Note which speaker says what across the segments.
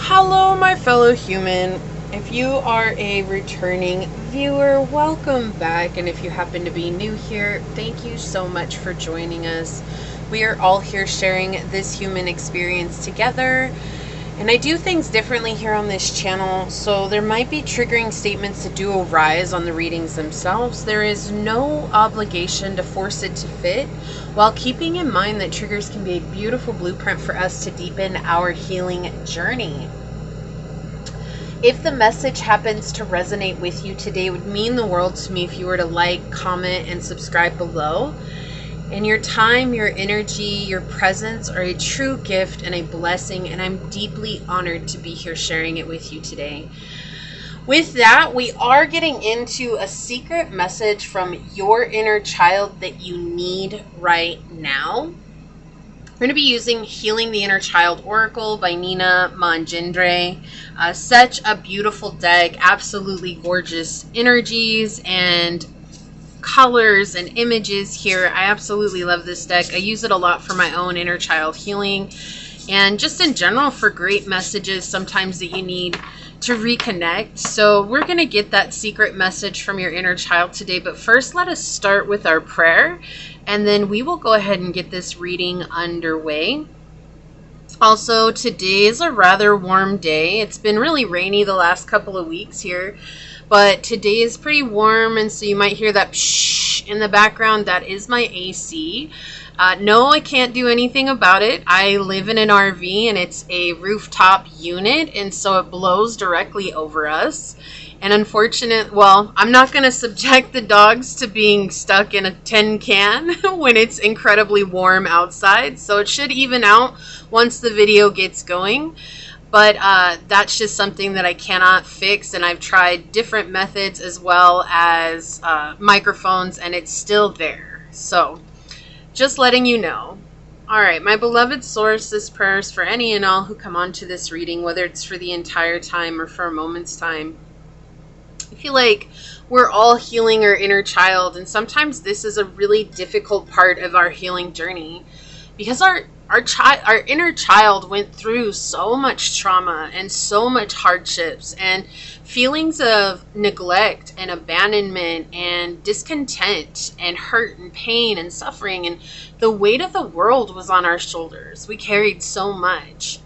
Speaker 1: Hello, my fellow human. If you are a returning viewer, welcome back. And if you happen to be new here, thank you so much for joining us. We are all here sharing this human experience together. And I do things differently here on this channel, so there might be triggering statements that do arise on the readings themselves. There is no obligation to force it to fit, while keeping in mind that triggers can be a beautiful blueprint for us to deepen our healing journey. If the message happens to resonate with you today, it would mean the world to me if you were to like, comment, and subscribe below. And your time, your energy, your presence are a true gift and a blessing, and I'm deeply honored to be here sharing it with you today. With that, we are getting into a secret message from your inner child that you need right now. We're going to be using Healing the Inner Child Oracle by Nina Manjindre. Such a beautiful deck, absolutely gorgeous energies and colors and images here. I absolutely love this deck. I use it a lot for my own inner child healing and just in general for great messages sometimes that you need to reconnect. So we're going to get that secret message from your inner child today, but first let us start with our prayer and then we will go ahead and get this reading underway. Also, today is a rather warm day. It's been really rainy the last couple of weeks here, but today is pretty warm, and so you might hear that pshh in the background. That is my AC. No, I can't do anything about it. I live in an RV, and it's a rooftop unit, and so it blows directly over us. And I'm not going to subject the dogs to being stuck in a tin can when it's incredibly warm outside, so it should even out once the video gets going. But that's just something that I cannot fix, and I've tried different methods as well as microphones, and it's still there. So just letting you know. All right, my beloved source, this prayer is for any and all who come onto this reading, whether it's for the entire time or for a moment's time. I feel like we're all healing our inner child, and sometimes this is a really difficult part of our healing journey because our inner child went through so much trauma and so much hardships and feelings of neglect and abandonment and discontent and hurt and pain and suffering, and the weight of the world was on our shoulders. We carried so much.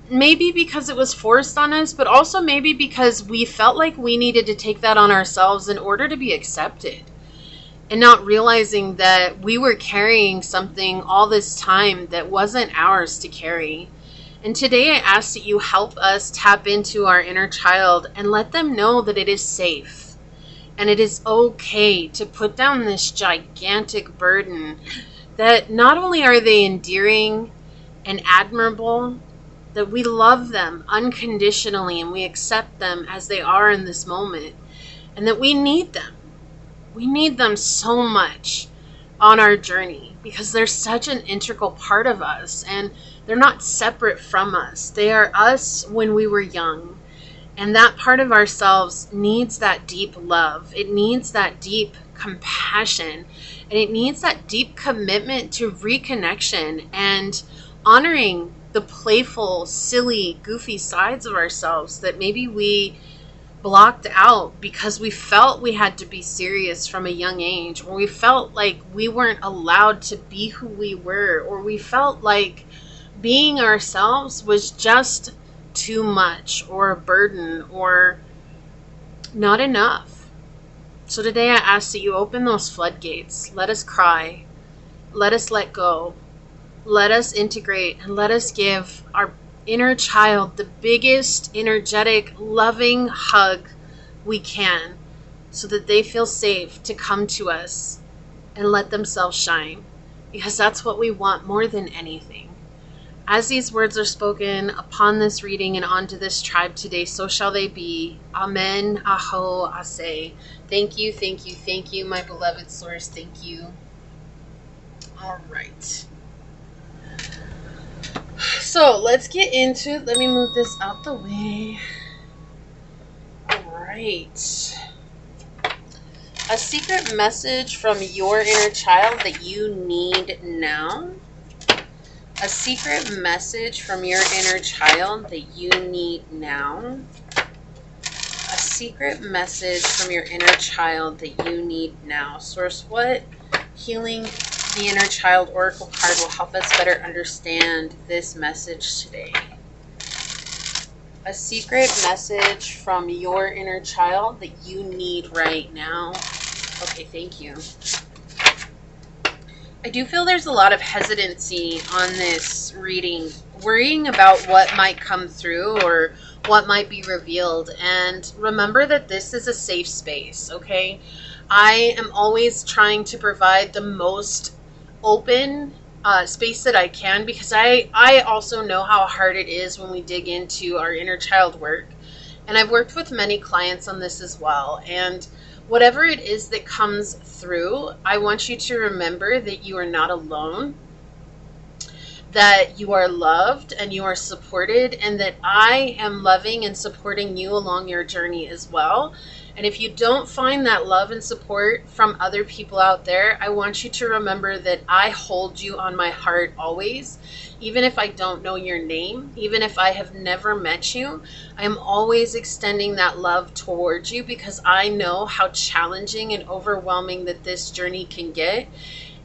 Speaker 1: Maybe because it was forced on us, but also maybe because we felt like we needed to take that on ourselves in order to be accepted. And not realizing that we were carrying something all this time that wasn't ours to carry. And today I ask that you help us tap into our inner child and let them know that it is safe. And it is okay to put down this gigantic burden that not only are they endearing and admirable, that we love them unconditionally and we accept them as they are in this moment, and that we need them. We need them so much on our journey because they're such an integral part of us, and they're not separate from us. They are us when we were young, and that part of ourselves needs that deep love. It needs that deep compassion, and it needs that deep commitment to reconnection and honoring the playful, silly, goofy sides of ourselves that maybe we blocked out because we felt we had to be serious from a young age, or we felt like we weren't allowed to be who we were, or we felt like being ourselves was just too much or a burden or not enough. So today I ask that you open those floodgates. Let us cry. Let us let go. Let us integrate, and let us give our inner child the biggest, energetic, loving hug we can so that they feel safe to come to us and let themselves shine, because that's what we want more than anything. As these words are spoken upon this reading and onto this tribe today, so shall they be. Amen. Aho. Ase. Thank you, thank you, thank you, my beloved source. Thank you. All right. So let's get into it. Let me move this out the way. All right. A secret message from your inner child that you need now. A secret message from your inner child that you need now. A secret message from your inner child that you need now. Source, what healing the inner child oracle card will help us better understand this message today? A secret message from your inner child that you need right now. Okay, thank you. I do feel there's a lot of hesitancy on this reading, worrying about what might come through or what might be revealed. And remember that this is a safe space, okay? I am always trying to provide the most open space that I can, because I also know how hard it is when we dig into our inner child work. And I've worked with many clients on this as well. And whatever it is that comes through, I want you to remember that you are not alone, that you are loved and you are supported, and that I am loving and supporting you along your journey as well. And if you don't find that love and support from other people out there, I want you to remember that I hold you on my heart always. Even if I don't know your name, even if I have never met you, I am always extending that love towards you, because I know how challenging and overwhelming that this journey can get.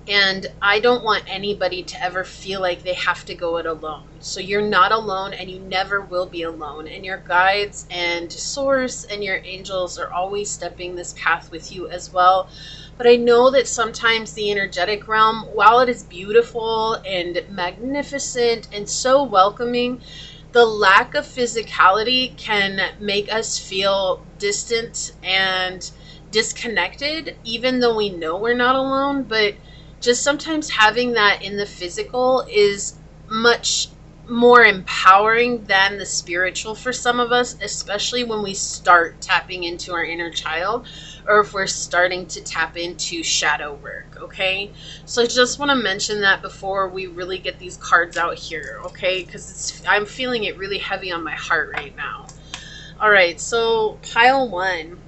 Speaker 1: And I don't want anybody to ever feel like they have to go it alone. So you're not alone, and you never will be alone. And your guides and source and your angels are always stepping this path with you as well. But I know that sometimes the energetic realm, while it is beautiful and magnificent and so welcoming, the lack of physicality can make us feel distant and disconnected, even though we know we're not alone. But just sometimes having that in the physical is much more empowering than the spiritual for some of us, especially when we start tapping into our inner child, or if we're starting to tap into shadow work, okay? So I just want to mention that before we really get these cards out here, okay? Because I'm feeling it really heavy on my heart right now. All right, so pile one.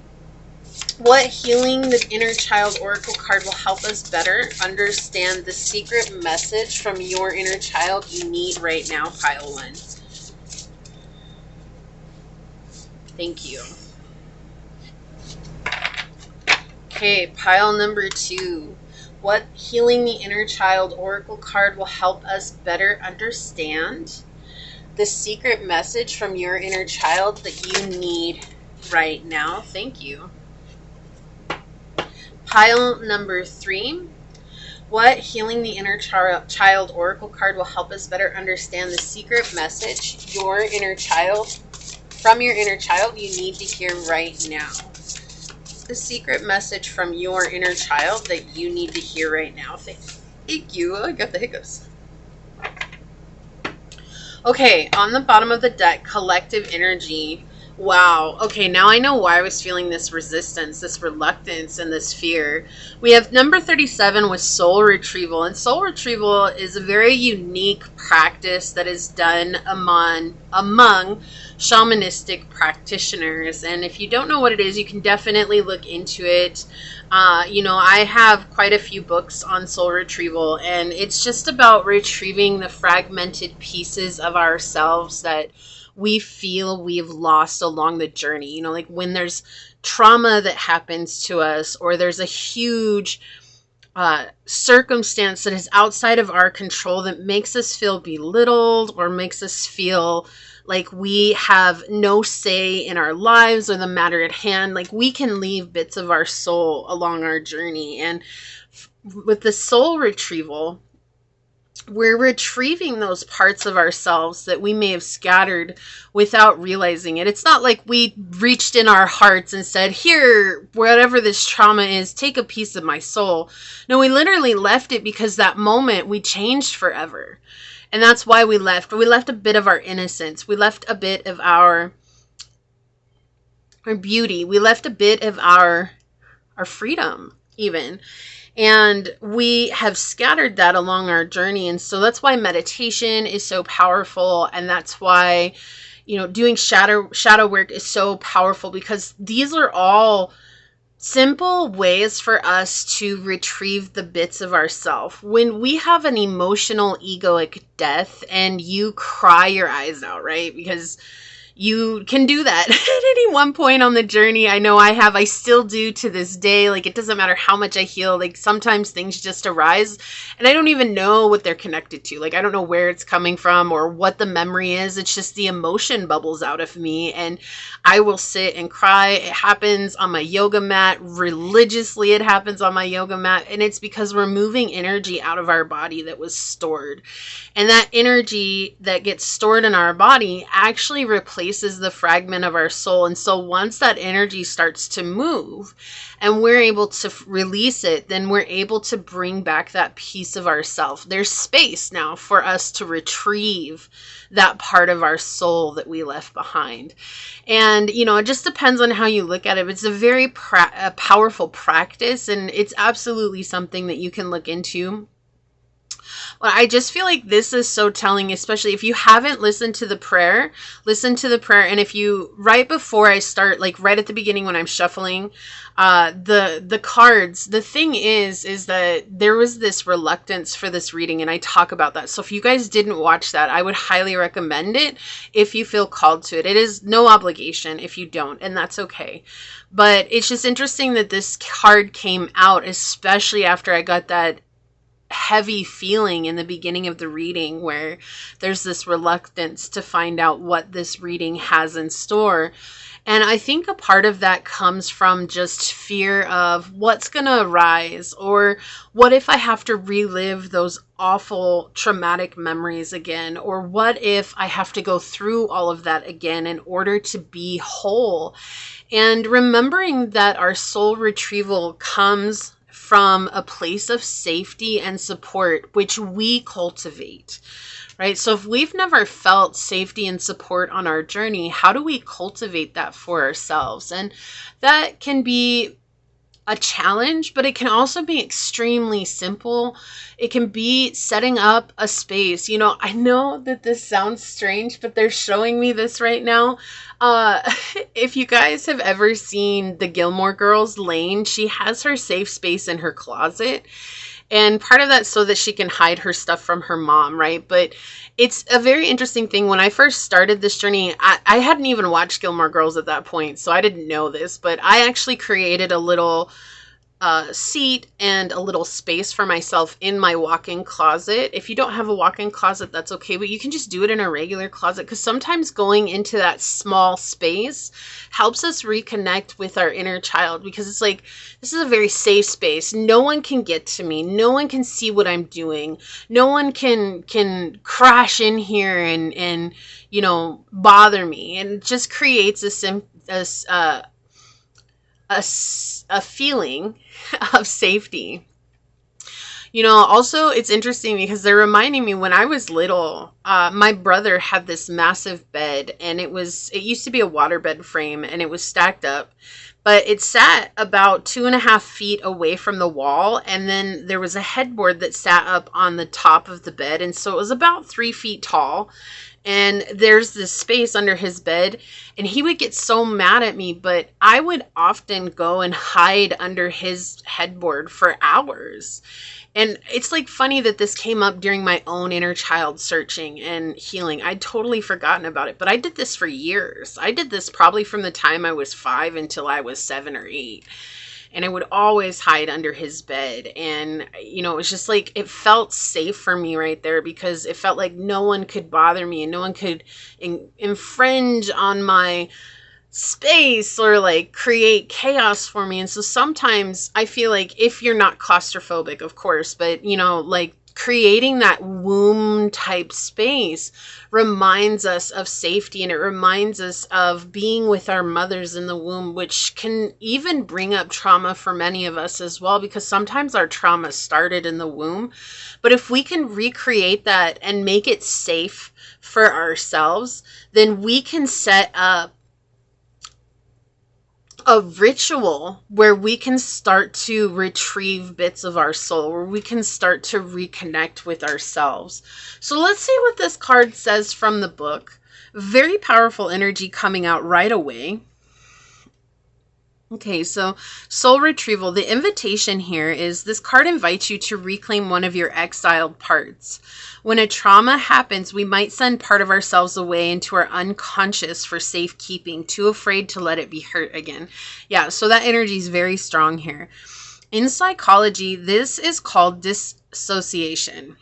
Speaker 1: What healing the inner child oracle card will help us better understand the secret message from your inner child you need right now, pile one. Thank you. Okay, pile number two. What healing the inner child oracle card will help us better understand the secret message from your inner child that you need right now. Thank you. Pile number three. What healing the inner child oracle card will help us better understand the secret message your inner child, from your inner child, you need to hear right now. The secret message from your inner child that you need to hear right now. Thank you. I got the hiccups. Okay, on the bottom of the deck, collective energy. Wow. Okay, now I know why I was feeling this resistance, this reluctance, and this fear. We have number 37 with soul retrieval. And soul retrieval is a very unique practice that is done among shamanistic practitioners. And if you don't know what it is, you can definitely look into it. I have quite a few books on soul retrieval, and it's just about retrieving the fragmented pieces of ourselves that we feel we've lost along the journey. Like when there's trauma that happens to us, or there's a huge circumstance that is outside of our control that makes us feel belittled, or makes us feel like we have no say in our lives or the matter at hand. Like we can leave bits of our soul along our journey. And with the soul retrieval, we're retrieving those parts of ourselves that we may have scattered without realizing it. It's not like we reached in our hearts and said, here, whatever this trauma is, take a piece of my soul. No, we literally left it because that moment we changed forever. And that's why we left. We left a bit of our innocence. We left a bit of our beauty. We left a bit of our freedom even. And we have scattered that along our journey. And so that's why meditation is so powerful. And that's why, doing shadow work is so powerful, because these are all simple ways for us to retrieve the bits of ourself. When we have an emotional egoic death and you cry your eyes out, right? Because you can do that at any one point on the journey. I know I still do to this day. Like, it doesn't matter how much I heal. Like, sometimes things just arise and I don't even know what they're connected to. Like, I don't know where it's coming from or what the memory is. It's just the emotion bubbles out of me and I will sit and cry. It happens on my yoga mat. Religiously, it happens on my yoga mat. And it's because we're moving energy out of our body that was stored. And that energy that gets stored in our body actually replaces the fragment of our soul. And so once that energy starts to move and we're able to release it, then we're able to bring back that piece of ourself. There's space now for us to retrieve that part of our soul that we left behind. And, you know, it just depends on how you look at it. It's a very powerful practice, and it's absolutely something that you can look into. Well, I just feel like this is so telling, especially if you haven't listened to the prayer, listen to the prayer. And if you, right before I start, like right at the beginning when I'm shuffling, the cards, the thing is that there was this reluctance for this reading, and I talk about that. So if you guys didn't watch that, I would highly recommend it if you feel called to it. It is no obligation if you don't, and that's okay. But it's just interesting that this card came out, especially after I got that heavy feeling in the beginning of the reading where there's this reluctance to find out what this reading has in store. And I think a part of that comes from just fear of what's going to arise, or what if I have to relive those awful traumatic memories again, or what if I have to go through all of that again in order to be whole. And remembering that our soul retrieval comes from a place of safety and support, which we cultivate, right? So if we've never felt safety and support on our journey, how do we cultivate that for ourselves? And that can be a challenge, but it can also be extremely simple. It can be setting up a space. You know, I know that this sounds strange, but they're showing me this right now. If you guys have ever seen the Gilmore Girls, Lane, she has her safe space in her closet. And part of that's so that she can hide her stuff from her mom, right? But it's a very interesting thing. When I first started this journey, I hadn't even watched Gilmore Girls at that point, so I didn't know this. But I actually created a little seat and a little space for myself in my walk-in closet. If you don't have a walk-in closet, that's okay, but you can just do it in a regular closet, because sometimes going into that small space helps us reconnect with our inner child, because it's like, this is a very safe space. No one can get to me. No one can see what I'm doing. No one can crash in here and you know, bother me. And it just creates a feeling of safety. You know, also it's interesting because they're reminding me when I was little, my brother had this massive bed, and it used to be a waterbed frame, and it was stacked up, but it sat about 2.5 feet away from the wall. And then there was a headboard that sat up on the top of the bed. And so it was about 3 feet tall. And there's this space under his bed, and he would get so mad at me, but I would often go and hide under his headboard for hours. And it's like funny that this came up during my own inner child searching and healing. I'd totally forgotten about it, but I did this for years. I did this probably from the time I was 5 until I was 7 or 8. And I would always hide under his bed. And, you know, it was just like, it felt safe for me right there, because it felt like no one could bother me and no one could infringe on my space or like create chaos for me. And so sometimes I feel like, if you're not claustrophobic, of course, but, you know, like creating that womb type space reminds us of safety, and it reminds us of being with our mothers in the womb, which can even bring up trauma for many of us as well, because sometimes our trauma started in the womb. But if we can recreate that and make it safe for ourselves, then we can set up a ritual where we can start to retrieve bits of our soul, where we can start to reconnect with ourselves. So let's see what this card says from the book. Very powerful energy coming out right away. Okay, so soul retrieval. The invitation here is this card invites you to reclaim one of your exiled parts. When a trauma happens, we might send part of ourselves away into our unconscious for safekeeping, too afraid to let it be hurt again. Yeah, so that energy is very strong here. In psychology, this is called dissociation.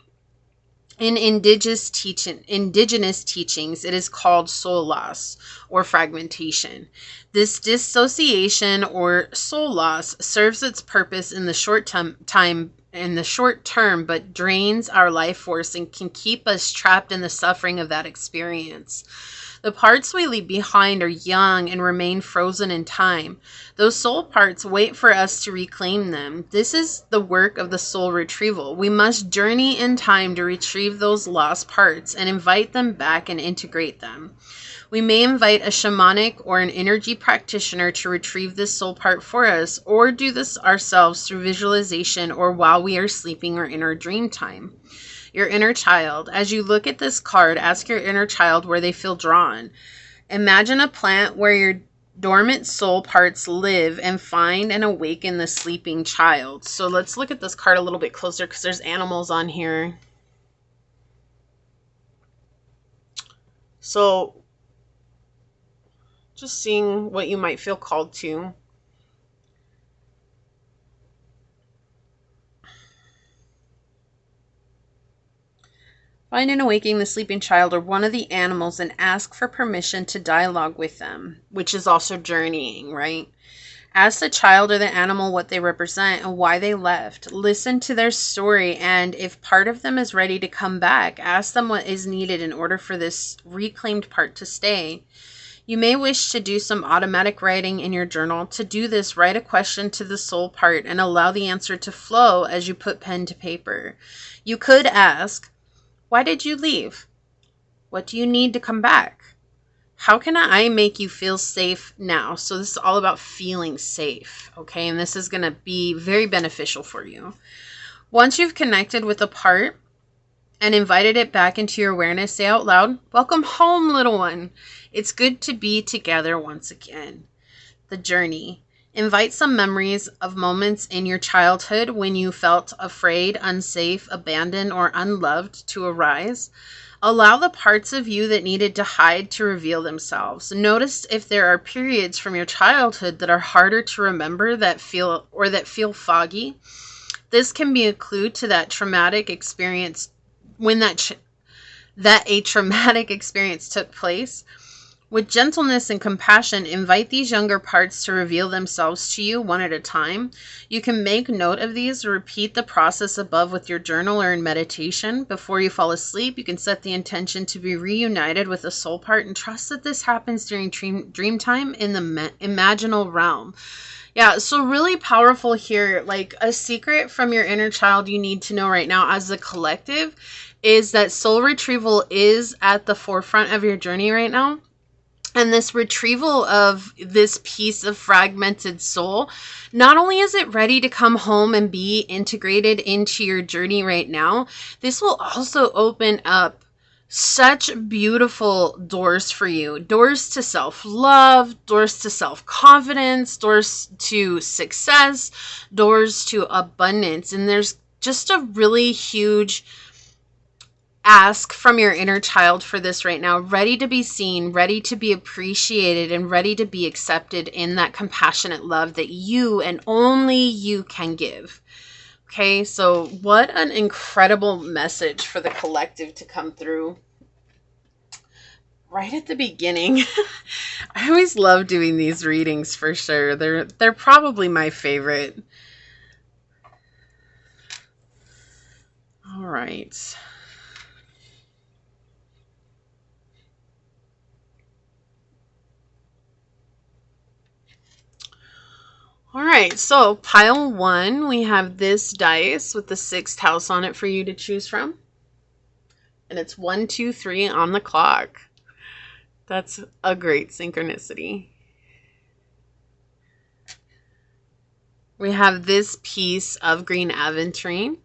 Speaker 1: In indigenous teachings, it is called soul loss or fragmentation. This dissociation or soul loss serves its purpose in the short term, but drains our life force and can keep us trapped in the suffering of that experience. The parts we leave behind are young and remain frozen in time. Those soul parts wait for us to reclaim them. This is the work of the soul retrieval. We must journey in time to retrieve those lost parts and invite them back and integrate them. We may invite a shamanic or an energy practitioner to retrieve this soul part for us, or do this ourselves through visualization or while we are sleeping or in our dream time. Your inner child. As you look at this card, ask your inner child where they feel drawn. Imagine a plant where your dormant soul parts live and find and awaken the sleeping child. So let's look at this card a little bit closer because there's animals on here. So just seeing what you might feel called to. Find and awakening the sleeping child or one of the animals and ask for permission to dialogue with them, which is also journeying, right? Ask the child or the animal what they represent and why they left. Listen to their story, and if part of them is ready to come back, ask them what is needed in order for this reclaimed part to stay. You may wish to do some automatic writing in your journal. To do this, write a question to the soul part and allow the answer to flow as you put pen to paper. You could ask, why did you leave? What do you need to come back? How can I make you feel safe now? So this is all about feeling safe, okay? And this is going to be very beneficial for you. Once you've connected with a part and invited it back into your awareness, say out loud, welcome home, little one. It's good to be together once again. The journey. Invite some memories of moments in your childhood when you felt afraid, unsafe, abandoned, or unloved to arise. Allow the parts of you that needed to hide to reveal themselves. Notice if there are periods from your childhood that are harder to remember that feel foggy. This can be a clue to that traumatic experience when that a traumatic experience took place. With gentleness and compassion, invite these younger parts to reveal themselves to you one at a time. You can make note of these or repeat the process above with your journal or in meditation. Before you fall asleep, you can set the intention to be reunited with a soul part and trust that this happens during dream time in the imaginal realm. Yeah, so really powerful here. Like a secret from your inner child you need to know right now as a collective is that soul retrieval is at the forefront of your journey right now. And this retrieval of this piece of fragmented soul, not only is it ready to come home and be integrated into your journey right now, this will also open up such beautiful doors for you. Doors to self-love, doors to self-confidence, doors to success, doors to abundance. And there's just a really huge ask from your inner child for this right now, ready to be seen, ready to be appreciated, and ready to be accepted in that compassionate love that you and only you can give. Okay, so what an incredible message for the collective to come through right at the beginning. I always love doing these readings for sure. They're probably my favorite. All right. All right, so pile 1, we have this dice with the 6th house on it for you to choose from. And it's 1, 2, 3 on the clock. That's a great synchronicity. We have this piece of green aventurine.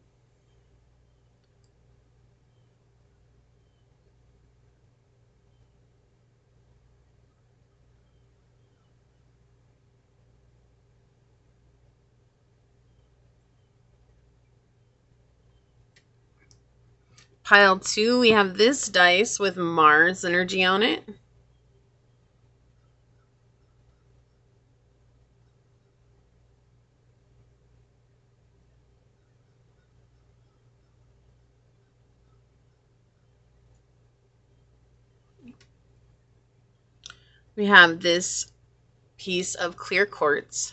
Speaker 1: Pile 2, we have this dice with Mars energy on it. We have this piece of clear quartz.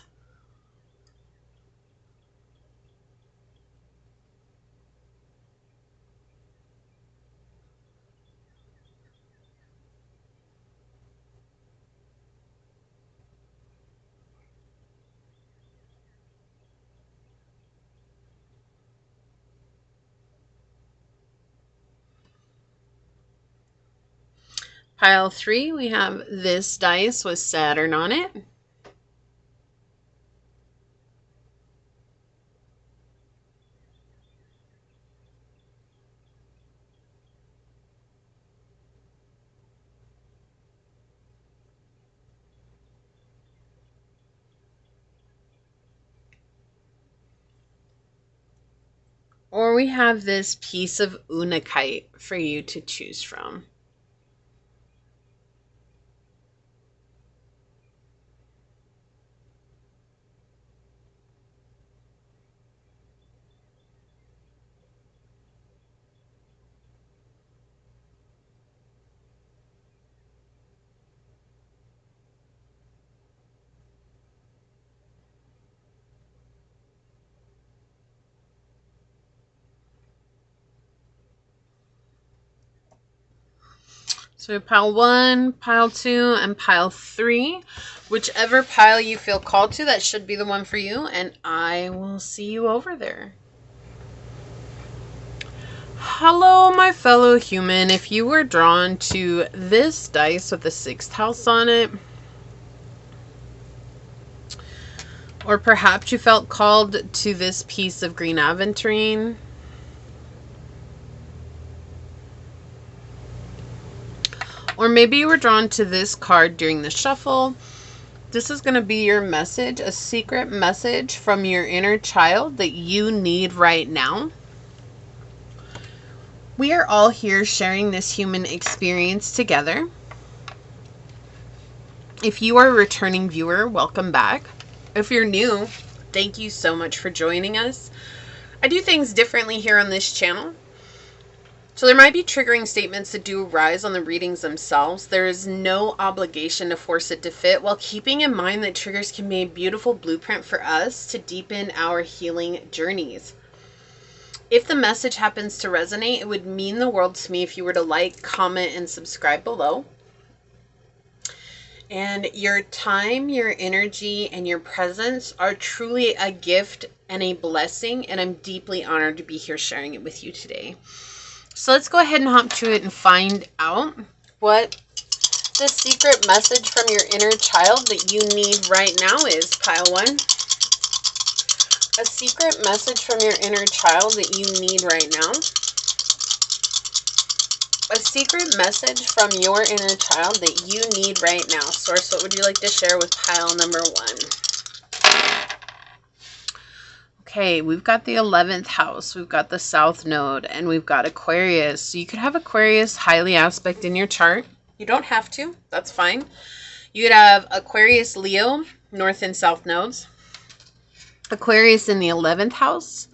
Speaker 1: Pile 3, we have this dice with Saturn on it. Or we have this piece of Unakite for you to choose from. So pile 1, pile 2, and pile 3. Whichever pile you feel called to, that should be the one for you. And I will see you over there. Hello, my fellow human. If you were drawn to this dice with the 6th house on it, or perhaps you felt called to this piece of green aventurine, or maybe you were drawn to this card during the shuffle, this is going to be your message, a secret message from your inner child that you need right now. We are all here sharing this human experience together. If you are a returning viewer, welcome back. If you're new, thank you so much for joining us. I do things differently here on this channel. So there might be triggering statements that do arise on the readings themselves. There is no obligation to force it to fit, while keeping in mind that triggers can be a beautiful blueprint for us to deepen our healing journeys. If the message happens to resonate, it would mean the world to me if you were to like, comment, and subscribe below. And your time, your energy, and your presence are truly a gift and a blessing, and I'm deeply honored to be here sharing it with you today. So let's go ahead and hop to it and find out what the secret message from your inner child that you need right now is. Pile 1. A secret message from your inner child that you need right now. A secret message from your inner child that you need right now. Source, what would you like to share with pile number 1? Okay, we've got the 11th house, we've got the South Node, and we've got Aquarius. So you could have Aquarius highly aspect in your chart. You don't have to. That's fine. You could have Aquarius, Leo, North and South Nodes. Aquarius in the 11th house.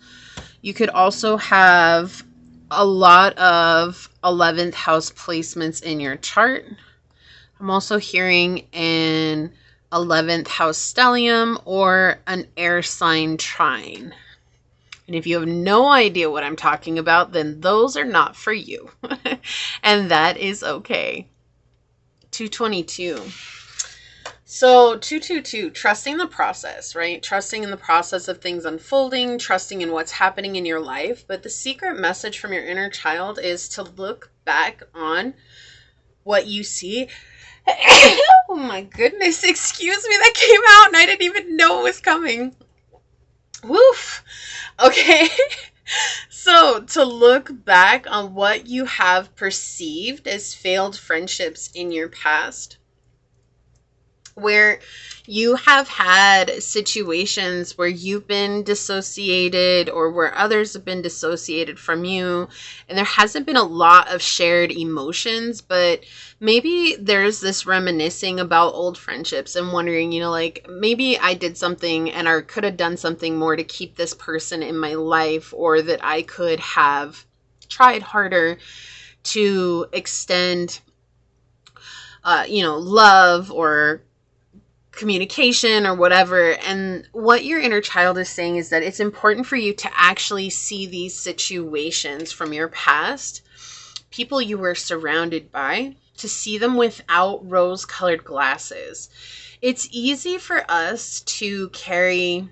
Speaker 1: You could also have a lot of 11th house placements in your chart. I'm also hearing an 11th house stellium or an air sign trine. And if you have no idea what I'm talking about, then those are not for you. And that is okay. 222. So 222, trusting the process, right? Trusting in the process of things unfolding, trusting in what's happening in your life. But the secret message from your inner child is to look back on what you see. Oh my goodness, excuse me, that came out and I didn't even know it was coming. Woof. Okay. So to look back on what you have perceived as failed friendships in your past where you have had situations where you've been dissociated or where others have been dissociated from you, and there hasn't been a lot of shared emotions, but maybe there's this reminiscing about old friendships and wondering, you know, like maybe I did something and I could have done something more to keep this person in my life, or that I could have tried harder to extend, love or communication or whatever. And what your inner child is saying is that it's important for you to actually see these situations from your past, people you were surrounded by, to see them without rose-colored glasses. It's easy for us to carry,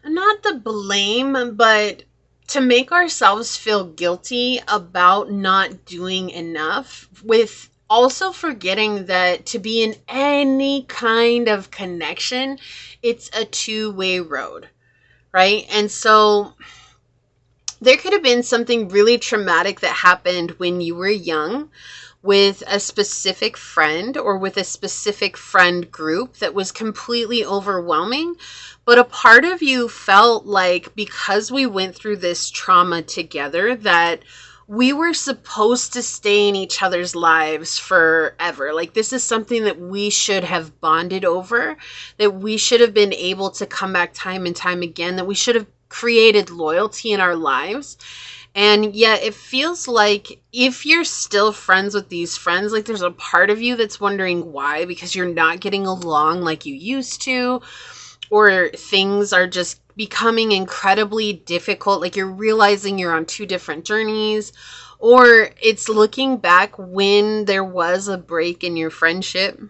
Speaker 1: not the blame, but to make ourselves feel guilty about not doing enough, with also forgetting that to be in any kind of connection, it's a two-way road, right? And so there could have been something really traumatic that happened when you were young with a specific friend or with a specific friend group that was completely overwhelming. But a part of you felt like because we went through this trauma together, that we were supposed to stay in each other's lives forever. Like this is something that we should have bonded over, that we should have been able to come back time and time again, that we should have created loyalty in our lives. And yet it feels like if you're still friends with these friends, like there's a part of you that's wondering why, because you're not getting along like you used to, or things are just becoming incredibly difficult, like you're realizing you're on two different journeys, or it's looking back when there was a break in your friendship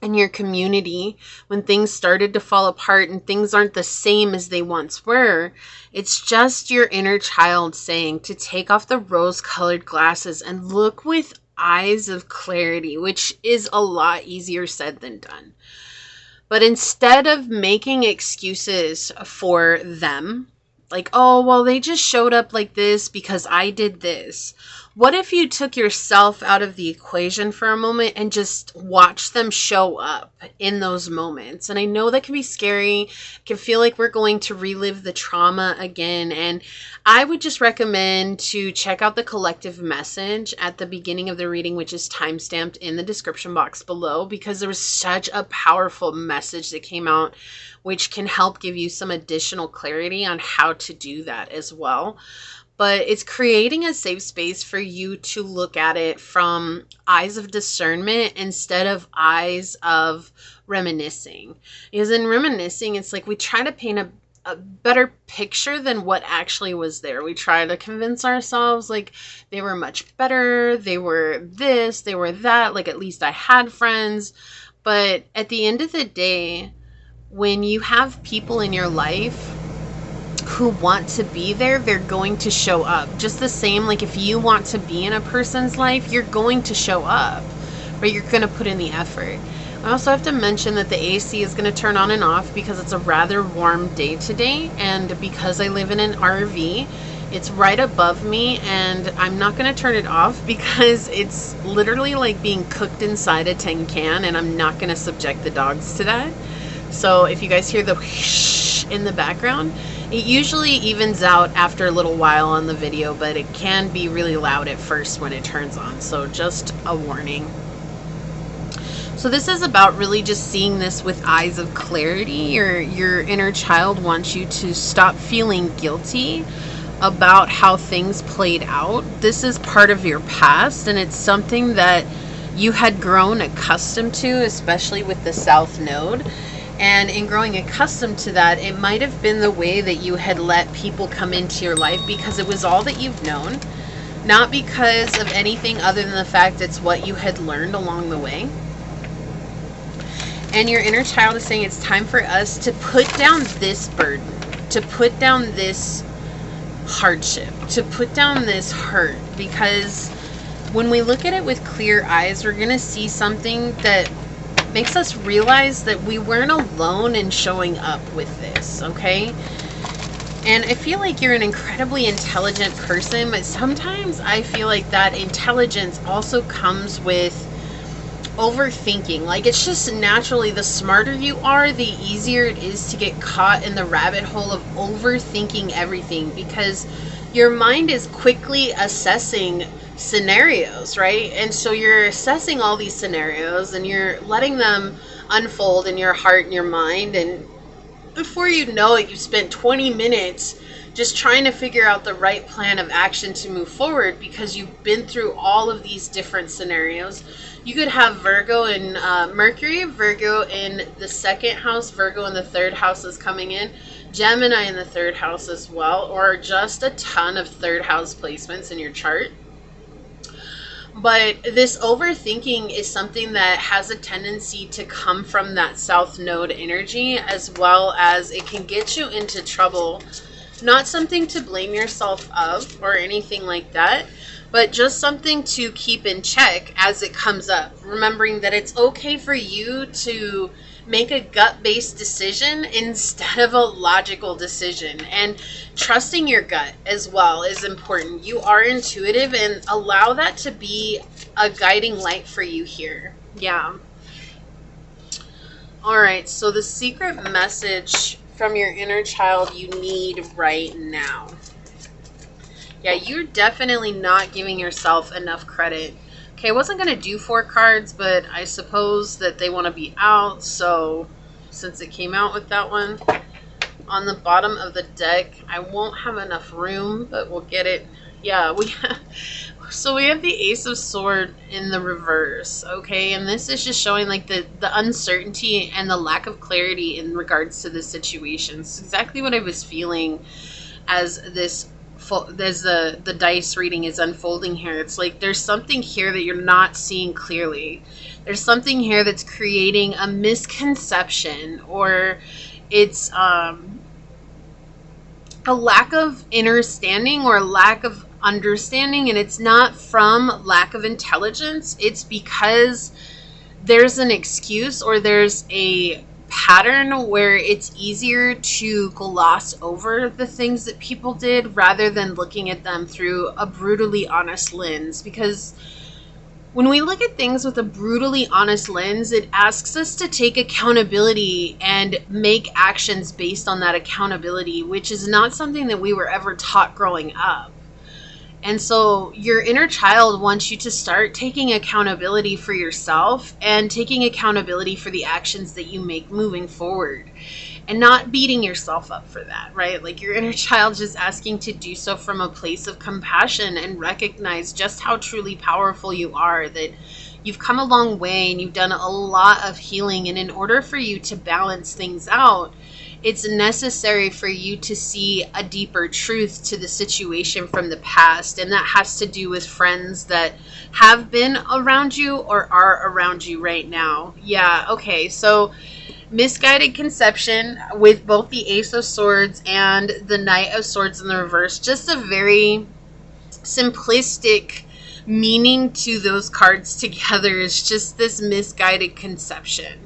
Speaker 1: and your community, when things started to fall apart and things aren't the same as they once were. It's just your inner child saying to take off the rose-colored glasses and look with eyes of clarity, which is a lot easier said than done. But instead of making excuses for them, like, oh, well, they just showed up like this because I did this. What if you took yourself out of the equation for a moment and just watched them show up in those moments? And I know that can be scary. It can feel like we're going to relive the trauma again. And I would just recommend to check out the collective message at the beginning of the reading, which is timestamped in the description box below, because there was such a powerful message that came out, which can help give you some additional clarity on how to do that as well. But it's creating a safe space for you to look at it from eyes of discernment instead of eyes of reminiscing. Because in reminiscing, it's like we try to paint a better picture than what actually was there. We try to convince ourselves like they were much better, they were this, they were that, like at least I had friends. But at the end of the day, when you have people in your life who want to be there, they're going to show up. Just the same, like if you want to be in a person's life, you're going to show up, but you're going to put in the effort. I also have to mention that the AC is going to turn on and off because it's a rather warm day today, and because I live in an RV, it's right above me, and I'm not going to turn it off because it's literally like being cooked inside a tin can, and I'm not going to subject the dogs to that. So if you guys hear the whoosh in the background, it usually evens out after a little while on the video, but it can be really loud at first when it turns on. So just a warning. So this is about really just seeing this with eyes of clarity. Your inner child wants you to stop feeling guilty about how things played out. This is part of your past, and it's something that you had grown accustomed to, especially with the South Node. And in growing accustomed to that, it might have been the way that you had let people come into your life because it was all that you've known, not because of anything other than the fact it's what you had learned along the way. And your inner child is saying it's time for us to put down this burden, to put down this hardship, to put down this hurt, because when we look at it with clear eyes, we're going to see something that makes us realize that we weren't alone in showing up with this, okay? And I feel like you're an incredibly intelligent person, but sometimes I feel like that intelligence also comes with overthinking. Like, it's just naturally, the smarter you are, the easier it is to get caught in the rabbit hole of overthinking everything, because your mind is quickly assessing scenarios, right? And so you're assessing all these scenarios and you're letting them unfold in your heart and your mind, and before you know it, you've spent 20 minutes just trying to figure out the right plan of action to move forward, because you've been through all of these different scenarios. You could have Virgo in Mercury, Virgo in the second house, Virgo in the third house is coming in, Gemini in the third house as well, or just a ton of third house placements in your chart. But this overthinking is something that has a tendency to come from that South Node energy, as well as it can get you into trouble. Not something to blame yourself of or anything like that, but just something to keep in check as it comes up. Remembering that it's okay for you to make a gut-based decision instead of a logical decision. And trusting your gut as well is important. You are intuitive, and allow that to be a guiding light for you here. Yeah. All right, so the secret message from your inner child you need right now. Yeah, you're definitely not giving yourself enough credit. Okay, I wasn't going to do 4 cards, but I suppose that they want to be out. So since it came out with that one, on the bottom of the deck, I won't have enough room, but we'll get it. Yeah, we have the Ace of Swords in the reverse, okay? And this is just showing like the uncertainty and the lack of clarity in regards to this situation. It's exactly what I was feeling as the dice reading is unfolding here. It's like there's something here that you're not seeing clearly. There's something here that's creating a misconception, or it's a lack of understanding or lack of understanding, and it's not from lack of intelligence. It's because there's an excuse, or there's a pattern where it's easier to gloss over the things that people did rather than looking at them through a brutally honest lens. Because when we look at things with a brutally honest lens, it asks us to take accountability and make actions based on that accountability, which is not something that we were ever taught growing up. And so your inner child wants you to start taking accountability for yourself and taking accountability for the actions that you make moving forward, and not beating yourself up for that, right? Like, your inner child just asking to do so from a place of compassion and recognize just how truly powerful you are, that you've come a long way and you've done a lot of healing. And in order for you to balance things out, it's necessary for you to see a deeper truth to the situation from the past. And that has to do with friends that have been around you or are around you right now. Yeah, okay, so misguided conception with both the Ace of Swords and the Knight of Swords in the reverse. Just a very simplistic meaning to those cards together. Is just this misguided conception.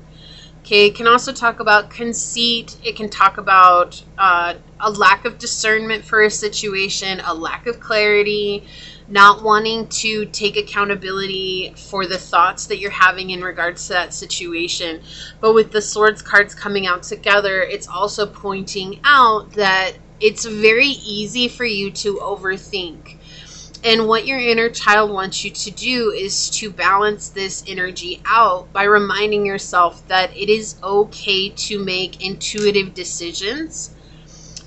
Speaker 1: Okay, it can also talk about conceit. It can talk about a lack of discernment for a situation, a lack of clarity, not wanting to take accountability for the thoughts that you're having in regards to that situation. But with the Swords cards coming out together, it's also pointing out that it's very easy for you to overthink. And what your inner child wants you to do is to balance this energy out by reminding yourself that it is okay to make intuitive decisions.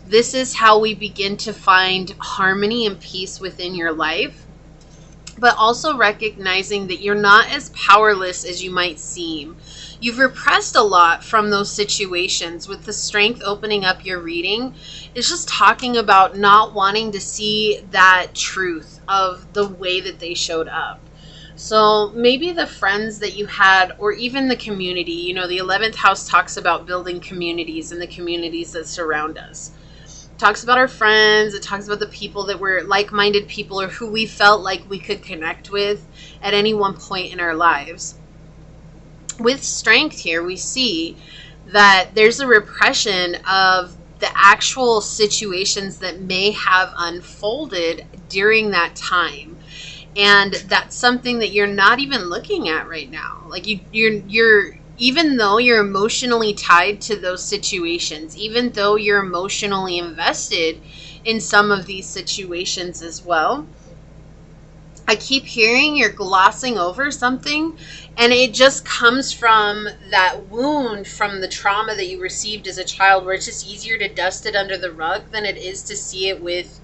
Speaker 1: This is how we begin to find harmony and peace within your life, but also recognizing that you're not as powerless as you might seem. You've repressed a lot from those situations. With the Strength opening up your reading, it's just talking about not wanting to see that truth of the way that they showed up. So maybe the friends that you had, or even the community, you know, the 11th house talks about building communities and the communities that surround us. It talks about our friends. It talks about the people that were like-minded people, or who we felt like we could connect with at any one point in our lives. With Strength here, we see that there's a repression of the actual situations that may have unfolded during that time. And that's something that you're not even looking at right now. Like you're even though you're emotionally tied to those situations, even though you're emotionally invested in some of these situations as well, I keep hearing you're glossing over something, and it just comes from that wound from the trauma that you received as a child, where it's just easier to dust it under the rug than it is to see it with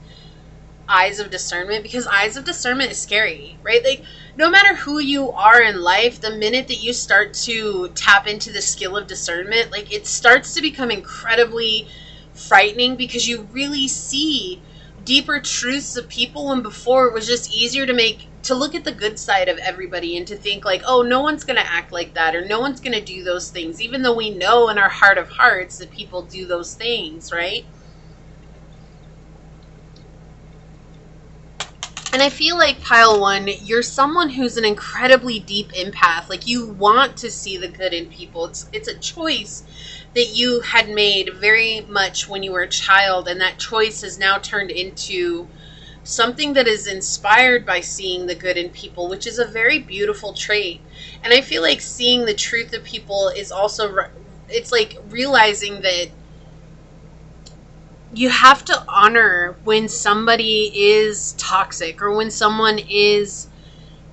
Speaker 1: eyes of discernment, because eyes of discernment is scary, right? Like, no matter who you are in life, the minute that you start to tap into the skill of discernment, like, it starts to become incredibly frightening, because you really see deeper truths of people, when before it was just easier to look at the good side of everybody and to think like, oh, no one's going to act like that, or no one's going to do those things, even though we know in our heart of hearts that people do those things, right? And I feel like, pile one, you're someone who's an incredibly deep empath. Like, you want to see the good in people. It's a choice that you had made very much when you were a child, and that choice has now turned into something that is inspired by seeing the good in people, which is a very beautiful trait. And I feel like seeing the truth of people is also, it's like realizing that you have to honor when somebody is toxic, or when someone is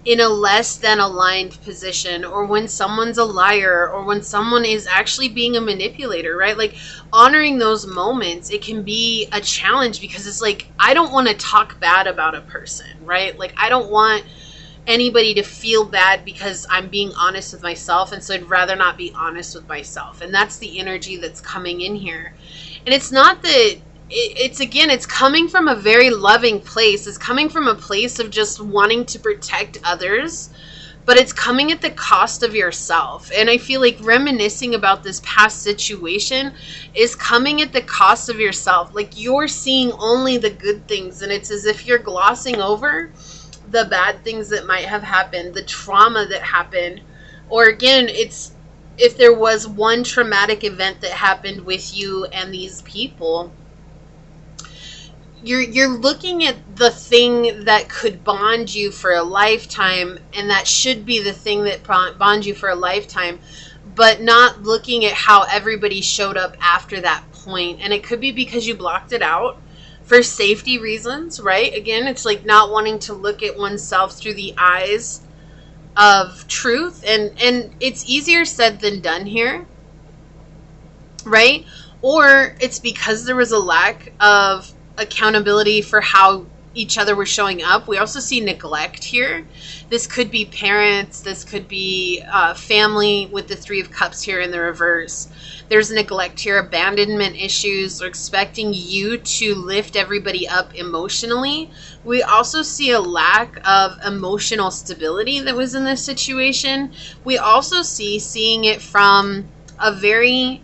Speaker 1: in a less than aligned position, or when someone's a liar, or when someone is actually being a manipulator, right? Like, honoring those moments, it can be a challenge, because it's like, I don't want to talk bad about a person, right? Like, I don't want anybody to feel bad because I'm being honest with myself, and so I'd rather not be honest with myself. And that's the energy that's coming in here. And it's not that it's coming from a very loving place. It's coming from a place of just wanting to protect others, but it's coming at the cost of yourself. And I feel like reminiscing about this past situation is coming at the cost of yourself. Like, you're seeing only the good things, and it's as if you're glossing over the bad things that might have happened, the trauma that happened. Or again, it's if there was one traumatic event that happened with you and these people, you're looking at the thing that could bond you for a lifetime, and that should be the thing that bonds you for a lifetime, but not looking at how everybody showed up after that point. And it could be because you blocked it out for safety reasons, right? Again, it's like not wanting to look at oneself through the eyes of truth, and it's easier said than done here, right? Or it's because there was a lack of accountability for how each other were showing up. We also see neglect here. This could be parents. This could be family, with the Three of Cups here in the reverse. There's neglect here, abandonment issues, or expecting you to lift everybody up emotionally. We also see a lack of emotional stability that was in this situation. We also seeing it from a very,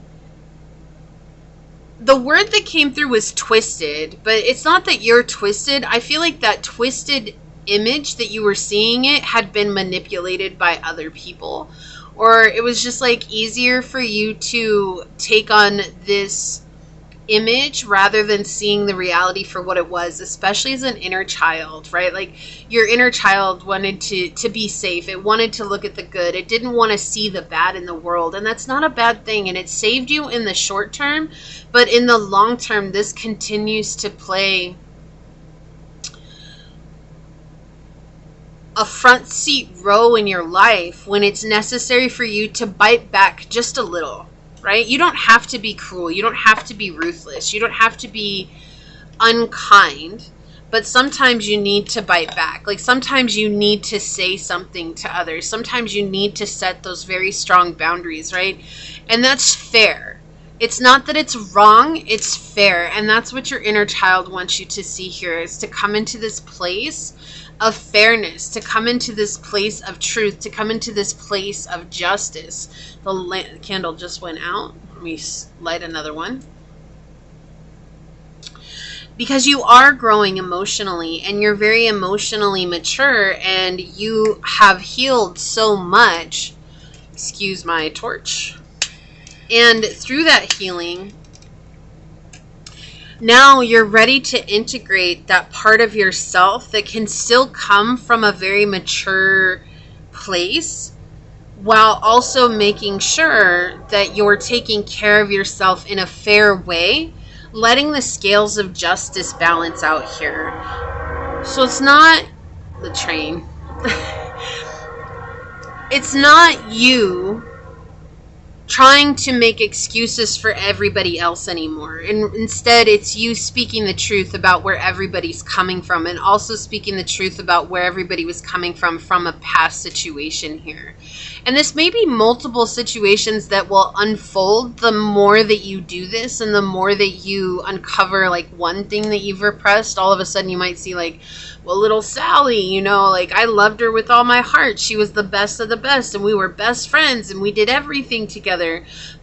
Speaker 1: the word that came through was twisted, but it's not that you're twisted. I feel like that twisted image that you were seeing it had been manipulated by other people, or it was just like easier for you to take on this image rather than seeing the reality for what it was, especially as an inner child, right? Like, your inner child wanted to be safe. It wanted to look at the good. It didn't want to see the bad in the world, and that's not a bad thing, and it saved you in the short term, but in the long term, this continues to play a front seat row in your life when it's necessary for you to bite back just a little, right? You don't have to be cruel. You don't have to be ruthless. You don't have to be unkind, but sometimes you need to bite back. Like, sometimes you need to say something to others. Sometimes you need to set those very strong boundaries, right? And that's fair. It's not that it's wrong, it's fair. And that's what your inner child wants you to see here, is to come into this place of fairness, to come into this place of truth, to come into this place of justice. The candle just went out. Let me light another one. Because you are growing emotionally, and you're very emotionally mature, and you have healed so much. Excuse my torch. And through that healing, Now you're ready to integrate that part of yourself that can still come from a very mature place, while also making sure that you're taking care of yourself in a fair way, letting the scales of justice balance out here. So it's not the train. It's not you trying to make excuses for everybody else anymore. And instead, it's you speaking the truth about where everybody's coming from, and also speaking the truth about where everybody was coming from a past situation here. And this may be multiple situations that will unfold the more that you do this, and the more that you uncover like one thing that you've repressed. All of a sudden you might see like, well, little Sally, you know, like I loved her with all my heart. She was the best of the best, and we were best friends, and we did everything together.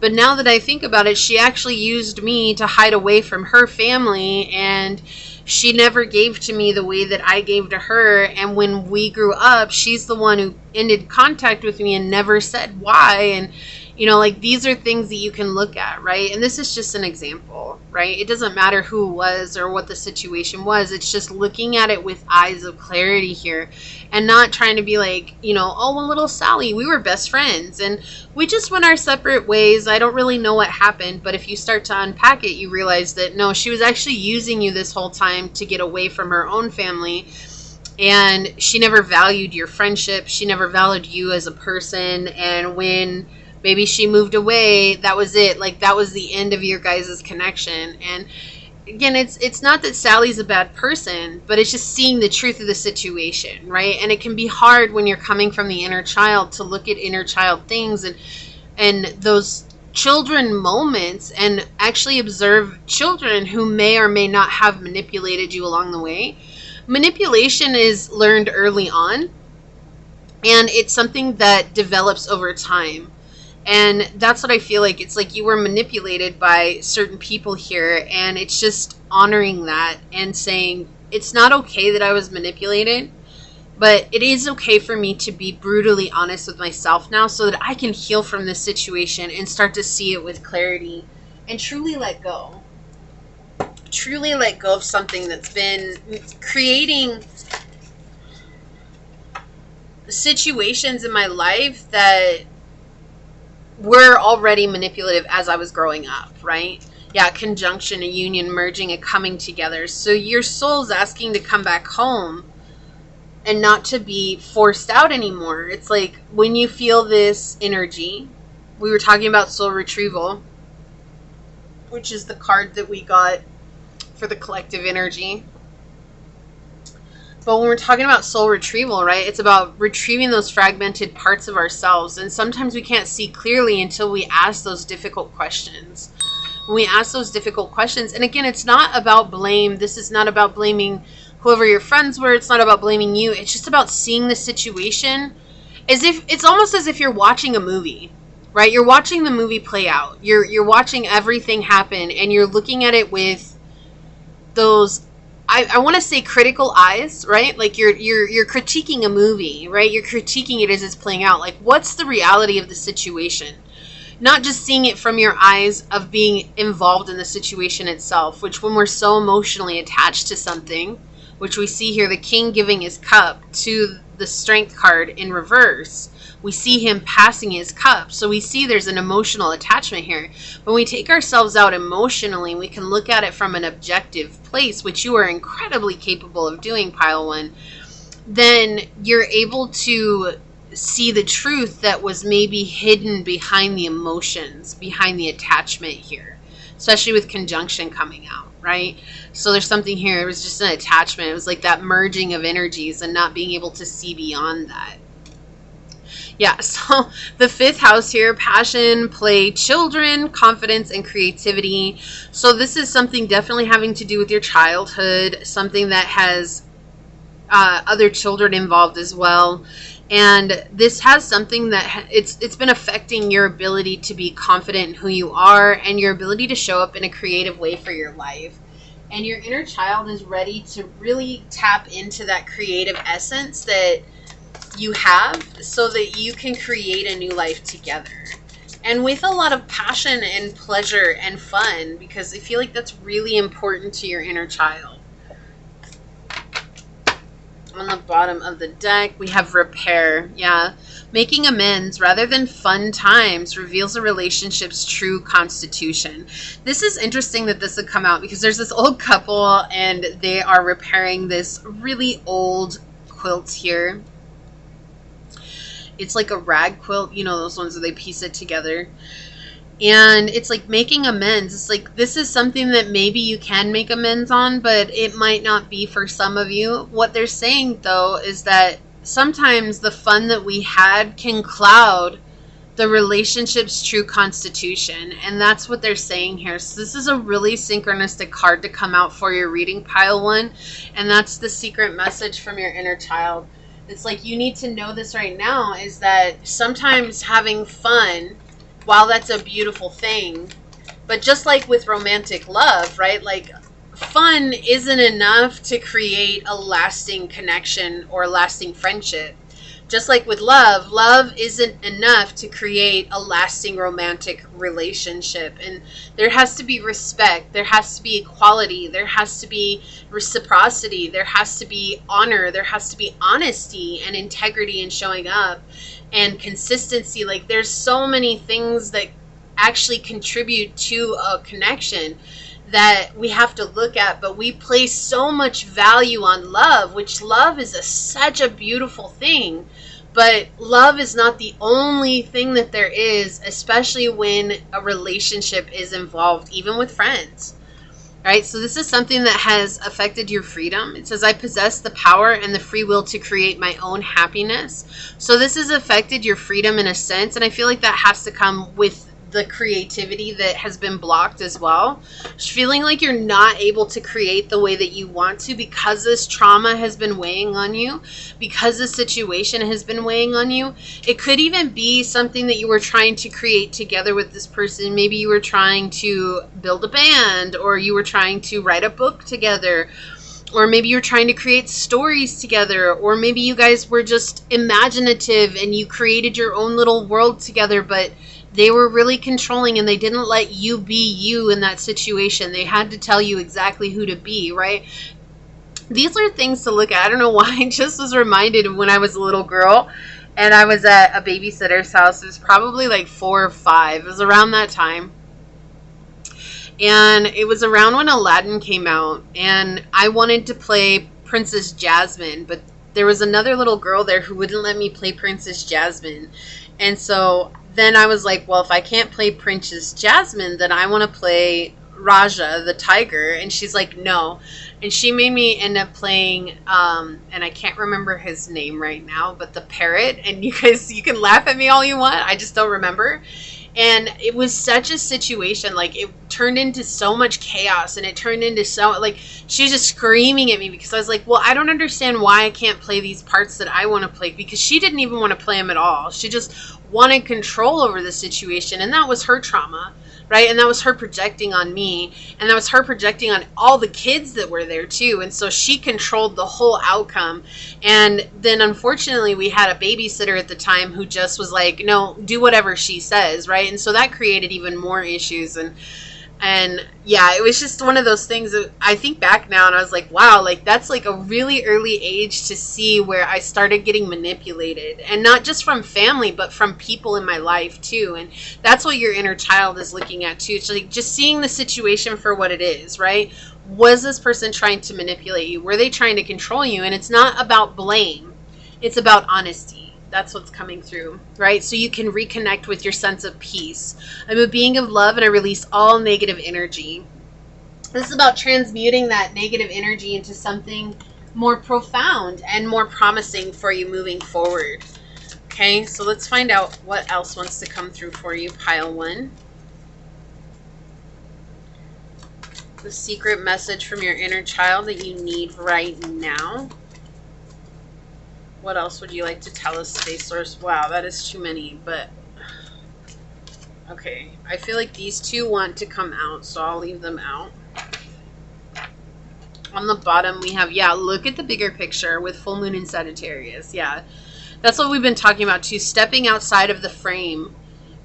Speaker 1: But now that I think about it, she actually used me to hide away from her family, and she never gave to me the way that I gave to her. And when we grew up, she's the one who ended contact with me and never said why. And you know, like these are things that you can look at, right? And this is just an example, right? It doesn't matter who it was or what the situation was. It's just looking at it with eyes of clarity here, and not trying to be like, you know, oh, well, little Sally, we were best friends and we just went our separate ways. I don't really know what happened. But if you start to unpack it, you realize that no, she was actually using you this whole time to get away from her own family. And she never valued your friendship. She never valued you as a person. And when maybe she moved away, that was it. Like that was the end of your guys' connection. And again, it's not that Sally's a bad person, but it's just seeing the truth of the situation, right? And it can be hard when you're coming from the inner child to look at inner child things and those children moments, and actually observe children who may or may not have manipulated you along the way. Manipulation is learned early on, and it's something that develops over time. And that's what I feel like. It's like you were manipulated by certain people here, and it's just honoring that and saying, it's not okay that I was manipulated, but it is okay for me to be brutally honest with myself now, so that I can heal from this situation and start to see it with clarity and truly let go. Truly let go of something that's been creating situations in my life that were already manipulative as I was growing up, right? Yeah, conjunction, a union, merging, a coming together. So your soul's asking to come back home and not to be forced out anymore. It's like when you feel this energy, we were talking about soul retrieval, which is the card that we got for the collective energy. But when we're talking about soul retrieval, right, it's about retrieving those fragmented parts of ourselves. And sometimes we can't see clearly until we ask those difficult questions. When we ask those difficult questions, and again, it's not about blame. This is not about blaming whoever your friends were. It's not about blaming you. It's just about seeing the situation as if, it's almost as if you're watching a movie, right? You're watching the movie play out. You're watching everything happen, and you're looking at it with those, I want to say, critical eyes, right? Like you're critiquing a movie, right? You're critiquing it as it's playing out. Like, what's the reality of the situation? Not just seeing it from your eyes of being involved in the situation itself, which when we're so emotionally attached to something, which we see here, the king giving his cup to the strength card in reverse, we see him passing his cup. So we see there's an emotional attachment here. When we take ourselves out emotionally, we can look at it from an objective place, which you are incredibly capable of doing, Pile 1. Then you're able to see the truth that was maybe hidden behind the emotions, behind the attachment here, especially with conjunction coming out, right? So there's something here. It was just an attachment. It was like that merging of energies and not being able to see beyond that. Yeah, so the fifth house here, passion, play, children, confidence, and creativity. So this is something definitely having to do with your childhood, something that has other children involved as well. And this has something that it's been affecting your ability to be confident in who you are and your ability to show up in a creative way for your life. And your inner child is ready to really tap into that creative essence that you have, so that you can create a new life together. and with a lot of passion and pleasure and fun, because I feel like that's really important to your inner child. On the bottom of the deck, we have repair. Yeah. Making amends rather than fun times reveals a relationship's true constitution. This is interesting that this would come out because there's this old couple and they are repairing this really old quilt here. It's like a rag quilt, you know, those ones where they piece it together. And it's like making amends. It's like, this is something that maybe you can make amends on, but it might not be for some of you. What they're saying, though, is that sometimes the fun that we had can cloud the relationship's true constitution. And that's what they're saying here. So this is a really synchronistic card to come out for your reading, pile one. And that's the secret message from your inner child. It's like, you need to know this right now, is that sometimes having fun, while that's a beautiful thing, but just like with romantic love, right? Like, fun isn't enough to create a lasting connection or a lasting friendship. Just like with love, love isn't enough to create a lasting romantic relationship. And there has to be respect. There has to be equality. There has to be reciprocity. There has to be honor. There has to be honesty and integrity and showing up and consistency. Like, there's so many things that actually contribute to a connection that we have to look at, but we place so much value on love, which love is such a beautiful thing, but love is not the only thing that there is, especially when a relationship is involved, even with friends. Right? So this is something that has affected your freedom. It says, I possess the power and the free will to create my own happiness. So this has affected your freedom in a sense, and I feel like that has to come with the creativity that has been blocked as well. Feeling like you're not able to create the way that you want to because this trauma has been weighing on you, because the situation has been weighing on you. It could even be something that you were trying to create together with this person. Maybe you were trying to build a band, or you were trying to write a book together, or maybe you're trying to create stories together, or maybe you guys were just imaginative and you created your own little world together, but they were really controlling and they didn't let you be you in that situation. They had to tell you exactly who to be, right? These are things to look at. I don't know why. I just was reminded of when I was a little girl and I was at a babysitter's house. It was probably like 4 or 5. It was around that time. And it was around when Aladdin came out. And I wanted to play Princess Jasmine, but there was another little girl there who wouldn't let me play Princess Jasmine. And so then I was like, well, if I can't play Princess Jasmine, then I want to play Raja, the tiger. And she's like, no. And she made me end up playing, and I can't remember his name right now, but the parrot. And you guys, you can laugh at me all you want. I just don't remember. And it was such a situation, like, it turned into so much chaos, and it turned into so, like, she was just screaming at me because I was like, well, I don't understand why I can't play these parts that I want to play, because she didn't even want to play them at all. She just wanted control over the situation, and that was her trauma, right? And that was her projecting on me, and that was her projecting on all the kids that were there too. And so she controlled the whole outcome. And then unfortunately we had a babysitter at the time who just was like, no, do whatever she says, right? And so that created even more issues. And yeah, it was just one of those things that I think back now and I was like, wow, like, that's like a really early age to see where I started getting manipulated, and not just from family, but from people in my life too. And that's what your inner child is looking at too. It's like just seeing the situation for what it is, right? Was this person trying to manipulate you? Were they trying to control you? And it's not about blame. It's about honesty. That's what's coming through, right? So you can reconnect with your sense of peace. I'm a being of love and I release all negative energy. This is about transmuting that negative energy into something more profound and more promising for you moving forward. Okay, so let's find out what else wants to come through for you, pile one. The secret message from your inner child that you need right now. What else would you like to tell us, Space Source? Wow, that is too many, but okay. I feel like these two want to come out, so I'll leave them out. On the bottom, we have, yeah, look at the bigger picture with full moon in Sagittarius. Yeah, that's what we've been talking about too, stepping outside of the frame,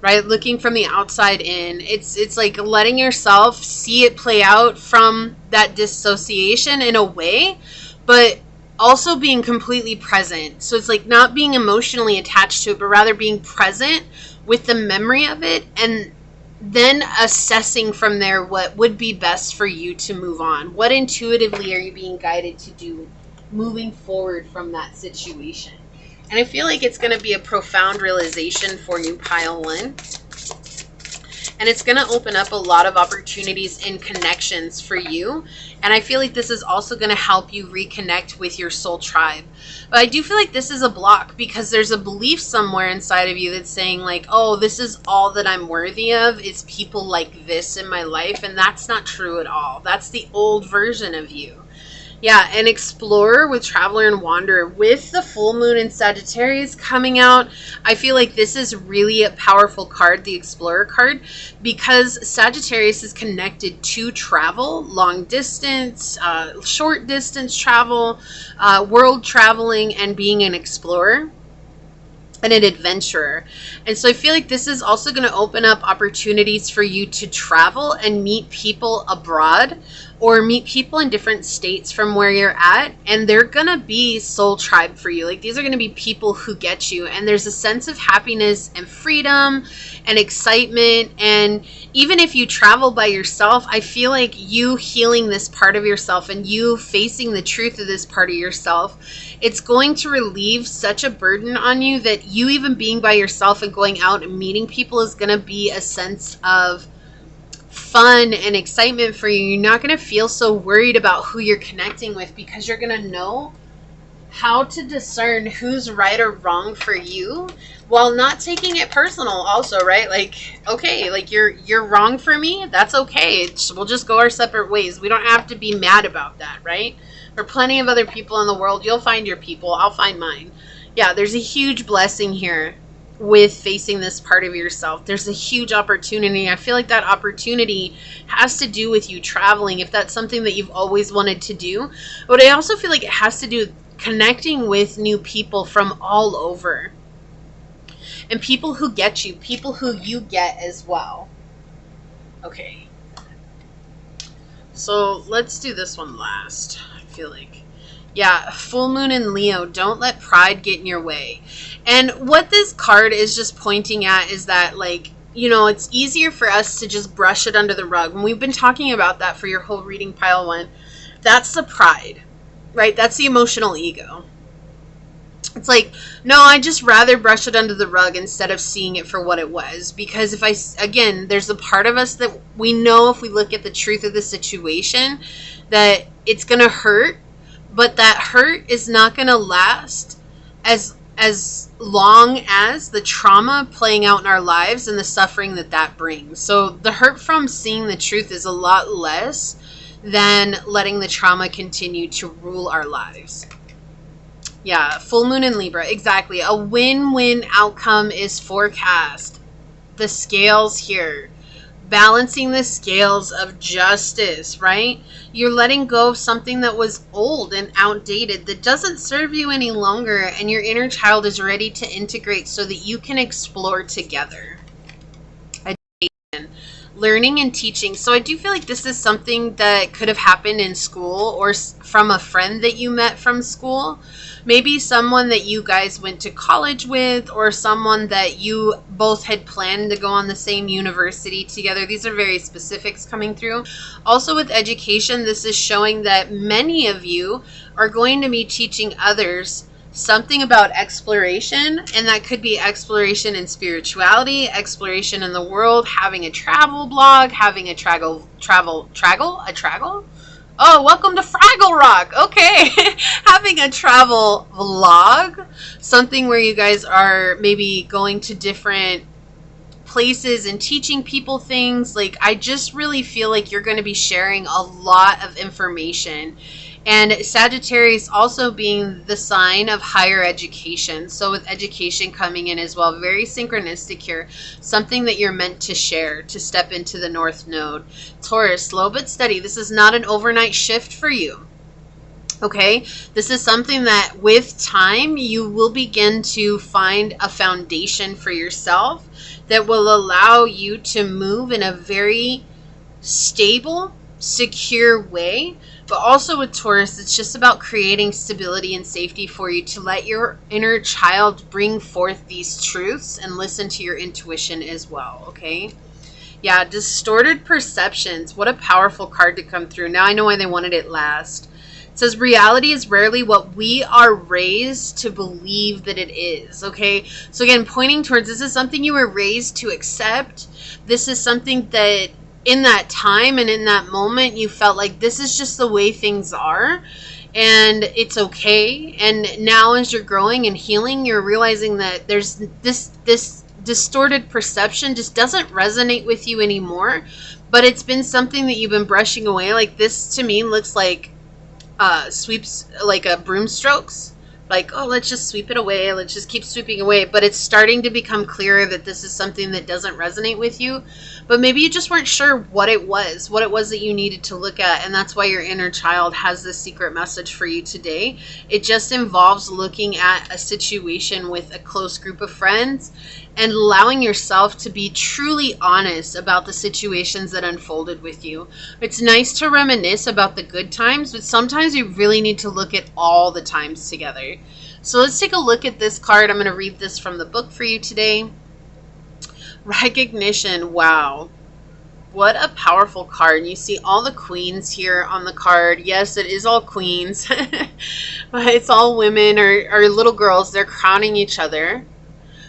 Speaker 1: right? Looking from the outside in. It's like letting yourself see it play out from that dissociation in a way, but also being completely present. So it's like not being emotionally attached to it, but rather being present with the memory of it, and then assessing from there what would be best for you to move on. What intuitively are you being guided to do moving forward from that situation? And I feel like it's going to be a profound realization for you, pile one. And it's going to open up a lot of opportunities and connections for you. And I feel like this is also going to help you reconnect with your soul tribe. But I do feel like this is a block because there's a belief somewhere inside of you that's saying like, oh, this is all that I'm worthy of. It's people like this in my life. And that's not true at all. That's the old version of you. Yeah, an explorer with traveler and wanderer with the full moon in Sagittarius coming out. I feel like this is really a powerful card, the explorer card, because Sagittarius is connected to travel, long distance, short distance travel, world traveling, and being an explorer and an adventurer. And so I feel like this is also going to open up opportunities for you to travel and meet people abroad or meet people in different states from where you're at, and they're going to be soul tribe for you. Like these are going to be people who get you, and there's a sense of happiness and freedom and excitement. And even if you travel by yourself, I feel like you healing this part of yourself and you facing the truth of this part of yourself, it's going to relieve such a burden on you that you even being by yourself and going out and meeting people is going to be a sense of fun and excitement for you. You're not going to feel so worried about who you're connecting with because you're going to know how to discern who's right or wrong for you while not taking it personal also, right? Like, okay, like you're wrong for me. That's okay. We'll just go our separate ways. We don't have to be mad about that, right? There are plenty of other people in the world. You'll find your people. I'll find mine. Yeah, there's a huge blessing here with facing this part of yourself. There's a huge opportunity. I feel like that opportunity has to do with you traveling, if that's something that you've always wanted to do. But I also feel like it has to do with connecting with new people from all over. And people who get you, people who you get as well. Okay. So let's do this one last. I feel like, yeah, full moon in Leo. Don't let pride get in your way. And what this card is just pointing at is that, like, you know, it's easier for us to just brush it under the rug. And we've been talking about that for your whole reading, pile one. That's the pride, right? That's the emotional ego. It's like, no, I'd just rather brush it under the rug instead of seeing it for what it was. Because if again, there's a part of us that we know if we look at the truth of the situation that it's going to hurt, but that hurt is not going to last as long as the trauma playing out in our lives and the suffering that brings. So the hurt from seeing the truth is a lot less than letting the trauma continue to rule our lives. Yeah, full moon in Libra. Exactly. A win-win outcome is forecast. The scales here. Balancing the scales of justice, right? You're letting go of something that was old and outdated that doesn't serve you any longer, and your inner child is ready to integrate so that you can explore together. Learning and teaching. So I do feel like this is something that could have happened in school or from a friend that you met from school. Maybe someone that you guys went to college with, or someone that you both had planned to go on the same university together. These are very specifics coming through. Also with education, this is showing that many of you are going to be teaching others something about exploration, and that could be exploration in spirituality, exploration in the world, having a travel blog, having a travel. Oh, welcome to Fraggle Rock. Okay. Having a travel vlog, something where you guys are maybe going to different places and teaching people things. Like, I just really feel like you're going to be sharing a lot of information. And Sagittarius also being the sign of higher education. So with education coming in as well, very synchronistic here. Something that you're meant to share, to step into the North Node. Taurus, slow but steady. This is not an overnight shift for you. Okay, this is something that with time you will begin to find a foundation for yourself that will allow you to move in a very stable, secure way. But also with Taurus, it's just about creating stability and safety for you to let your inner child bring forth these truths and listen to your intuition as well, okay? Yeah, distorted perceptions. What a powerful card to come through. Now I know why they wanted it last. It says reality is rarely what we are raised to believe that it is. Okay, so again, pointing towards this is something you were raised to accept. This is something that in that time and in that moment you felt like this is just the way things are and it's okay. And now as you're growing and healing, you're realizing that there's this distorted perception just doesn't resonate with you anymore, but it's been something that you've been brushing away. Like this to me looks like sweeps, like a broom strokes, like, oh, let's just sweep it away, let's just keep sweeping away. But it's starting to become clearer that this is something that doesn't resonate with you, but maybe you just weren't sure what it was that you needed to look at. And that's why your inner child has this secret message for you today. It just involves looking at a situation with a close group of friends and allowing yourself to be truly honest about the situations that unfolded with you. It's nice to reminisce about the good times, but sometimes you really need to look at all the times together. So let's take a look at this card. I'm going to read this from the book for you today. Recognition. Wow. What a powerful card. You see all the queens here on the card. Yes, it is all queens. But it's all women or little girls. They're crowning each other.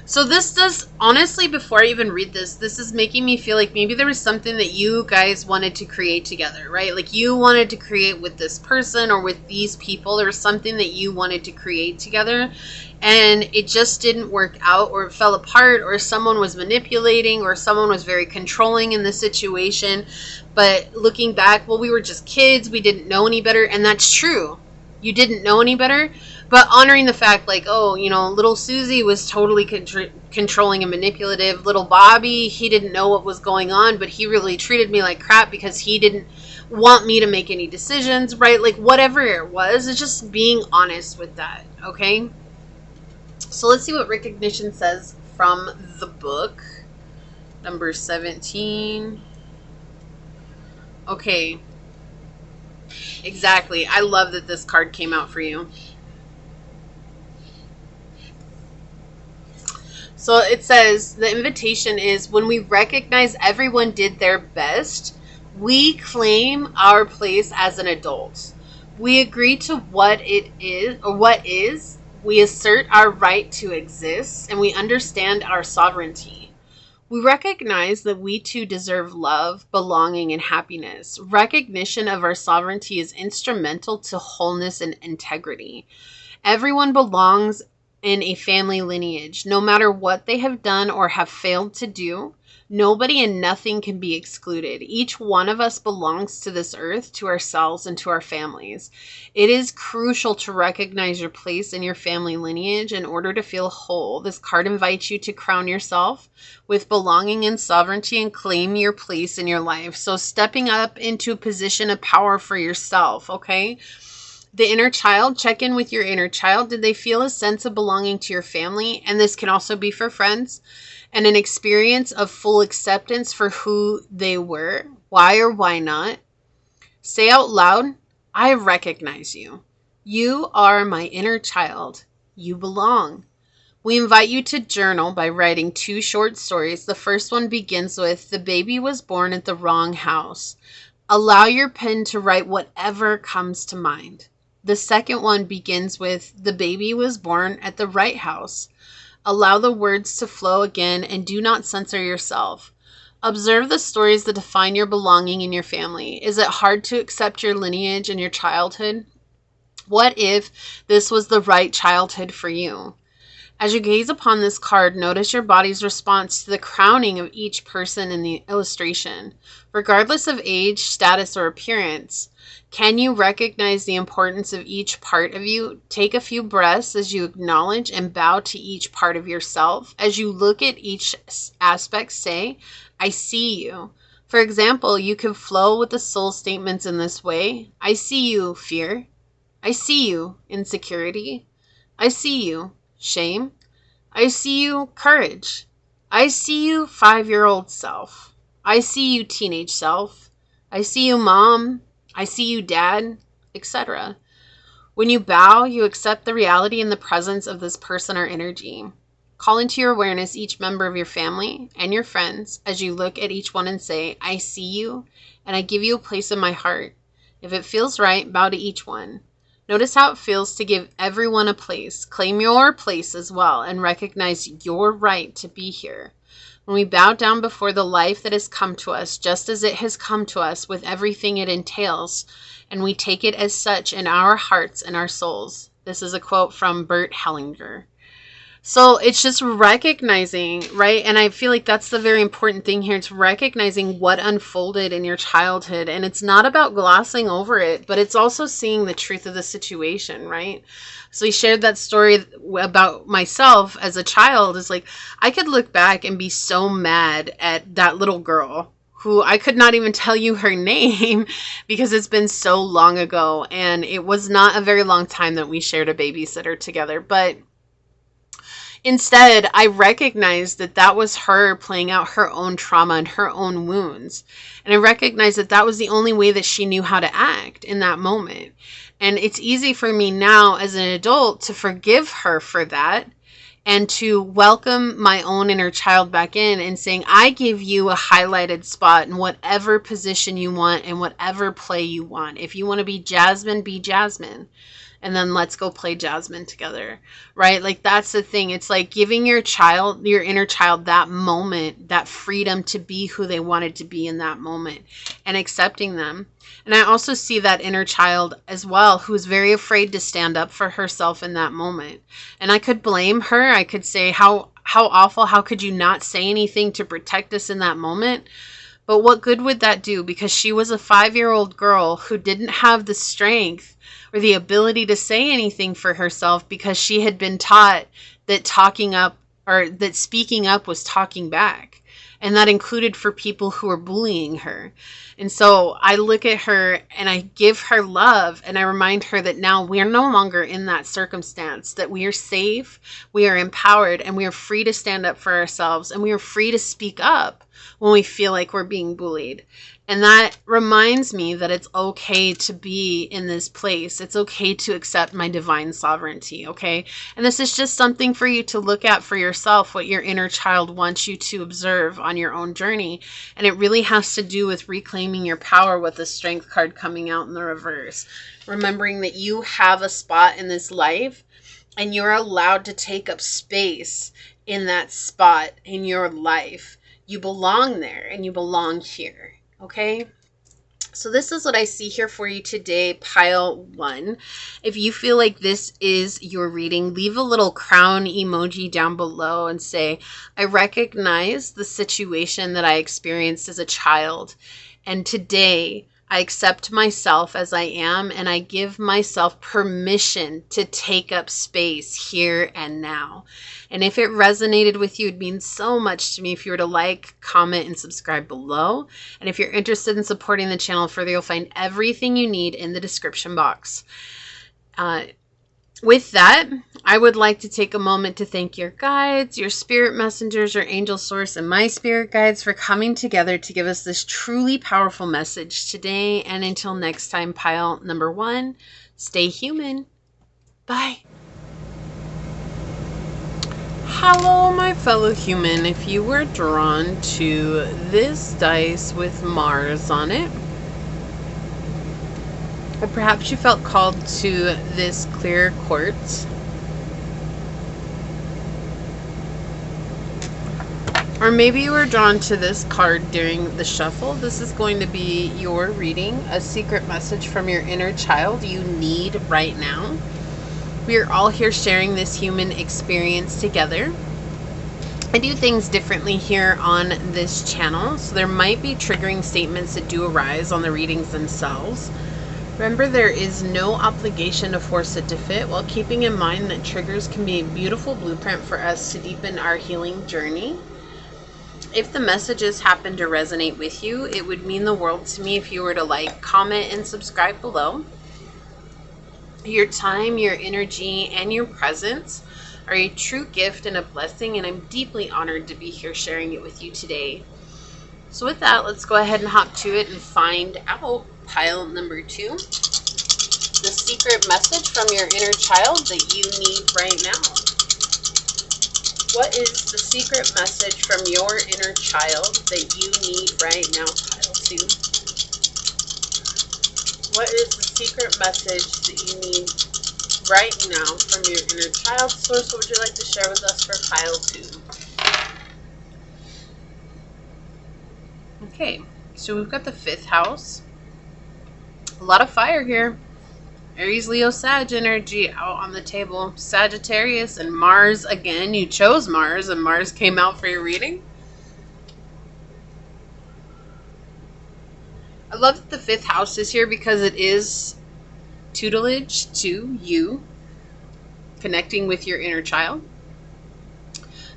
Speaker 1: So this does, honestly, before I even read this, this is making me feel like maybe there was something that you guys wanted to create together, right? Like you wanted to create with this person or with these people. There was something that you wanted to create together and it just didn't work out, or it fell apart, or someone was manipulating, or someone was very controlling in the situation. But looking back, well, we were just kids. We didn't know any better. And that's true. You didn't know any better. But honoring the fact, like, oh, you know, little Susie was totally controlling and manipulative. Little Bobby, he didn't know what was going on, but he really treated me like crap because he didn't want me to make any decisions, right? Like, whatever it was, it's just being honest with that, okay? So let's see what recognition says from the book. Number 17. Okay. Exactly. I love that this card came out for you. So it says, the invitation is, when we recognize everyone did their best, we claim our place as an adult. We agree to what it is, or what is. We assert our right to exist, and we understand our sovereignty. We recognize that we too deserve love, belonging, and happiness. Recognition of our sovereignty is instrumental to wholeness and integrity. Everyone belongs in a family lineage, no matter what they have done or have failed to do. Nobody and nothing can be excluded. Each one of us belongs to this earth, to ourselves, and to our families. It is crucial to recognize your place in your family lineage in order to feel whole. This card invites you to crown yourself with belonging and sovereignty and claim your place in your life. So stepping up into a position of power for yourself, okay? The inner child, check in with your inner child. Did they feel a sense of belonging to your family? And this can also be for friends. And an experience of full acceptance for who they were. Why or why not? Say out loud, I recognize you. You are my inner child. You belong. We invite you to journal by writing 2 short stories. The first one begins with, the baby was born at the wrong house. Allow your pen to write whatever comes to mind. The second one begins with, the baby was born at the right house. Allow the words to flow again and do not censor yourself. Observe the stories that define your belonging in your family. Is it hard to accept your lineage and your childhood? What if this was the right childhood for you? As you gaze upon this card, notice your body's response to the crowning of each person in the illustration. Regardless of age, status, or appearance, can you recognize the importance of each part of you? Take a few breaths as you acknowledge and bow to each part of yourself. As you look at each aspect, say, I see you. For example, you can flow with the soul statements in this way. I see you, fear. I see you, insecurity. I see you, shame. I see you, courage. I see you, 5-year-old self. I see you, teenage self. I see you, mom. I see you, dad, etc. When you bow, you accept the reality and the presence of this person or energy. Call into your awareness each member of your family and your friends as you look at each one and say, I see you, and I give you a place in my heart. If it feels right, bow to each one. Notice how it feels to give everyone a place. Claim your place as well and recognize your right to be here. When we bow down before the life that has come to us, just as it has come to us with everything it entails, and we take it as such in our hearts and our souls. This is a quote from Bert Hellinger. So it's just recognizing, right? And I feel like that's the very important thing here. It's recognizing what unfolded in your childhood. And it's not about glossing over it, but it's also seeing the truth of the situation, right? So he shared that story about myself as a child. Is like, I could look back and be so mad at that little girl who I could not even tell you her name because it's been so long ago. And it was not a very long time that we shared a babysitter together. But instead, I recognized that that was her playing out her own trauma and her own wounds. And I recognized that that was the only way that she knew how to act in that moment. And it's easy for me now as an adult to forgive her for that and to welcome my own inner child back in and saying, I give you a highlighted spot in whatever position you want and whatever play you want. If you want to be Jasmine, be Jasmine. And then let's go play Jasmine together, right? Like, that's the thing. It's like giving your child, your inner child, that moment, that freedom to be who they wanted to be in that moment and accepting them. And I also see that inner child as well, who is very afraid to stand up for herself in that moment. And I could blame her. I could say, how awful, how could you not say anything to protect us in that moment? But what good would that do? Because she was a 5-year-old girl who didn't have the strength or the ability to say anything for herself because she had been taught that talking up or that speaking up was talking back. And that included for people who were bullying her. And so I look at her and I give her love and I remind her that now we are no longer in that circumstance, that we are safe, we are empowered, and we are free to stand up for ourselves, and we are free to speak up when we feel like we're being bullied. And that reminds me that it's okay to be in this place. It's okay to accept my divine sovereignty, okay? And this is just something for you to look at for yourself, what your inner child wants you to observe on your own journey. And it really has to do with reclaiming your power with the Strength card coming out in the reverse. Remembering that you have a spot in this life and you're allowed to take up space in that spot in your life. You belong there and you belong here. Okay, so this is what I see here for you today, pile 1. If you feel like this is your reading, leave a little crown emoji down below and say, I recognize the situation that I experienced as a child, and today I accept myself as I am, and I give myself permission to take up space here and now. And if it resonated with you, it means so much to me if you were to like, comment, and subscribe below. And if you're interested in supporting the channel further, you'll find everything you need in the description box. With that, I would like to take a moment to thank your guides, your spirit messengers, your angel source, and my spirit guides for coming together to give us this truly powerful message today. And until next time, pile number 1, stay human. Bye. Hello, my fellow human. If you were drawn to this dice with Mars on it, or perhaps you felt called to this clear quartz, or maybe you were drawn to this card during the shuffle, this is going to be your reading, a secret message from your inner child you need right now. We are all here sharing this human experience together. I do things differently here on this channel, so there might be triggering statements that do arise on the readings themselves. Remember, there is no obligation to force it to fit, while keeping in mind that triggers can be a beautiful blueprint for us to deepen our healing journey. If the messages happen to resonate with you, it would mean the world to me if you were to like, comment, and subscribe below. Your time, your energy, and your presence are a true gift and a blessing, and I'm deeply honored to be here sharing it with you today. So with that, let's go ahead and hop to it and find out pile number 2, the secret message from your inner child that you need right now. What is the secret message from your inner child that you need right now, pile 2? What is the secret message that you need right now from your inner child? Source, what would you like to share with us for pile 2? Okay, so we've got the 5th house. A lot of fire here. Aries, Leo, Sag energy out on the table. Sagittarius and Mars again. You chose Mars and Mars came out for your reading. I love that the 5th house is here because it is tutelage to you, connecting with your inner child.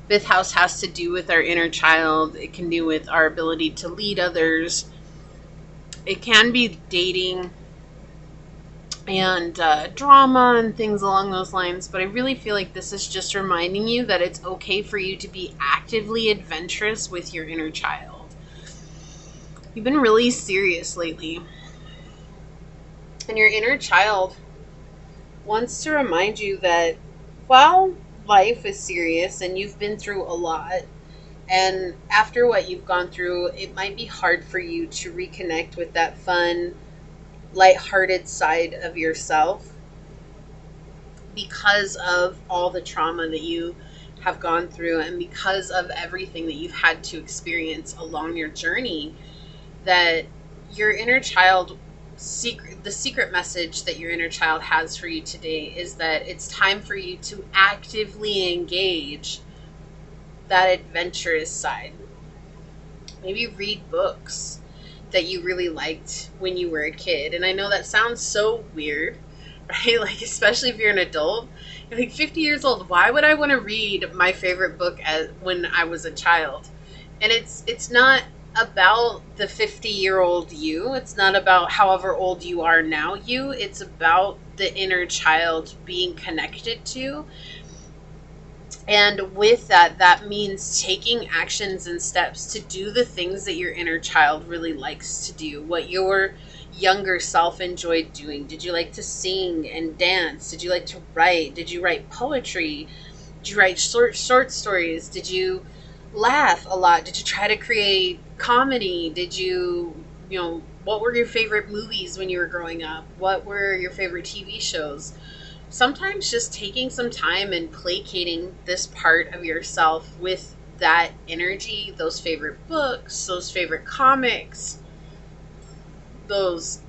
Speaker 1: 5th house has to do with our inner child. It can do with our ability to lead others. It can be dating and drama and things along those lines, but I really feel like this is just reminding you that it's okay for you to be actively adventurous with your inner child. You've been really serious lately, and your inner child wants to remind you that while life is serious and you've been through a lot, and after what you've gone through, it might be hard for you to reconnect with that fun, lighthearted side of yourself because of all the trauma that you have gone through and because of everything that you've had to experience along your journey. That your inner child, the secret message that your inner child has for you today is that it's time for you to actively engage that adventurous side. Maybe read books that you really liked when you were a kid. And I know that sounds so weird, right? Like, especially if you're an adult. You're like 50 years old. Why would I want to read my favorite book when I was a child? And it's not about the 50-year-old you. It's not about however old you are now you. It's about the inner child being connected to. And with that, that means taking actions and steps to do the things that your inner child really likes to do, what your younger self enjoyed doing. Did you like to sing and dance? Did you like to write? Did you write poetry? Did you write short stories? Did you laugh a lot? Did you try to create comedy? Did you what were your favorite movies when you were growing up? What were your favorite TV shows? Sometimes just taking some time and placating this part of yourself with that energy, those favorite books, those favorite comics, those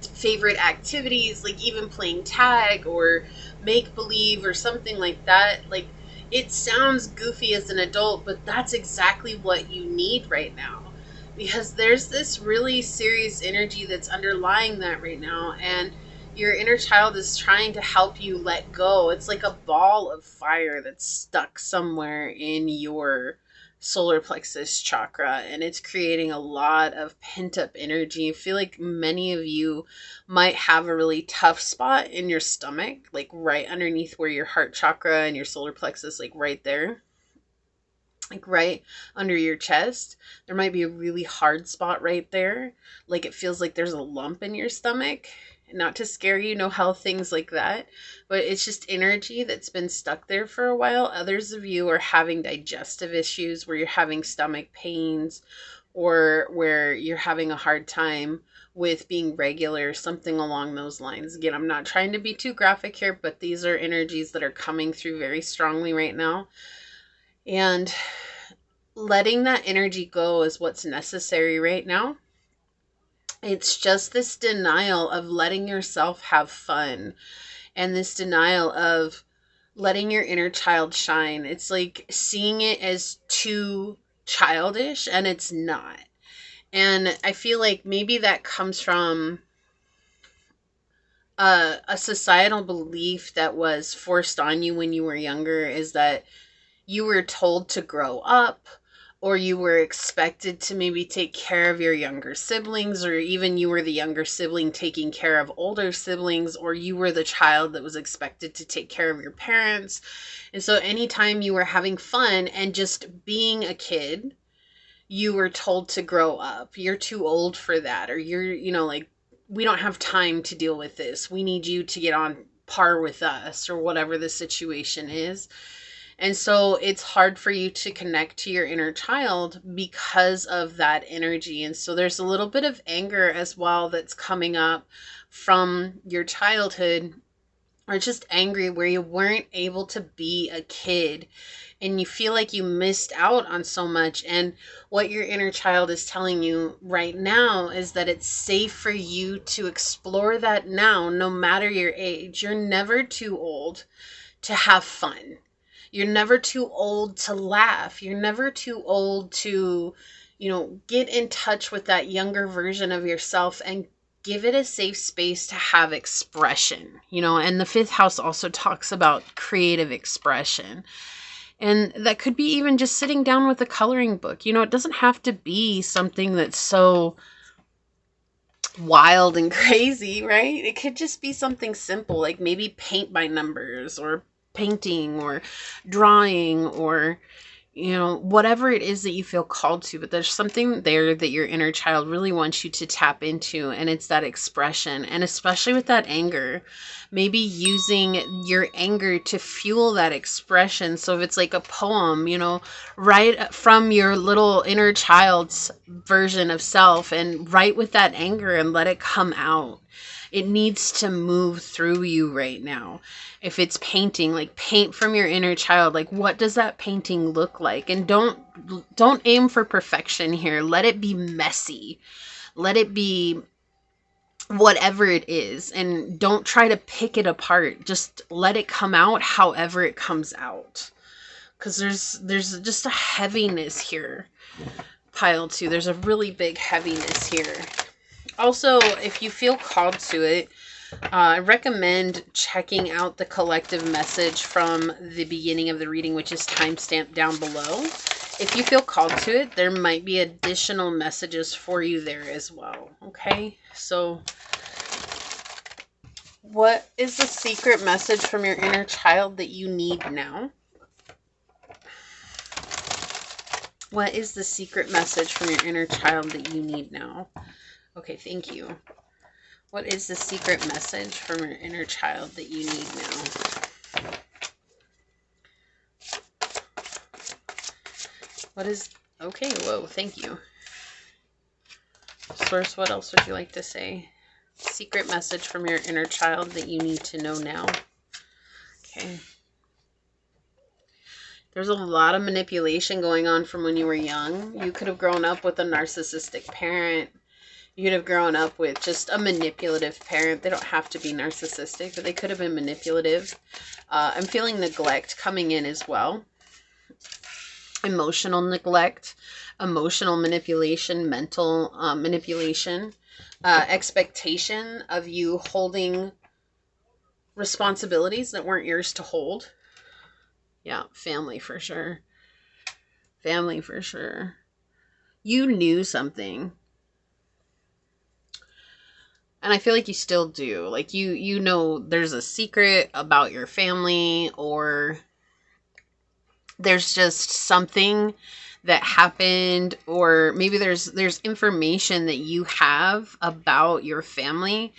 Speaker 1: favorite activities, like even playing tag or make believe or something like that. Like, it sounds goofy as an adult, but that's exactly what you need right now, because there's this really serious energy that's underlying that right now, and your inner child is trying to help you let go. It's like a ball of fire that's stuck somewhere in your solar plexus chakra, and it's creating a lot of pent up energy. I feel like many of you might have a really tough spot in your stomach, like right underneath where your heart chakra and your solar plexus, like right there, like right under your chest. There might be a really hard spot right there. Like, it feels like there's a lump in your stomach. Not to scare you, no health things like that, but it's just energy that's been stuck there for a while. Others of you are having digestive issues where you're having stomach pains, or where you're having a hard time with being regular, something along those lines. Again, I'm not trying to be too graphic here, but these are energies that are coming through very strongly right now. And letting that energy go is what's necessary right now. It's just this denial of letting yourself have fun, and this denial of letting your inner child shine. It's like seeing it as too childish, and it's not. And I feel like maybe that comes from a societal belief that was forced on you when you were younger, is that you were told to grow up, or you were expected to maybe take care of your younger siblings, or even you were the younger sibling taking care of older siblings, or you were the child that was expected to take care of your parents. And so anytime you were having fun and just being a kid, you were told to grow up. You're too old for that, or like, we don't have time to deal with this. We need you to get on par with us, or whatever the situation is. And so it's hard for you to connect to your inner child because of that energy. And so there's a little bit of anger as well that's coming up from your childhood, or just angry where you weren't able to be a kid and you feel like you missed out on so much. And what your inner child is telling you right now is that it's safe for you to explore that now, no matter your age. You're never too old to have fun. You're never too old to laugh. You're never too old to, get in touch with that younger version of yourself and give it a safe space to have expression, and the fifth house also talks about creative expression. And that could be even just sitting down with a coloring book. It doesn't have to be something that's so wild and crazy, right? It could just be something simple, like maybe paint by numbers, or painting, or drawing, or whatever it is that you feel called to. But there's something there that your inner child really wants you to tap into, and it's that expression. And especially with that anger, maybe using your anger to fuel that expression. So if it's like a poem, write from your little inner child's version of self, and write with that anger and let it come out. It needs to move through you right now. If it's painting, like paint from your inner child. Like, what does that painting look like? And don't aim for perfection here. Let it be messy. Let it be whatever it is. And don't try to pick it apart. Just let it come out however it comes out. Because there's just a heaviness here. Pile 2. There's a really big heaviness here. Also, if you feel called to it, I recommend checking out the collective message from the beginning of the reading, which is timestamped down below. If you feel called to it, there might be additional messages for you there as well. Okay, so what is the secret message from your inner child that you need now? What is the secret message from your inner child that you need now? Okay, thank you. What is the secret message from your inner child that you need now? What is... Okay, whoa, thank you. Source, what else would you like to say? Secret message from your inner child that you need to know now. Okay. There's a lot of manipulation going on from when you were young. You could have grown up with a narcissistic parent. You could have grown up with just a manipulative parent. They don't have to be narcissistic, but they could have been manipulative. I'm feeling neglect coming in as well. Emotional neglect, emotional manipulation, mental manipulation, expectation of you holding responsibilities that weren't yours to hold. Yeah, family for sure. Family for sure. You knew something. And I feel like you still do. Like you know there's a secret about your family, or there's just something that happened, or maybe there's information that you have about your family,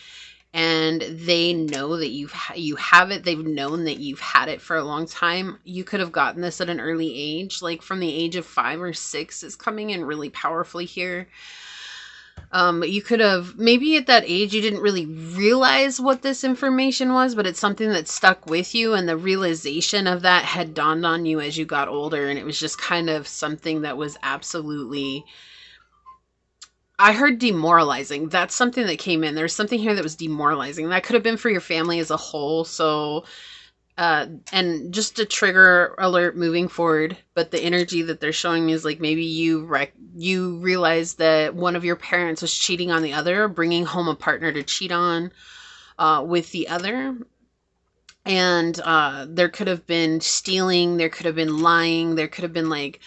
Speaker 1: and they know that you have it. They've known that you've had it for a long time. You could have gotten this at an early age, like from the age of 5 or 6 is coming in really powerfully here. You could have, maybe at that age, you didn't really realize what this information was, but it's something that stuck with you, and the realization of that had dawned on you as you got older, and it was just kind of something that was absolutely, I heard demoralizing. That's something that came in. There's something here that was demoralizing. That could have been for your family as a whole, so... and just a trigger alert moving forward, but the energy that they're showing me is like maybe you realize that one of your parents was cheating on the other, bringing home a partner to cheat on with the other, And there could have been stealing, there could have been lying, there could have been like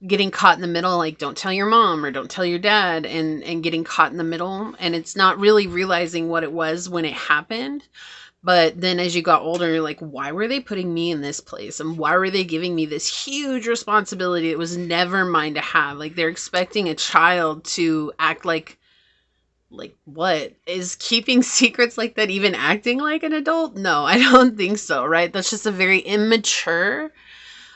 Speaker 1: getting caught in the middle, like don't tell your mom or don't tell your dad, and getting caught in the middle, and it's not really realizing what it was when it happened. But then as you got older, you're like, why were they putting me in this place? And why were they giving me this huge responsibility that was never mine to have? Like, they're expecting a child to act like what? Is keeping secrets like that even acting like an adult? No, I don't think so, right? That's just a very immature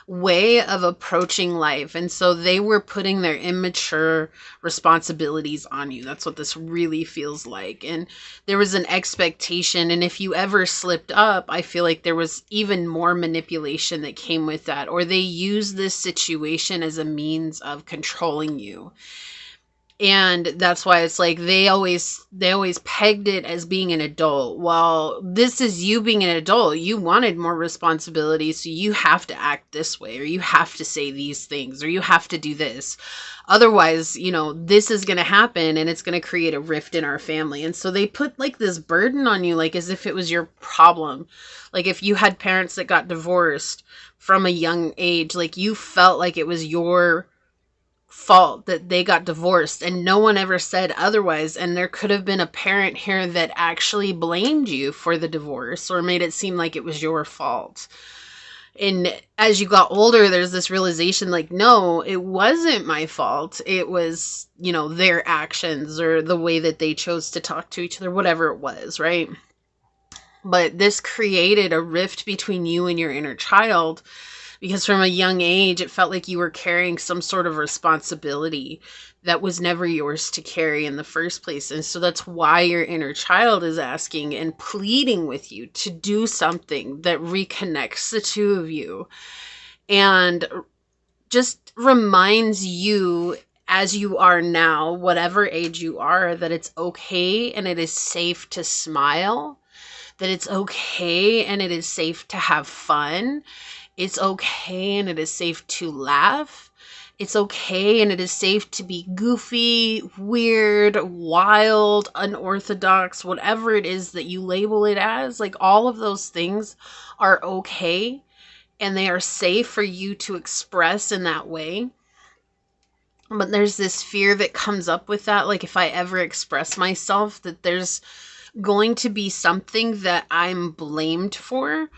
Speaker 1: way of approaching life. And so they were putting their immature responsibilities on you. That's what this really feels like. And there was an expectation. And if you ever slipped up, I feel like there was even more manipulation that came with that. Or they used this situation as a means of controlling you. And that's why it's like they always pegged it as being an adult. Well, this is you being an adult. You wanted more responsibility, so you have to act this way, or you have to say these things, or you have to do this. Otherwise, you know, this is going to happen and it's going to create a rift in our family. And so they put like this burden on you, like as if it was your problem. Like if you had parents that got divorced from a young age, like you felt like it was your fault that they got divorced, and no one ever said otherwise. And there could have been a parent here that actually blamed you for the divorce or made it seem like it was your fault. And as you got older, there's this realization like, no, it wasn't my fault. It was, you know, their actions or the way that they chose to talk to each other, whatever it was, right? But this created a rift between you and your inner child, because from a young age, it felt like you were carrying some sort of responsibility that was never yours to carry in the first place. And so that's why your inner child is asking and pleading with you to do something that reconnects the two of you and just reminds you, as you are now, whatever age you are, that it's okay and it is safe to smile, that it's okay and it is safe to have fun. It's okay and it is safe to laugh. It's okay and it is safe to be goofy, weird, wild, unorthodox, whatever it is that you label it as. Like all of those things are okay and they are safe for you to express in that way. But there's this fear that comes up with that. Like if I ever express myself, that there's going to be something that I'm blamed for,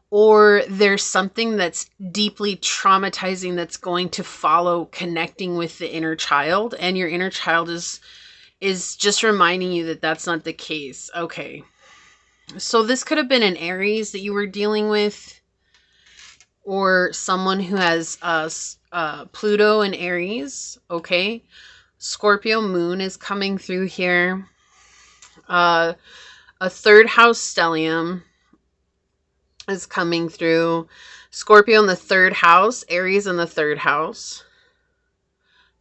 Speaker 1: or there's something that's deeply traumatizing that's going to follow connecting with the inner child, and your inner child is just reminding you that that's not the case. Okay. So this could have been an Aries that you were dealing with, or someone who has Pluto and Aries. Okay. Scorpio moon is coming through here. A third house stellium is coming through. Scorpio in the third house, Aries in the third house.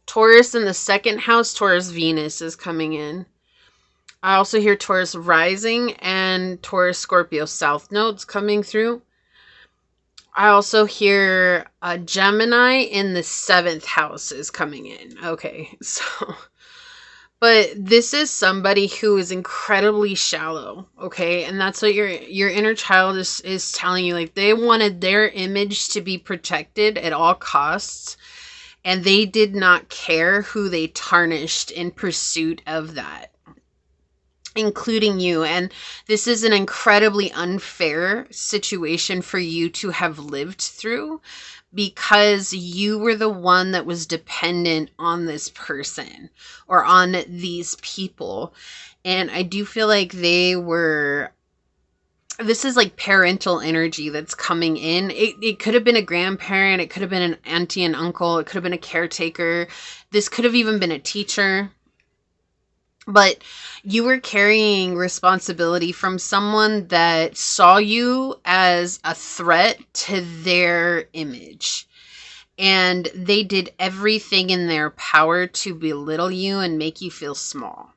Speaker 1: Taurus in the second house, Taurus Venus is coming in. I also hear Taurus rising and Taurus Scorpio south nodes coming through. I also hear a Gemini in the seventh house is coming in. Okay, so... But this is somebody who is incredibly shallow, okay? And that's what your inner child is telling you. Like, they wanted their image to be protected at all costs, and they did not care who they tarnished in pursuit of that, including you. And this is an incredibly unfair situation for you to have lived through, because you were the one that was dependent on this person or on these people. And I do feel like this is like parental energy that's coming in. It could have been a grandparent. It could have been an auntie and uncle. It could have been a caretaker. This could have even been a teacher. But you were carrying responsibility from someone that saw you as a threat to their image. And they did everything in their power to belittle you and make you feel small.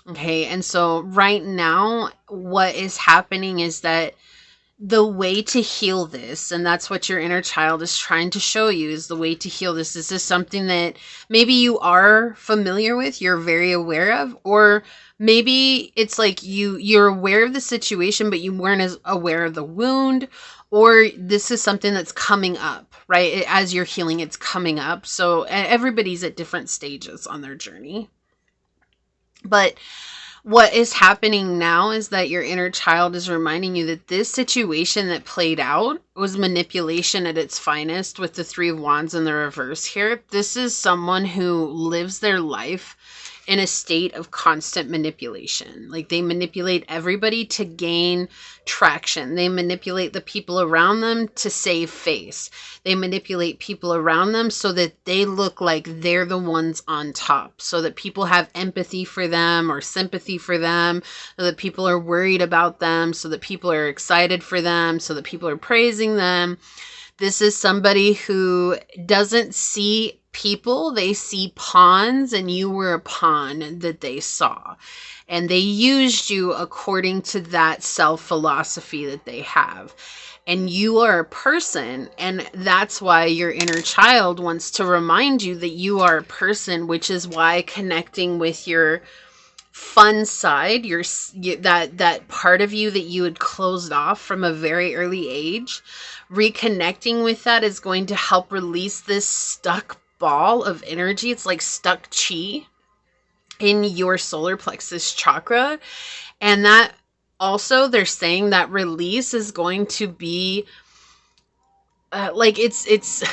Speaker 1: Okay, and so right now, what is happening is that the way to heal this, and that's what your inner child is trying to show you, is the way to heal this. Is this something that maybe you are familiar with, you're very aware of, or maybe it's like you're aware of the situation but you weren't as aware of the wound, or this is something that's coming up, right? As you're healing, it's coming up. So everybody's at different stages on their journey. But what is happening now is that your inner child is reminding you that this situation that played out was manipulation at its finest, with the Three of Wands in the reverse here. This is someone who lives their life in a state of constant manipulation. Like, they manipulate everybody to gain traction. They manipulate the people around them to save face. They manipulate people around them so that they look like they're the ones on top, so that people have empathy for them or sympathy for them, so that people are worried about them, so that people are excited for them, so that people are praising them. This is somebody who doesn't see people, they see pawns, and you were a pawn that they saw. And they used you according to that self-philosophy that they have. And you are a person, and that's why your inner child wants to remind you that you are a person, which is why connecting with your fun side, that part of you that you had closed off from a very early age, reconnecting with that is going to help release this stuck ball of energy. It's like stuck chi in your solar plexus chakra. And that also, they're saying that release is going to be it's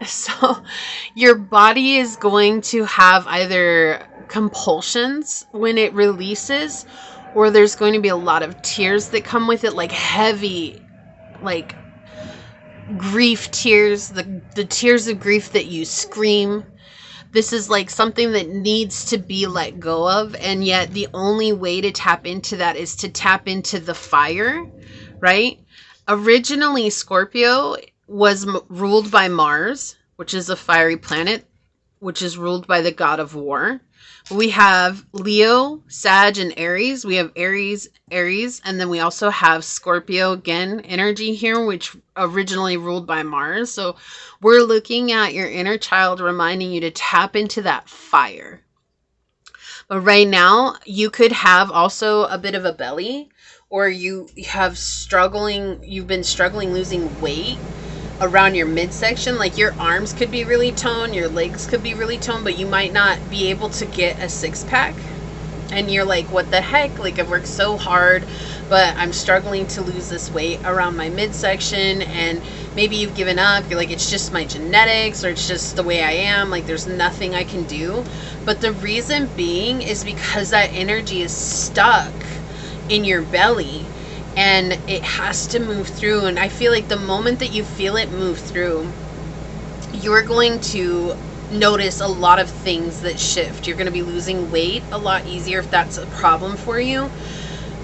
Speaker 1: so your body is going to have either compulsions when it releases, or there's going to be a lot of tears that come with it, like heavy, like grief tears, the tears of grief that you scream. This is like something that needs to be let go of, and yet the only way to tap into that is to tap into the fire, right? Originally, Scorpio was ruled by Mars, which is a fiery planet, which is ruled by the god of war. We have Leo, Sag, and Aries. We have Aries, and then we also have Scorpio, again, energy here, which originally ruled by Mars. So we're looking at your inner child reminding you to tap into that fire. But right now, you could have also a bit of a belly, or you've been struggling losing weight around your midsection. Like, your arms could be really toned, your legs could be really toned, but you might not be able to get a six-pack. And you're like, what the heck? Like, I've worked so hard, but I'm struggling to lose this weight around my midsection. And maybe you've given up. You're like, it's just my genetics, or it's just the way I am. Like, there's nothing I can do. But the reason being is because that energy is stuck in your belly, and it has to move through. And I feel like the moment that you feel it move through, you're going to notice a lot of things that shift. You're going to be losing weight a lot easier if that's a problem for you.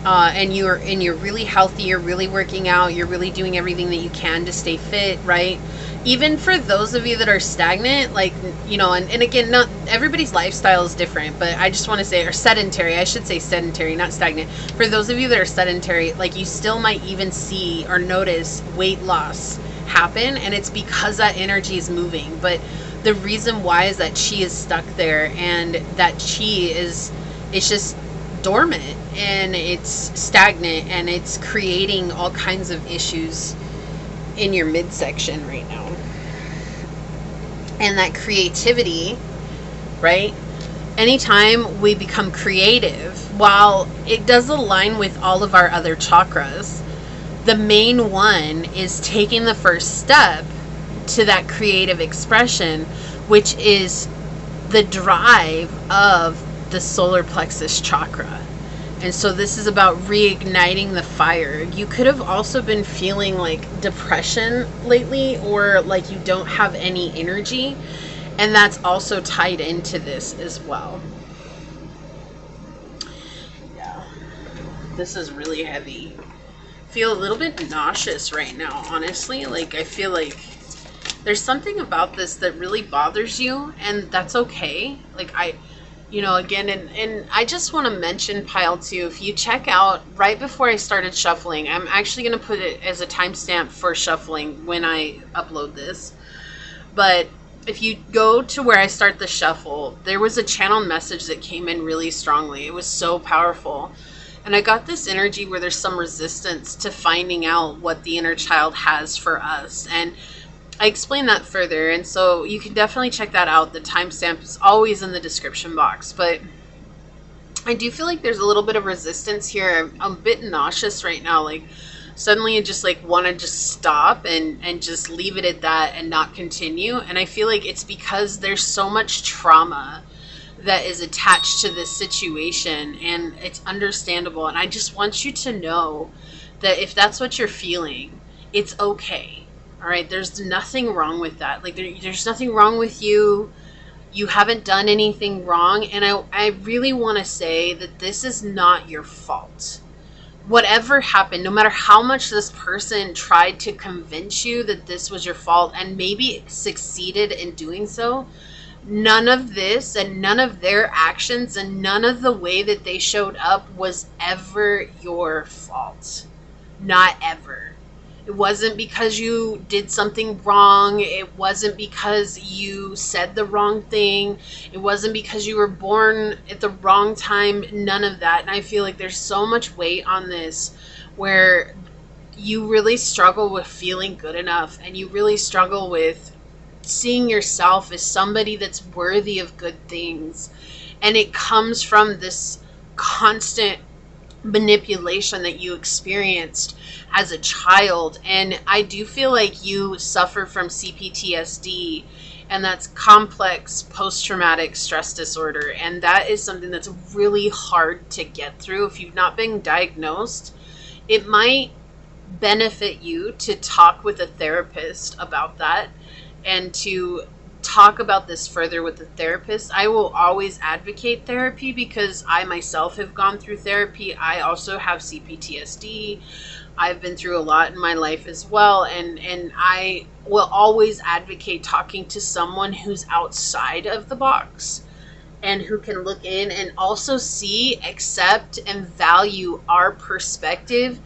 Speaker 1: And you're really healthy, you're really working out, you're really doing everything that you can to stay fit, right? Even for those of you that are stagnant, like, you know, and again, not everybody's lifestyle is different, but I just want to say, or sedentary, I should say sedentary, not stagnant. For those of you that are sedentary, like, you still might even see or notice weight loss happen, and it's because that energy is moving. But the reason why is that chi is stuck there, and that chi it's just dormant, and it's stagnant, and it's creating all kinds of issues in your midsection right now. And that creativity, right? Anytime we become creative, while it does align with all of our other chakras, the main one is taking the first step to that creative expression, which is the drive of the solar plexus chakra. And so this is about reigniting the fire. You could have also been feeling like depression lately, or like you don't have any energy, and that's also tied into this as well. Yeah, this is really heavy. I feel a little bit nauseous right now, honestly. Like, I feel like there's something about this that really bothers you, and that's okay. Like, Again, and I just want to mention, pile two, if you check out right before I started shuffling, I'm actually going to put it as a timestamp for shuffling when I upload this. But if you go to where I start the shuffle, there was a channel message that came in really strongly. It was so powerful. And I got this energy where there's some resistance to finding out what the inner child has for us. And I explain that further. And so you can definitely check that out. The timestamp is always in the description box. But I do feel like there's a little bit of resistance here. I'm a bit nauseous right now. Like, suddenly I just like want to just stop and just leave it at that and not continue. And I feel like it's because there's so much trauma that is attached to this situation, and it's understandable. And I just want you to know that if that's what you're feeling, it's okay. All right, there's nothing wrong with that. Like there's nothing wrong with you. You haven't done anything wrong. And I really want to say that this is not your fault. Whatever happened, no matter how much this person tried to convince you that this was your fault and maybe succeeded in doing so, none of this and none of their actions and none of the way that they showed up was ever your fault. Not ever. It wasn't because you did something wrong. It wasn't because you said the wrong thing. It wasn't because you were born at the wrong time. None of that. And I feel like there's so much weight on this where you really struggle with feeling good enough, and you really struggle with seeing yourself as somebody that's worthy of good things. And it comes from this constant manipulation that you experienced as a child. And I do feel like you suffer from CPTSD, and that's complex post-traumatic stress disorder. And that is something that's really hard to get through. If you've not been diagnosed, it might benefit you to talk with a therapist about that and to talk about this further with the therapist. I will always advocate therapy because I myself have gone through therapy. I also have CPTSD. I've been through a lot in my life as well. And I will always advocate talking to someone who's outside of the box and who can look in and also see, accept, and value our perspective,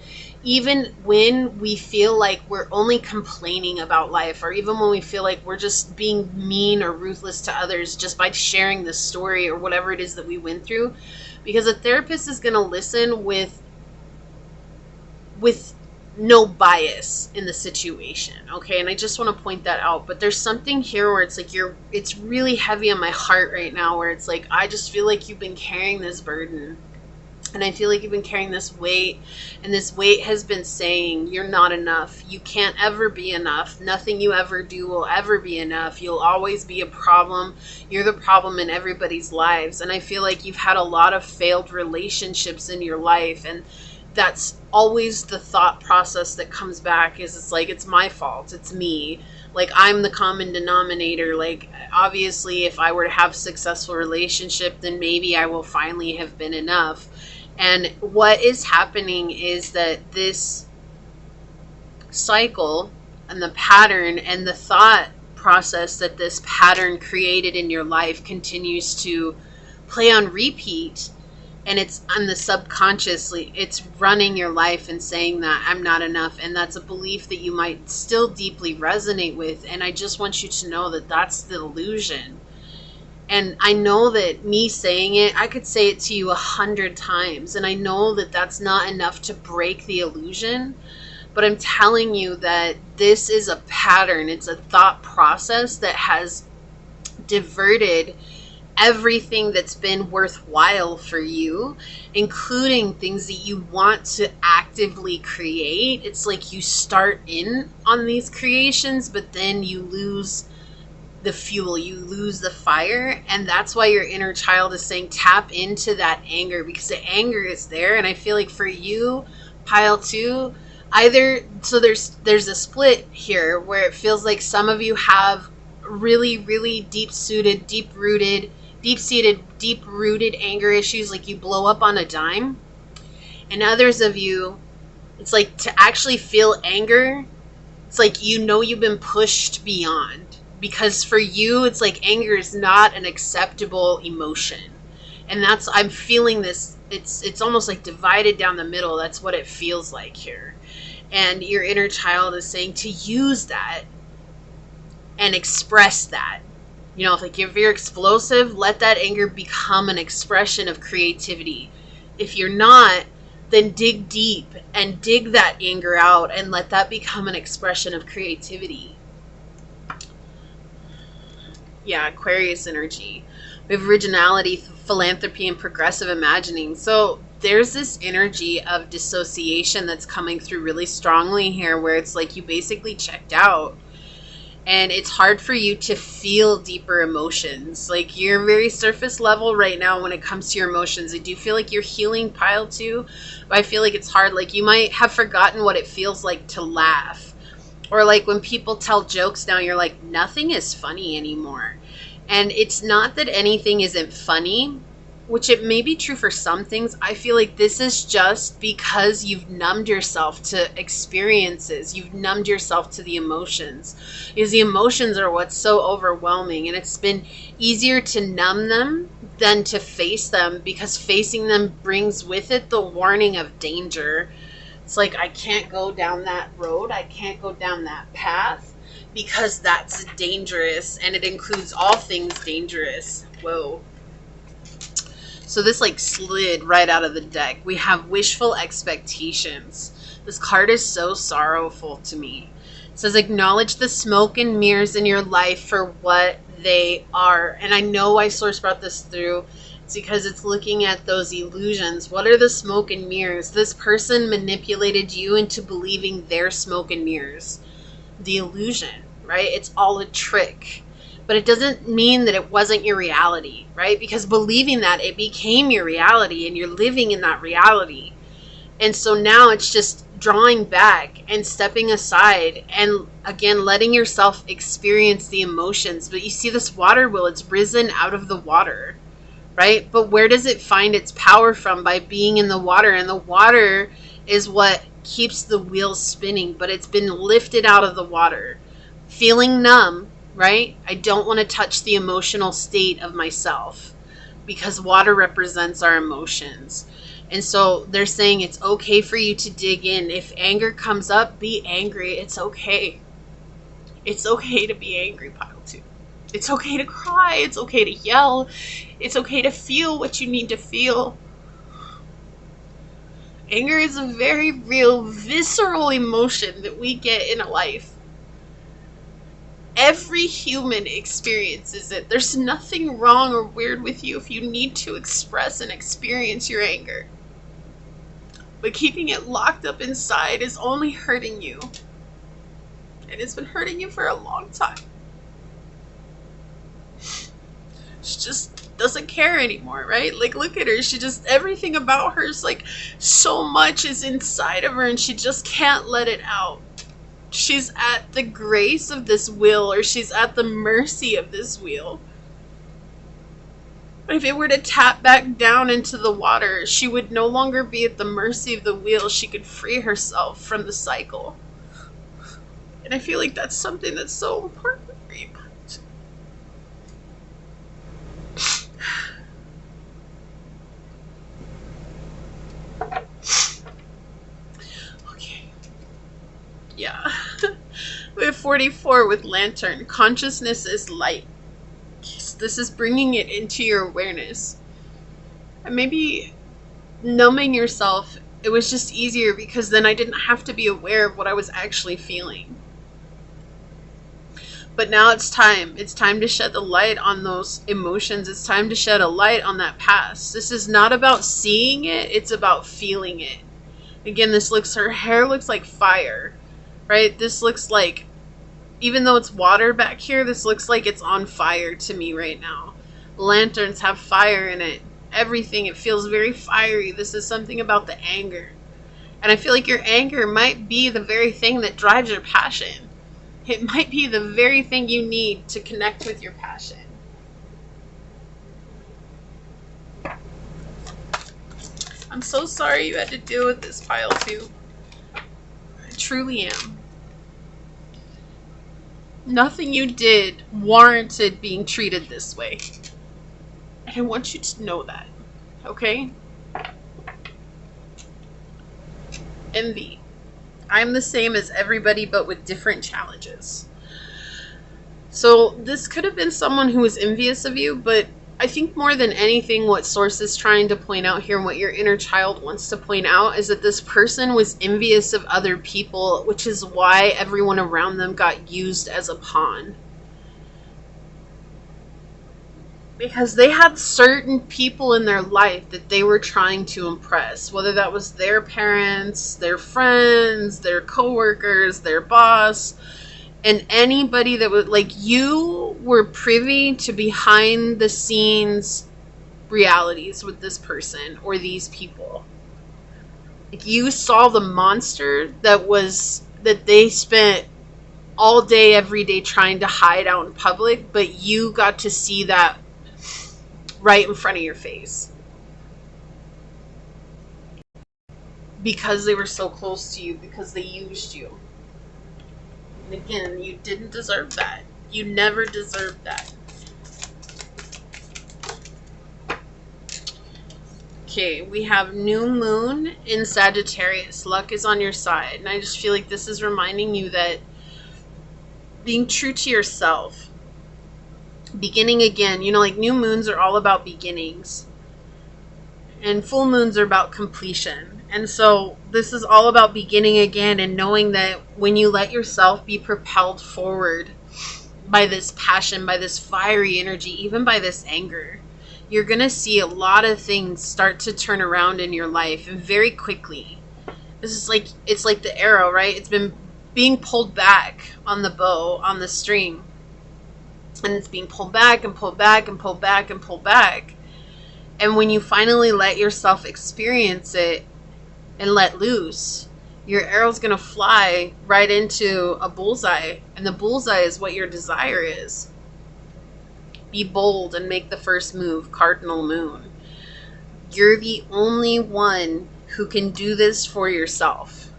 Speaker 1: even when we feel like we're only complaining about life, or even when we feel like we're just being mean or ruthless to others just by sharing the story or whatever it is that we went through. Because a therapist is going to listen with no bias in the situation, okay? And I just want to point that out. But there's something here where it's like it's really heavy on my heart right now, where it's like I just feel like you've been carrying this burden. And I feel like you've been carrying this weight, and this weight has been saying you're not enough. You can't ever be enough. Nothing you ever do will ever be enough. You'll always be a problem. You're the problem in everybody's lives. And I feel like you've had a lot of failed relationships in your life, and that's always the thought process that comes back is it's like, it's my fault. It's me. Like, I'm the common denominator. Like, obviously, if I were to have a successful relationship, then maybe I will finally have been enough. And what is happening is that this cycle and the pattern and the thought process that this pattern created in your life continues to play on repeat. And it's on the subconsciously, it's running your life and saying that I'm not enough. And that's a belief that you might still deeply resonate with. And I just want you to know that that's the illusion. And I know that me saying it, I could say it to you 100 times. And I know that that's not enough to break the illusion. But I'm telling you that this is a pattern. It's a thought process that has diverted everything that's been worthwhile for you, including things that you want to actively create. It's like you start in on these creations, but then you lose the fuel, you lose the fire. And that's why your inner child is saying tap into that anger, because the anger is there. And I feel like for you, pile two, either, so there's a split here where it feels like some of you have really, really deep-seated, deep-rooted anger issues, like you blow up on a dime. And others of you, it's like to actually feel anger, it's like you've been pushed beyond. Because for you, it's like anger is not an acceptable emotion. And that's, I'm feeling this, it's almost like divided down the middle. That's what it feels like here. And your inner child is saying to use that and express that. You know, if you're explosive, let that anger become an expression of creativity. If you're not, then dig deep and dig that anger out and let that become an expression of creativity. Yeah, Aquarius energy. We have originality, philanthropy, and progressive imagining. So there's this energy of dissociation that's coming through really strongly here, where it's like you basically checked out. And it's hard for you to feel deeper emotions. Like, you're very surface level right now when it comes to your emotions. I do feel like you're healing pile 2, but I feel like it's hard. Like, you might have forgotten what it feels like to laugh. Or like when people tell jokes now, you're like, nothing is funny anymore. And it's not that anything isn't funny, which it may be true for some things. I feel like this is just because you've numbed yourself to experiences. You've numbed yourself to the emotions. Because the emotions are what's so overwhelming. And it's been easier to numb them than to face them, because facing them brings with it the warning of danger. It's like, I can't go down that road. I can't go down that path because that's dangerous. And it includes all things dangerous. Whoa. So this like slid right out of the deck. We have wishful expectations. This card is so sorrowful to me. It says, acknowledge the smoke and mirrors in your life for what they are. And I know why Source brought this through. It's because it's looking at those illusions. What are the smoke and mirrors? This person manipulated you into believing their smoke and mirrors. The illusion, right? It's all a trick. But it doesn't mean that it wasn't your reality, right? Because believing that, it became your reality and you're living in that reality. And so now it's just drawing back and stepping aside and again, letting yourself experience the emotions. But you see this water wheel, it's risen out of the water, right? But where does it find its power from? By being in the water. And the water is what keeps the wheel spinning, but it's been lifted out of the water. Feeling numb, right? I don't want to touch the emotional state of myself because water represents our emotions. And so they're saying it's okay for you to dig in. If anger comes up, be angry. It's okay. It's okay to be angry, pile 2. It's okay to cry. It's okay to yell. It's okay to feel what you need to feel. Anger is a very real, visceral emotion that we get in a life. Every human experiences it. There's nothing wrong or weird with you if you need to express and experience your anger. But keeping it locked up inside is only hurting you. And it's been hurting you for a long time. She just doesn't care anymore, right? Like, look at her. She just, everything about her is like, so much is inside of her and she just can't let it out. She's at the grace of this wheel, or she's at the mercy of this wheel. But if it were to tap back down into the water, she would no longer be at the mercy of the wheel. She could free herself from the cycle. And I feel like that's something that's so important for you. Okay. Yeah. We have 44 with lantern. Consciousness is light. This is bringing it into your awareness. And maybe numbing yourself, it was just easier because then I didn't have to be aware of what I was actually feeling. But now it's time. It's time to shed the light on those emotions. It's time to shed a light on that past. This is not about seeing it. It's about feeling it. Again, her hair looks like fire, right? This looks like, even though it's water back here, this looks like it's on fire to me right now. Lanterns have fire in it. Everything, it feels very fiery. This is something about the anger. And I feel like your anger might be the very thing that drives your passion. It might be the very thing you need to connect with your passion. I'm so sorry you had to deal with this, pile 2. I truly am. Nothing you did warranted being treated this way. And I want you to know that, okay? Envy. I'm the same as everybody, but with different challenges. So this could have been someone who was envious of you, but I think more than anything, what Source is trying to point out here and what your inner child wants to point out is that this person was envious of other people, which is why everyone around them got used as a pawn. Because they had certain people in their life that they were trying to impress, whether that was their parents, their friends, their coworkers, their boss, and anybody that was like, you were privy to behind the scenes realities with this person or these people. Like, you saw the monster that they spent all day every day trying to hide out in public, but you got to see that right in front of your face because they were so close to you, because they used you. And again, you didn't deserve that. You never deserved that. Okay, we have new moon in Sagittarius. Luck is on your side. And I just feel like this is reminding you that being true to yourself, beginning again, like new moons are all about beginnings and full moons are about completion. And so this is all about beginning again and knowing that when you let yourself be propelled forward by this passion, by this fiery energy, even by this anger, you're going to see a lot of things start to turn around in your life, and very quickly. This is like, it's like the arrow, right? It's been being pulled back on the bow, on the string. And it's being pulled back and pulled back and pulled back and pulled back. And when you finally let yourself experience it and let loose, your arrow's going to fly right into a bullseye. And the bullseye is what your desire is. Be bold and make the first move, cardinal moon. You're the only one who can do this for yourself.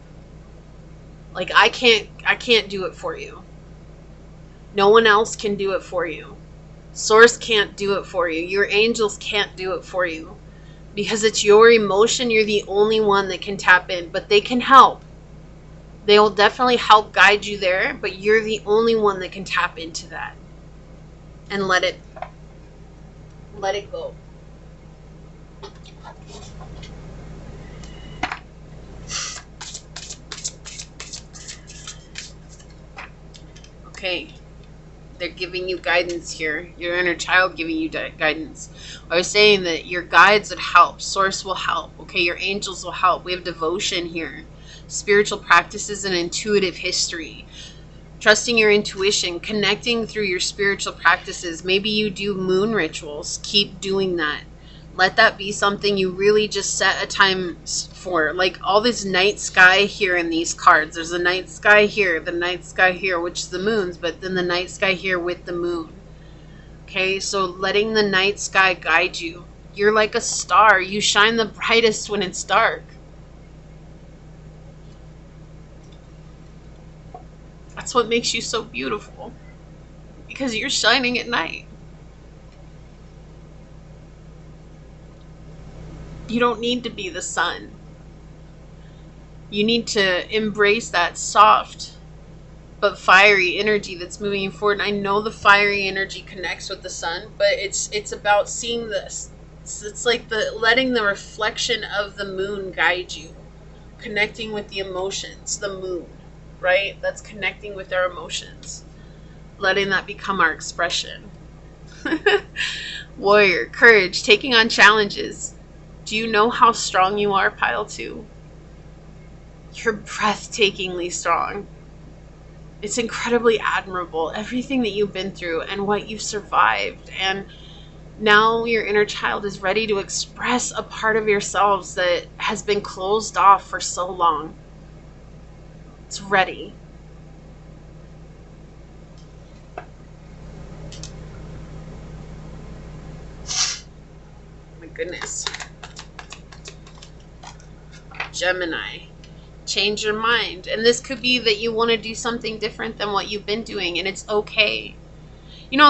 Speaker 1: Like, I can't do it for you. No one else can do it for you. Source can't do it for you. Your angels can't do it for you. Because it's your emotion, you're the only one that can tap in. But they can help. They will definitely help guide you there, but you're the only one that can tap into that. And let it go. Okay. They're giving you guidance here. Your inner child giving you guidance. I was saying that your guides would help. Source will help. Okay, your angels will help. We have devotion here. Spiritual practices and intuitive history. Trusting your intuition. Connecting through your spiritual practices. Maybe you do moon rituals. Keep doing that. Let that be something you really just set a time for. Like all this night sky here in these cards. There's a night sky here, the night sky here, which is the moons, but then the night sky here with the moon. Okay, so letting the night sky guide you. You're like a star. You shine the brightest when it's dark. That's what makes you so beautiful. Because you're shining at night. You don't need to be the sun. You need to embrace that soft but fiery energy that's moving you forward. And I know the fiery energy connects with the sun, but it's about seeing this. It's like letting the reflection of the moon guide you. Connecting with the emotions, the moon, right? That's connecting with our emotions. Letting that become our expression. Warrior, courage, taking on challenges. Do you know how strong you are, Pile 2? You're breathtakingly strong. It's incredibly admirable, everything that you've been through and what you've survived. And now your inner child is ready to express a part of yourselves that has been closed off for so long. It's ready. My goodness. Gemini, change your mind. And this could be that you want to do something different than what you've been doing, and it's okay.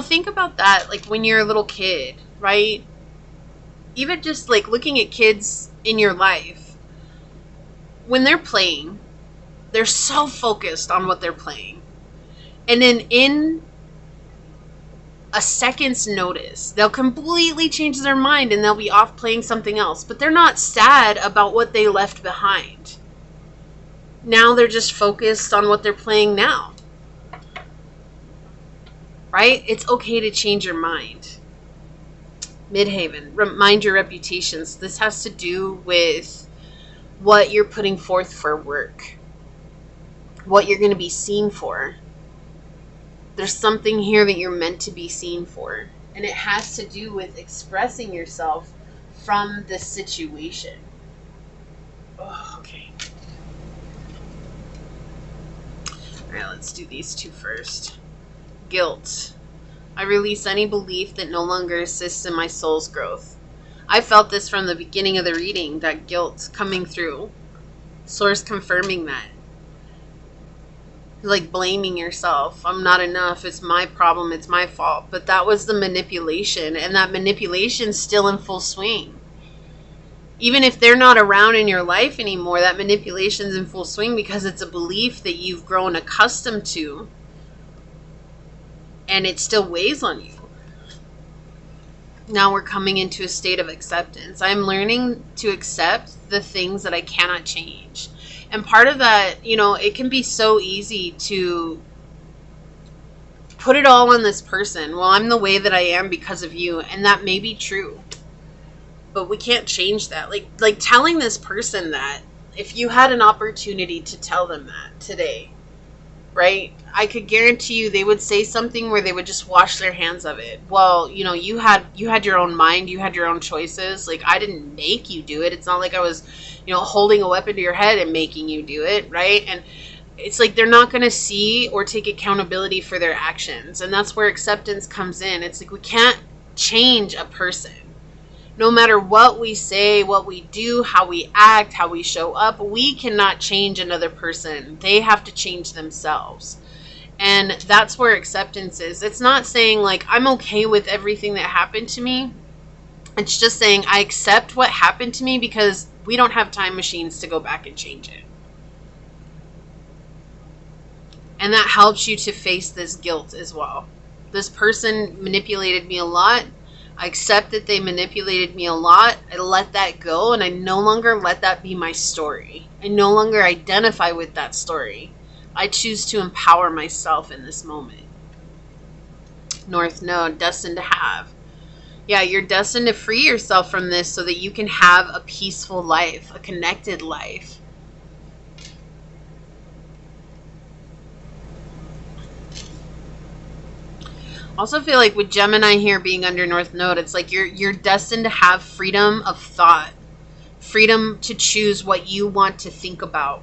Speaker 1: Think about that, like when you're a little kid, right? even just like looking at kids in your life, when they're playing, they're so focused on what they're playing. And then in a second's notice, they'll completely change their mind and they'll be off playing something else. But they're not sad about what they left behind. Now they're just focused on what they're playing now. Right? It's okay to change your mind. Midhaven, mind your reputations. This has to do with what you're putting forth for work. What you're going to be seen for. There's something here that you're meant to be seen for. And it has to do with expressing yourself from this situation. Oh, okay. Alright, let's do these two first. Guilt. I release any belief that no longer assists in my soul's growth. I felt this from the beginning of the reading, that guilt coming through. Source confirming that. Like blaming yourself. I'm not enough. It's my problem. It's my fault. But that was the manipulation. And that manipulation's still in full swing. Even if they're not around in your life anymore, that manipulation's in full swing because it's a belief that you've grown accustomed to. And it still weighs on you. Now we're coming into a state of acceptance. I'm learning to accept the things that I cannot change. And part of that, it can be so easy to put it all on this person. Well, I'm the way that I am because of you. And that may be true. But we can't change that. Like telling this person that, if you had an opportunity to tell them that today, right? I could guarantee you they would say something where they would just wash their hands of it. Well, you had your own mind, you had your own choices. Like, I didn't make you do it. It's not like I was, holding a weapon to your head and making you do it, right? And it's like they're not going to see or take accountability for their actions. And that's where acceptance comes in. It's like we can't change a person. No matter what we say, what we do, how we act, how we show up, we cannot change another person. They have to change themselves. And that's where acceptance is. It's not saying like, I'm okay with everything that happened to me. It's just saying I accept what happened to me because we don't have time machines to go back and change it. And that helps you to face this guilt as well. This person manipulated me a lot. I accept that they manipulated me a lot. I let that go, and I no longer let that be my story. I no longer identify with that story. I choose to empower myself in this moment. North Node, destined to have. Yeah, you're destined to free yourself from this so that you can have a peaceful life, a connected life. Also feel like with Gemini here being under North Node, it's like you're destined to have freedom of thought. Freedom to choose what you want to think about.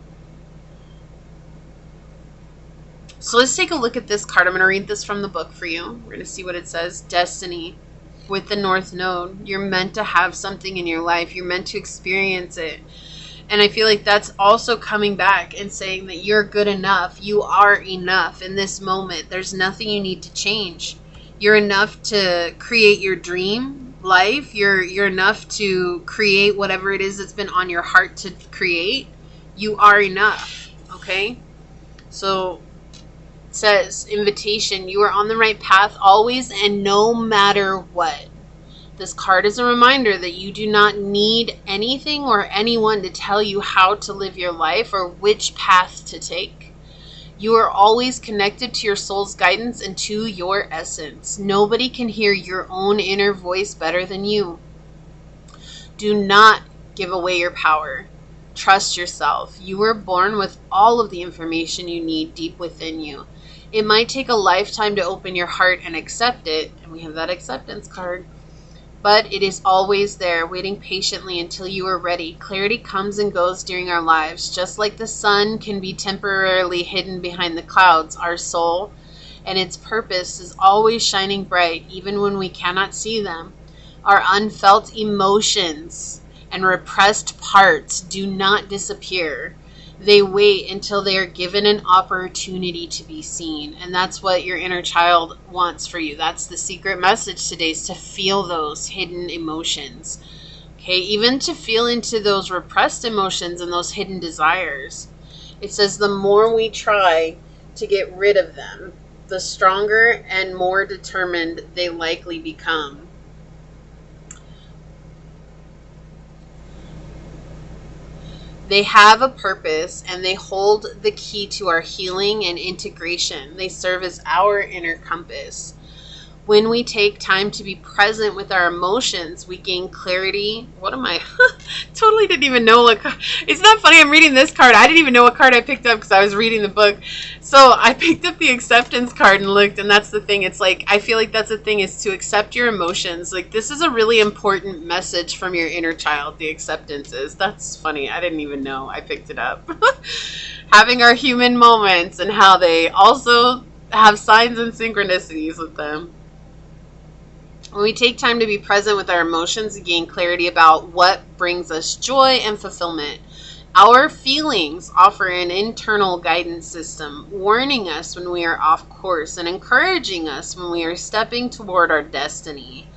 Speaker 1: So let's take a look at this card. I'm going to read this from the book for you. We're going to see what it says. Destiny with the North Node. You're meant to have something in your life. You're meant to experience it. And I feel like that's also coming back and saying that you're good enough. You are enough in this moment. There's nothing you need to change. You're enough to create your dream life. You're enough to create whatever it is that's been on your heart to create. You are enough. Okay? So it says, invitation, you are on the right path always and no matter what. This card is a reminder that you do not need anything or anyone to tell you how to live your life or which path to take. You are always connected to your soul's guidance and to your essence. Nobody can hear your own inner voice better than you. Do not give away your power. Trust yourself. You were born with all of the information you need deep within you. It might take a lifetime to open your heart and accept it, and we have that acceptance card. But it is always there, waiting patiently until you are ready. Clarity comes and goes during our lives. Just like the sun can be temporarily hidden behind the clouds, our soul and its purpose is always shining bright, even when we cannot see them. Our unfelt emotions and repressed parts do not disappear. They wait until they are given an opportunity to be seen. And that's what your inner child wants for you. That's the secret message today, is to feel those hidden emotions. Okay, even to feel into those repressed emotions and those hidden desires. It says the more we try to get rid of them, the stronger and more determined they likely become. They have a purpose and they hold the key to our healing and integration. They serve as our inner compass. When we take time to be present with our emotions, we gain clarity. What am I? Totally didn't even know what card. It's not funny. I'm reading this card. I didn't even know what card I picked up because I was reading the book. So I picked up the acceptance card and looked, and that's the thing. It's like, I feel like that's the thing, is to accept your emotions. Like, this is a really important message from your inner child, the acceptance is. That's funny. I didn't even know. I picked it up. Having our human moments and how they also have signs and synchronicities with them. When we take time to be present with our emotions, we gain clarity about what brings us joy and fulfillment. Our feelings offer an internal guidance system, warning us when we are off course and encouraging us when we are stepping toward our destiny.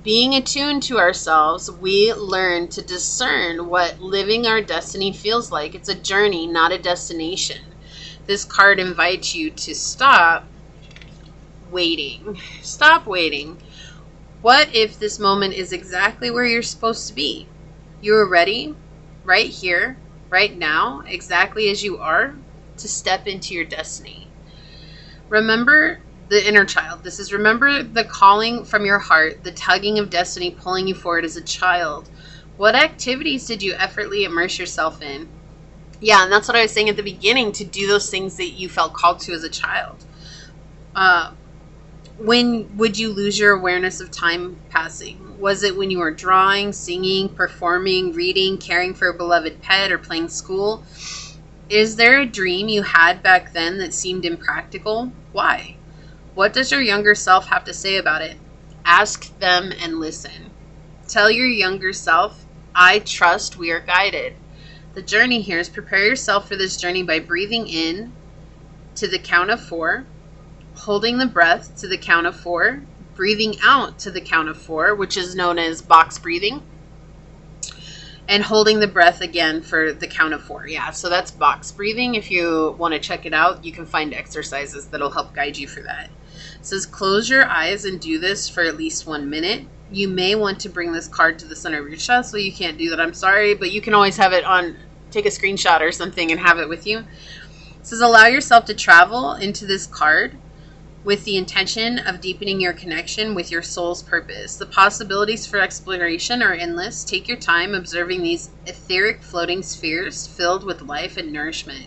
Speaker 1: Being attuned to ourselves, we learn to discern what living our destiny feels like. It's a journey, not a destination. This card invites you to stop waiting. Stop waiting. What if this moment is exactly where you're supposed to be? You are ready, right here, right now, exactly as you are, to step into your destiny. Remember the inner child. This is, remember the calling from your heart, the tugging of destiny pulling you forward as a child. What activities did you effortlessly immerse yourself in? Yeah, and that's what I was saying at the beginning, to do those things that you felt called to as a child. When would you lose your awareness of time passing? Was it when you were drawing, singing, performing, reading, caring for a beloved pet, or playing school? Is there a dream you had back then that seemed impractical? Why? What does your younger self have to say about it? Ask them and listen. Tell your younger self, I trust we are guided. The journey here is prepare yourself for this journey by breathing in to the count of 4, holding the breath to the count of 4, breathing out to the count of 4, which is known as box breathing, and holding the breath again for the count of 4. Yeah, so that's box breathing. If you want to check it out, you can find exercises that'll help guide you for that. It says close your eyes and do this for at least 1 minute. You may want to bring this card to the center of your chest, so you can't do that, I'm sorry, but you can always have it on, take a screenshot or something and have it with you. It says allow yourself to travel into this card with the intention of deepening your connection with your soul's purpose. The possibilities for exploration are endless. Take your time observing these etheric floating spheres filled with life and nourishment.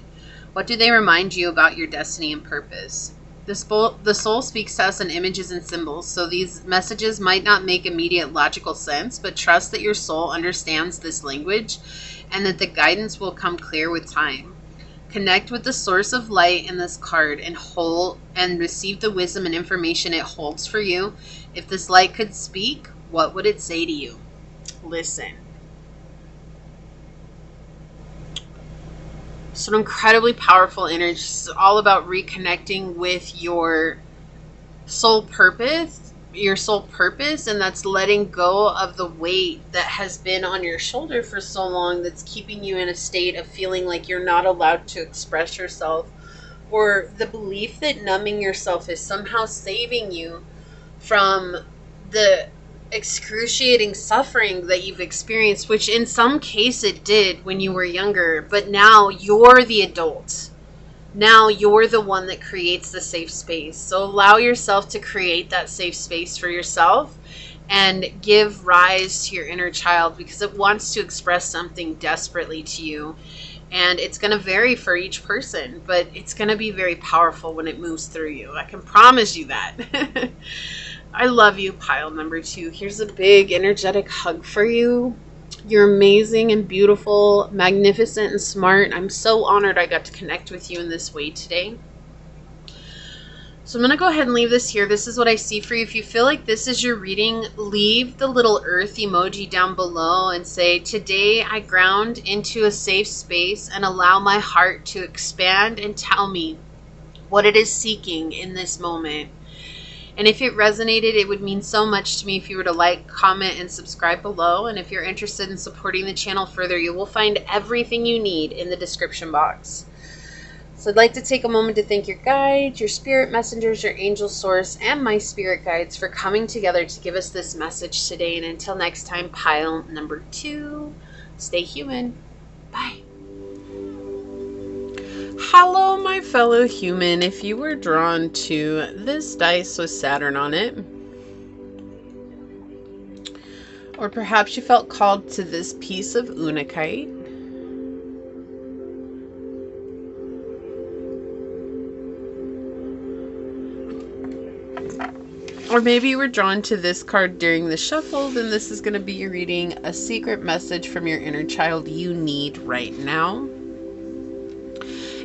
Speaker 1: What do they remind you about your destiny and purpose? The soul speaks to us in images and symbols, so these messages might not make immediate logical sense, but trust that your soul understands this language and that the guidance will come clear with time. Connect with the source of light in this card and receive the wisdom and information it holds for you. If this light could speak, what would it say to you? Listen. So an incredibly powerful energy. It's all about reconnecting with your soul purpose, and that's letting go of the weight that has been on your shoulder for so long, that's keeping you in a state of feeling like you're not allowed to express yourself, or the belief that numbing yourself is somehow saving you from the excruciating suffering that you've experienced, which in some case it did when you were younger, but now you're the adult. Now you're the one that creates the safe space. So allow yourself to create that safe space for yourself and give rise to your inner child, because it wants to express something desperately to you. And it's going to vary for each person, but it's going to be very powerful when it moves through you. I can promise you that. I love you, pile number 2. Here's a big energetic hug for you. You're amazing and beautiful, magnificent and smart. I'm so honored I got to connect with you in this way today. So I'm going to go ahead and leave this here. This is what I see for you. If you feel like this is your reading, leave the little earth emoji down below and say, today I ground into a safe space and allow my heart to expand and tell me what it is seeking in this moment. And if it resonated, it would mean so much to me if you were to like, comment, and subscribe below. And if you're interested in supporting the channel further, you will find everything you need in the description box. So I'd like to take a moment to thank your guides, your spirit messengers, your angel source, and my spirit guides for coming together to give us this message today. And until next time, pile number 2, stay human. Bye. Hello, my fellow human. If you were drawn to this dice with Saturn on it, or perhaps you felt called to this piece of unakite, or maybe you were drawn to this card during the shuffle, then this is going to be your reading, a secret message from your inner child you need right now.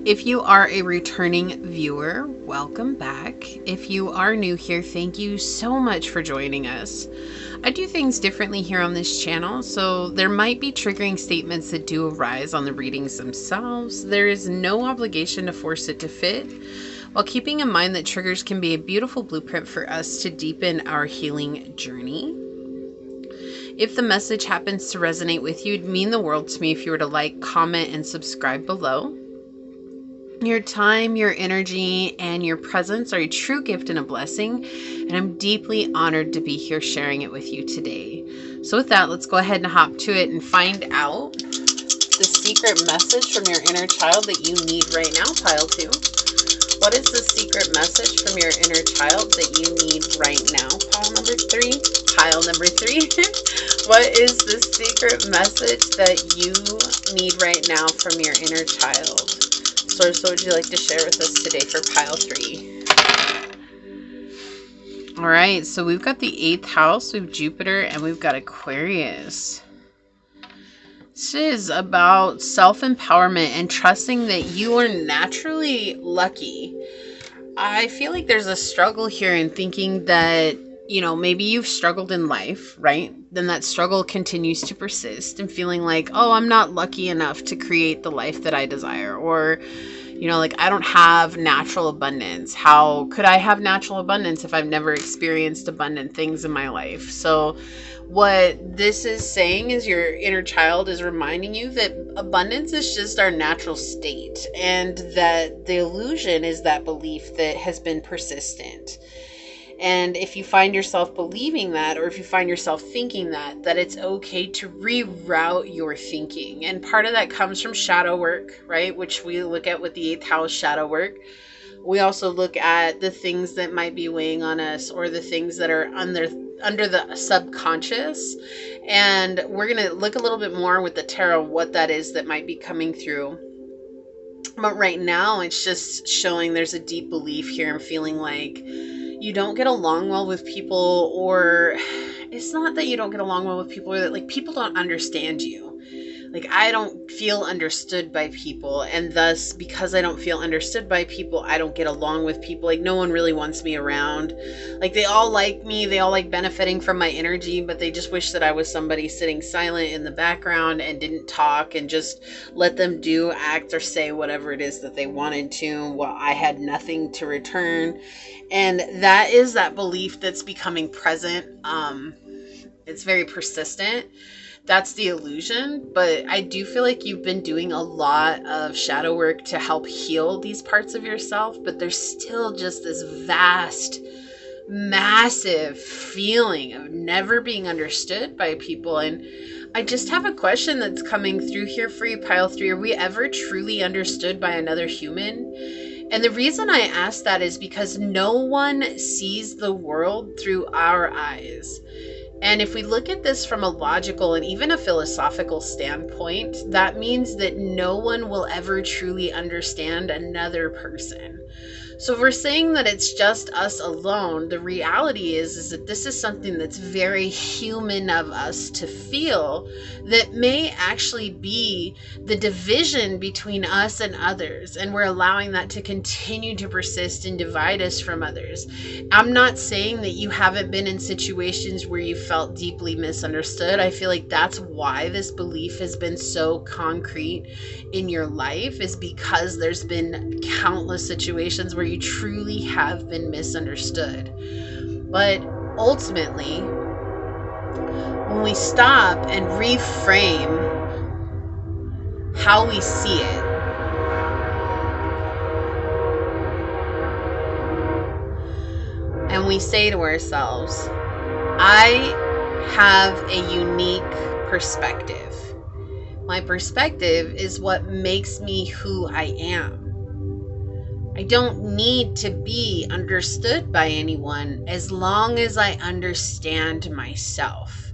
Speaker 1: If you are a returning viewer, welcome back. If you are new here, thank you so much for joining us. I do things differently here on this channel, so there might be triggering statements that do arise on the readings themselves. There is no obligation to force it to fit, while keeping in mind that triggers can be a beautiful blueprint for us to deepen our healing journey. If the message happens to resonate with you, it'd mean the world to me if you were to like, comment, and subscribe below. Your time, your energy, and your presence are a true gift and a blessing, and I'm deeply honored to be here sharing it with you today. So with that, let's go ahead and hop to it and find out the secret message from your inner child that you need right now, pile 2. What is the secret message from your inner child that you need right now, pile number 3? Pile number 3. What is the secret message that you need right now from your inner child? Source, what would you like to share with us today for pile 3? All right, so we've got the 8th house, we've Jupiter, and we've got Aquarius. This is about self-empowerment and trusting that you are naturally lucky. I feel like there's a struggle here in thinking that, you know, maybe you've struggled in life, right? Then that struggle continues to persist and feeling like, oh, I'm not lucky enough to create the life that I desire. Or, you know, like, I don't have natural abundance. How could I have natural abundance if I've never experienced abundant things in my life? So what this is saying is your inner child is reminding you that abundance is just our natural state, and that the illusion is that belief that has been persistent. And if you find yourself believing that, or if you find yourself thinking that it's okay to reroute your thinking. And part of that comes from shadow work, right? Which we look at with the 8th house shadow work. We also look at the things that might be weighing on us, or the things that are under the subconscious. And we're going to look a little bit more with the tarot what that is that might be coming through. But right now, it's just showing there's a deep belief here and feeling like you don't get along well with people, or it's not that you don't get along well with people, or that like people don't understand you. Like, I don't feel understood by people, and thus, because I don't feel understood by people, I don't get along with people. Like, no one really wants me around. Like, they all like me, they all like benefiting from my energy, but they just wish that I was somebody sitting silent in the background and didn't talk, and just let them do, act, or say whatever it is that they wanted to, while I had nothing to return. And that is that belief that's becoming present. It's very persistent. That's the illusion, but I do feel like you've been doing a lot of shadow work to help heal these parts of yourself, but there's still just this vast, massive feeling of never being understood by people. And I just have a question that's coming through here for you, pile 3. Are we ever truly understood by another human? And the reason I ask that is because no one sees the world through our eyes. And if we look at this from a logical and even a philosophical standpoint, that means that no one will ever truly understand another person. So if we're saying that it's just us alone, the reality is that this is something that's very human of us to feel, that may actually be the division between us and others, and we're allowing that to continue to persist and divide us from others. I'm not saying that you haven't been in situations where you felt deeply misunderstood. I feel like that's why this belief has been so concrete in your life, is because there's been countless situations where you truly have been misunderstood. But ultimately, when we stop and reframe how we see it, and we say to ourselves, I have a unique perspective. My perspective is what makes me who I am. I don't need to be understood by anyone as long as I understand myself.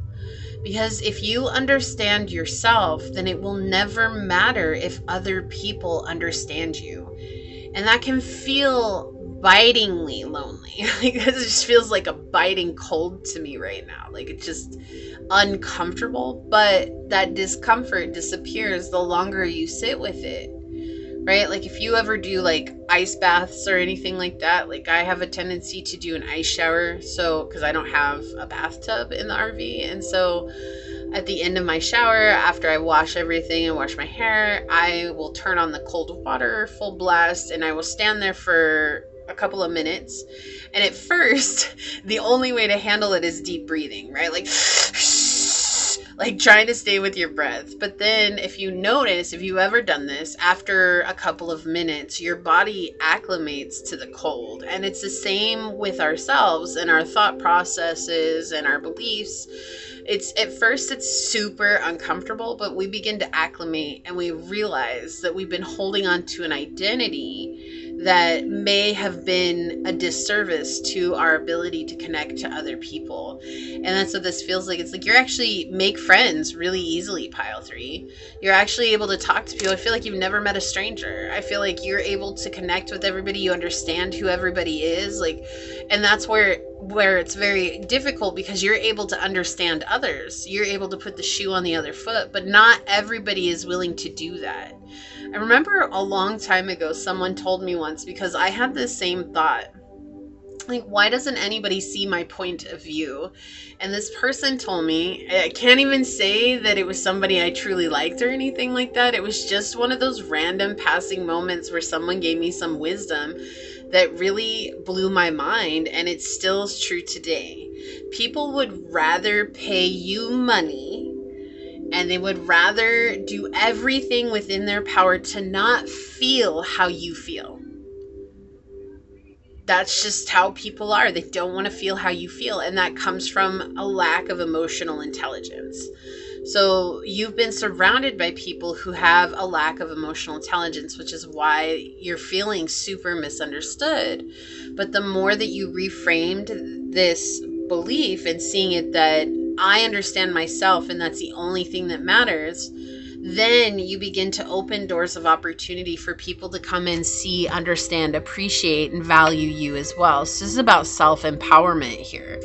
Speaker 1: Because if you understand yourself, then it will never matter if other people understand you. And that can feel bitingly lonely. Because it just feels like a biting cold to me right now. Like it's just uncomfortable. But that discomfort disappears the longer you sit with it. Right? Like if you ever do like ice baths or anything like that, like I have a tendency to do an ice shower. So, because I don't have a bathtub in the RV. And so at the end of my shower, after I wash everything and wash my hair, I will turn on the cold water full blast and I will stand there for a couple of minutes. And at first, the only way to handle it is deep breathing, right? Like trying to stay with your breath. But then if you notice, if you've ever done this, after a couple of minutes, your body acclimates to the cold. And it's the same with ourselves and our thought processes and our beliefs. It's at first it's super uncomfortable, but we begin to acclimate and we realize that we've been holding on to an identity that may have been a disservice to our ability to connect to other people. And that's what this feels like. It's like you're actually make friends really easily, pile 3. You're actually able to talk to people. I feel like you've never met a stranger. I feel like you're able to connect with everybody. You understand who everybody is. Like, and that's where it's very difficult because you're able to understand others. You're able to put the shoe on the other foot, but not everybody is willing to do that. I remember a long time ago, someone told me once, because I had this same thought, like, why doesn't anybody see my point of view? And this person told me, I can't even say that it was somebody I truly liked or anything like that. It was just one of those random passing moments where someone gave me some wisdom that really blew my mind, and it still is true today. People would rather pay you money, and they would rather do everything within their power to not feel how you feel. That's just how people are. They don't want to feel how you feel, and that comes from a lack of emotional intelligence. So you've been surrounded by people who have a lack of emotional intelligence, which is why you're feeling super misunderstood. But the more that you reframed this belief and seeing it that I understand myself and that's the only thing that matters, then you begin to open doors of opportunity for people to come and see, understand, appreciate, and value you as well. So this is about self-empowerment here.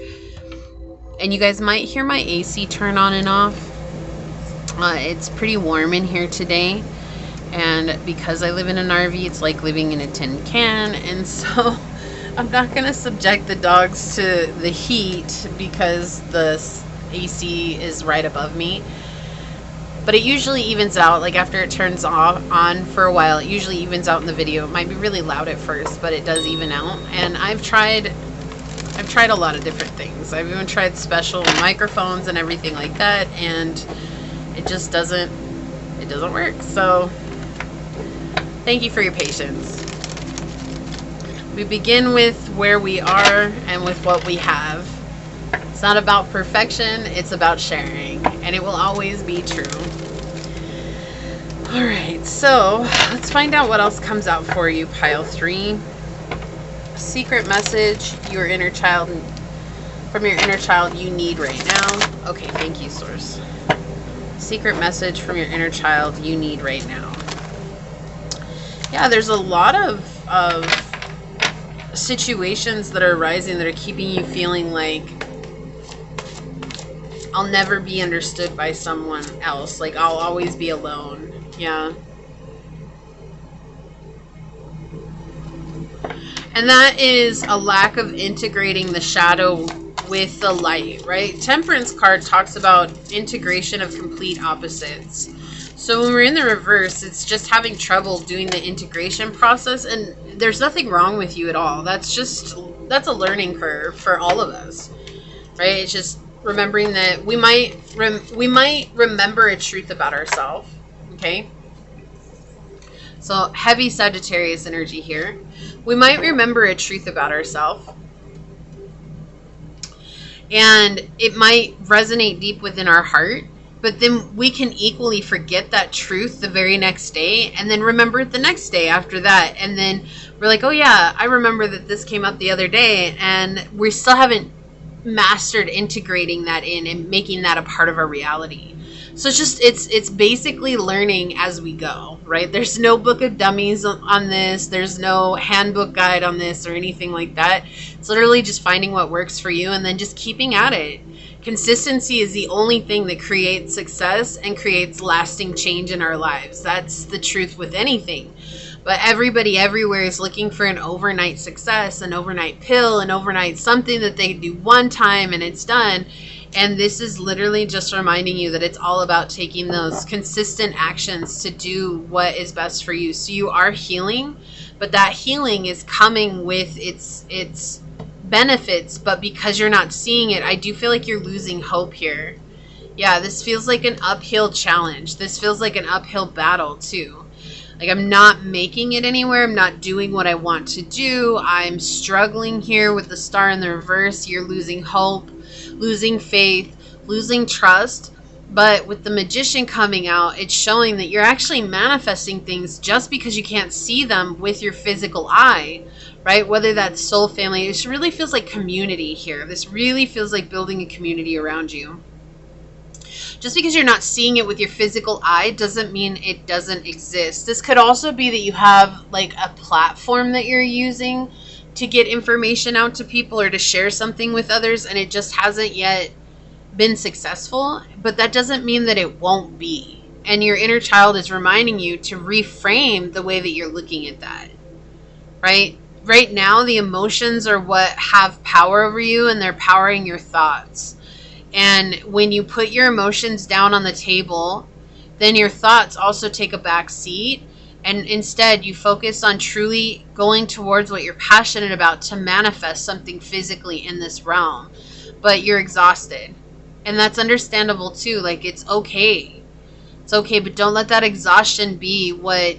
Speaker 1: And you guys might hear my AC turn on and off. It's pretty warm in here today, and because I live in an RV, it's like living in a tin can, and so I'm not going to subject the dogs to the heat because the AC is right above me. But it usually evens out, like after it turns on for a while, it usually evens out in the video. It might be really loud at first, but it does even out. And I've tried a lot of different things. I've even tried special microphones and everything like that, and it just doesn't work. So thank you for your patience. We begin with where we are and with what we have. It's not about perfection, it's about sharing, and it will always be true. All right, so let's find out what else comes out for you, pile 3. Secret message from your inner child you need right now. Okay, thank you, source. Secret message from your inner child you need right now. Yeah, there's a lot of situations that are arising that are keeping you feeling like I'll never be understood by someone else. Like I'll always be alone. Yeah. And that is a lack of integrating the shadow with the light, right? Temperance card talks about integration of complete opposites. So when we're in the reverse, it's just having trouble doing the integration process, and there's nothing wrong with you at all. That's that's a learning curve for all of us, right? It's just remembering that we might remember a truth about ourselves. Okay, so heavy Sagittarius energy here. We might remember a truth about ourselves, and it might resonate deep within our heart, but then we can equally forget that truth the very next day and then remember it the next day after that. And then we're like, oh yeah, I remember that this came up the other day, and we still haven't mastered integrating that in and making that a part of our reality. So it's basically learning as we go, right? There's no book of dummies on this. There's no handbook guide on this or anything like that. It's literally just finding what works for you and then just keeping at it. Consistency is the only thing that creates success and creates lasting change in our lives. That's the truth with anything. But everybody everywhere is looking for an overnight success, an overnight pill, an overnight something that they do one time and it's done. And this is literally just reminding you that it's all about taking those consistent actions to do what is best for you. So you are healing, but that healing is coming with its benefits. But because you're not seeing it, I do feel like you're losing hope here. Yeah, this feels like an uphill challenge. This feels like an uphill battle too. Like I'm not making it anywhere. I'm not doing what I want to do. I'm struggling here with the star in the reverse. You're losing hope, losing faith, losing trust. But with the Magician coming out, it's showing that you're actually manifesting things just because you can't see them with your physical eye, right? Whether that's soul family, it really feels like community here. This really feels like building a community around you. Just because you're not seeing it with your physical eye doesn't mean it doesn't exist. This could also be that you have like a platform that you're using to get information out to people or to share something with others, and it just hasn't yet been successful. But that doesn't mean that it won't be. And your inner child is reminding you to reframe the way that you're looking at that, right? Right now, the emotions are what have power over you, and they're powering your thoughts. And when you put your emotions down on the table, then your thoughts also take a back seat. And instead, you focus on truly going towards what you're passionate about to manifest something physically in this realm. But you're exhausted. And that's understandable too. Like, it's okay. It's okay, but don't let that exhaustion be what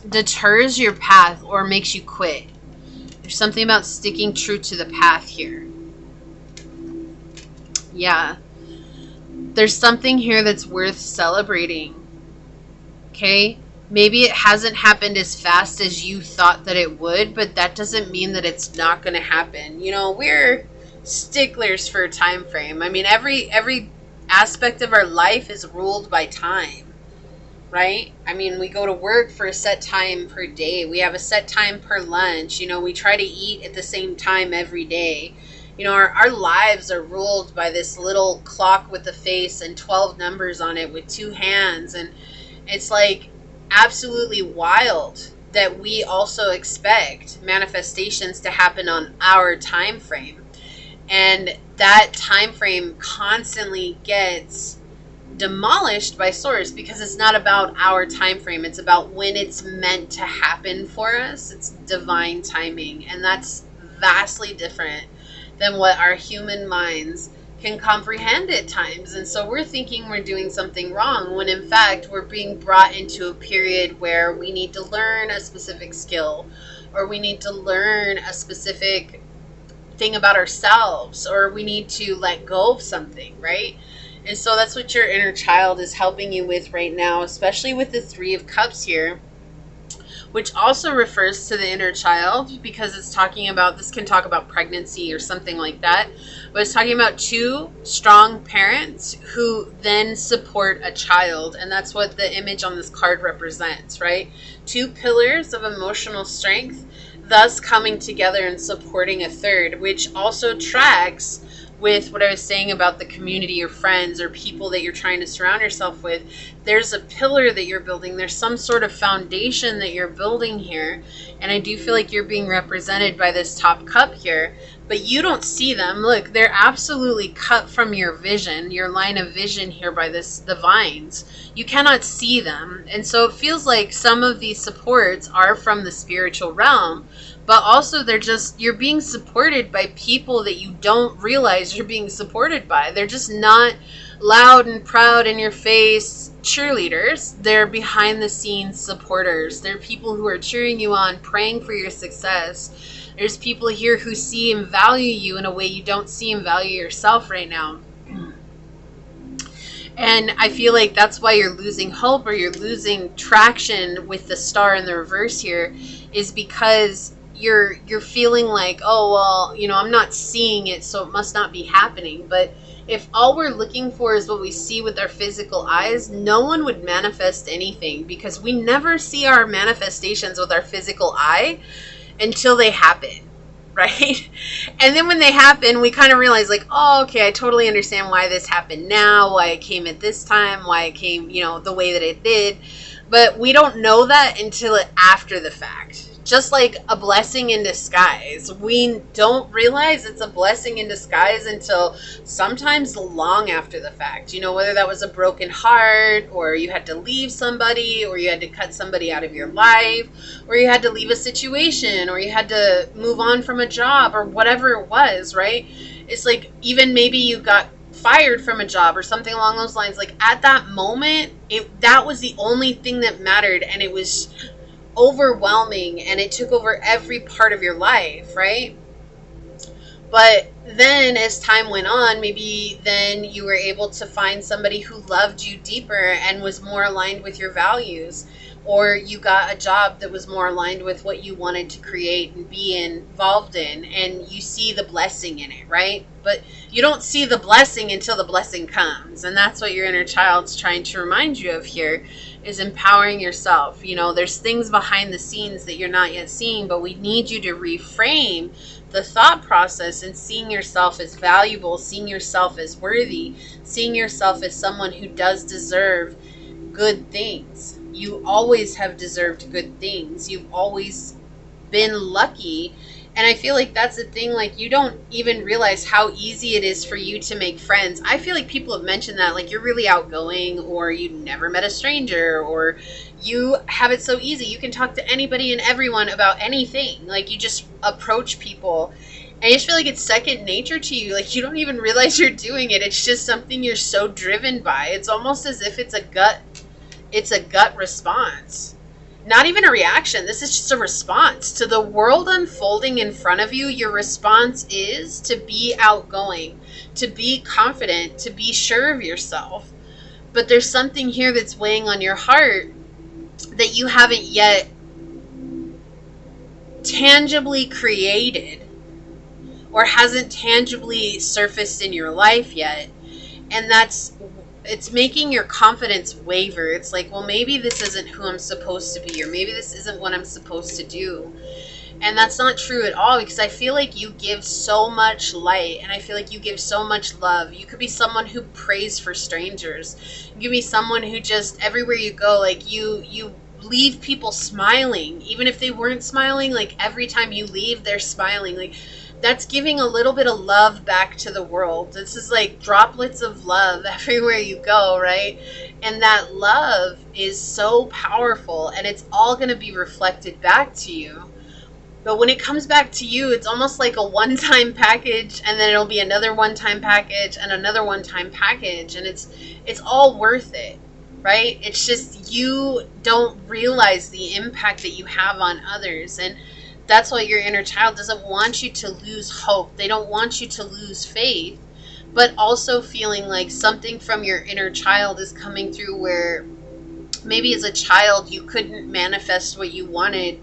Speaker 1: deters your path or makes you quit. There's something about sticking true to the path here. Yeah. There's something here that's worth celebrating. Okay? Maybe it hasn't happened as fast as you thought that it would, but that doesn't mean that it's not going to happen. You know, we're sticklers for a time frame. I mean, every aspect of our life is ruled by time, right? I mean, we go to work for a set time per day. We have a set time per lunch. You know, we try to eat at the same time every day. You know, our lives are ruled by this little clock with a face and 12 numbers on it with 2 hands. And it's like absolutely wild that we also expect manifestations to happen on our time frame. And that time frame constantly gets demolished by source because it's not about our time frame. It's about when it's meant to happen for us. It's divine timing. And that's vastly different than what our human minds can comprehend at times. And so we're thinking we're doing something wrong when in fact we're being brought into a period where we need to learn a specific skill, or we need to learn a specific thing about ourselves, or we need to let go of something, right? And so that's what your inner child is helping you with right now, especially with the 3 of Cups here, which also refers to the inner child because it's talking about, this can talk about pregnancy or something like that, but it's talking about 2 strong parents who then support a child. And that's what the image on this card represents, right? 2 pillars of emotional strength, thus coming together and supporting a third, which also tracks with what I was saying about the community or friends or people that you're trying to surround yourself with. There's a pillar that you're building. There's some sort of foundation that you're building here. And I do feel like you're being represented by this top cup here, but you don't see them. Look, they're absolutely cut from your vision, your line of vision here by the vines. You cannot see them. And so it feels like some of these supports are from the spiritual realm, but also you're being supported by people that you don't realize you're being supported by. They're just not loud and proud in your face cheerleaders. They're behind the scenes supporters. They're people who are cheering you on, praying for your success. There's people here who see and value you in a way you don't see and value yourself right now. And I feel like that's why you're losing hope, or you're losing traction with the star in the reverse here, is because you're feeling like, oh, well, I'm not seeing it, so it must not be happening. But if all we're looking for is what we see with our physical eyes, no one would manifest anything, because we never see our manifestations with our physical eye until they happen. Right? And then when they happen, we kind of realize like, oh, okay, I totally understand why this happened now, why it came at this time, why it came, the way that it did. But we don't know that until after the fact. Just like a blessing in disguise. We don't realize it's a blessing in disguise until sometimes long after the fact. Whether that was a broken heart, or you had to leave somebody, or you had to cut somebody out of your life, or you had to leave a situation, or you had to move on from a job, or whatever it was, right? It's like, even maybe you got fired from a job or something along those lines. Like at that moment, that was the only thing that mattered, and it was overwhelming, and it took over every part of your life, right? But then as time went on, maybe then you were able to find somebody who loved you deeper and was more aligned with your values, or you got a job that was more aligned with what you wanted to create and be involved in, and you see the blessing in it, right? But you don't see the blessing until the blessing comes, and that's what your inner child's trying to remind you of here, is empowering yourself. There's things behind the scenes that you're not yet seeing, but we need you to reframe the thought process and seeing yourself as valuable, seeing yourself as worthy, seeing yourself as someone who does deserve good things. You always have deserved good things. You've always been lucky. And I feel like that's the thing, like you don't even realize how easy it is for you to make friends. I feel like people have mentioned that, like you're really outgoing, or you never met a stranger, or you have it so easy. You can talk to anybody and everyone about anything. Like you just approach people and you just feel like it's second nature to you. Like you don't even realize you're doing it. It's just something you're so driven by. It's almost as if it's a gut response. Not even a reaction. This is just a response to the world unfolding in front of you. Your response is to be outgoing, to be confident, to be sure of yourself. But there's something here that's weighing on your heart that you haven't yet tangibly created, or hasn't tangibly surfaced in your life yet. And it's making your confidence waver. It's like, well, maybe this isn't who I'm supposed to be, or maybe this isn't what I'm supposed to do. And that's not true at all, because I feel like you give so much light, and I feel like you give so much love. You could be someone who prays for strangers. You could be someone who just, everywhere you go, like you leave people smiling. Even if they weren't smiling, like every time you leave, they're smiling. Like that's giving a little bit of love back to the world. This is like droplets of love everywhere you go, right? And that love is so powerful, and it's all going to be reflected back to you. But when it comes back to you, it's almost like a one-time package, and then it'll be another one-time package and another one-time package, and it's all worth it, right? It's just you don't realize the impact that you have on others. And that's why your inner child doesn't want you to lose hope. They don't want you to lose faith, but also feeling like something from your inner child is coming through, where maybe as a child you couldn't manifest what you wanted,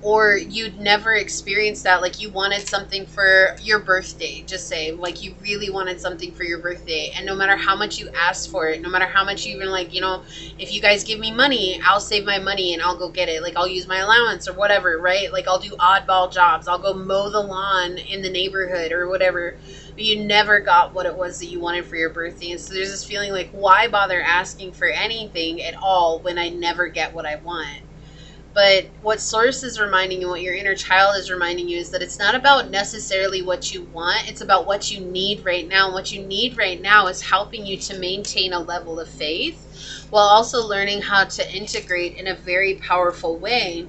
Speaker 1: or you'd never experienced that. Like you wanted something for your birthday, just say, like you really wanted something for your birthday, and no matter how much you asked for it, no matter how much you even like, if you guys give me money, I'll save my money and I'll go get it. Like I'll use my allowance or whatever, right? Like I'll do oddball jobs. I'll go mow the lawn in the neighborhood or whatever. But you never got what it was that you wanted for your birthday. And so there's this feeling like, why bother asking for anything at all when I never get what I want? But what Source is reminding you, what your inner child is reminding you, is that it's not about necessarily what you want. It's about what you need right now. And what you need right now is helping you to maintain a level of faith, while also learning how to integrate in a very powerful way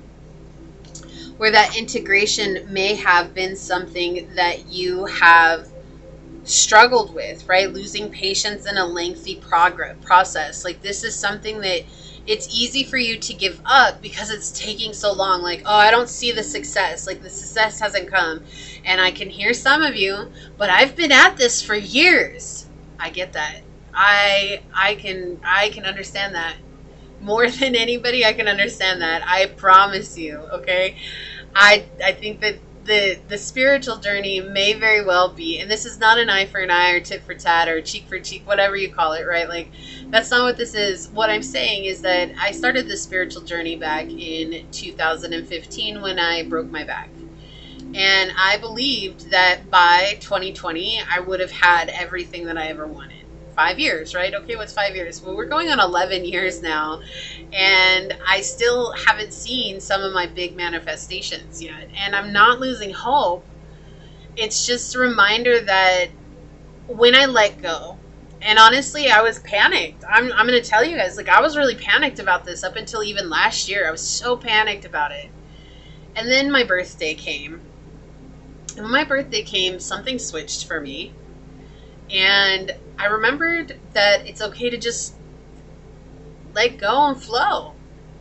Speaker 1: where that integration may have been something that you have struggled with, right? Losing patience in a lengthy process. Like, this is something that it's easy for you to give up because it's taking so long. Like, oh, I don't see the success. Like, the success hasn't come. And I can hear some of you, but I've been at this for years. I get that. I can understand that. More than anybody, I can understand that. I promise you, okay? I think that the spiritual journey may very well be, and this is not an eye for an eye or tit for tat or cheek for cheek, whatever you call it, right? Like, that's not what this is. What I'm saying is that I started the spiritual journey back in 2015 when I broke my back. And I believed that by 2020, I would have had everything that I ever wanted. 5 years, right? Okay, what's 5 years? Well, we're going on 11 years now, and I still haven't seen some of my big manifestations yet. And I'm not losing hope. It's just a reminder that when I let go, and honestly, I was panicked. I'm going to tell you guys, like, I was really panicked about this up until even last year. I was so panicked about it. And then my birthday came. And when my birthday came, something switched for me. And I remembered that it's okay to just let go and flow.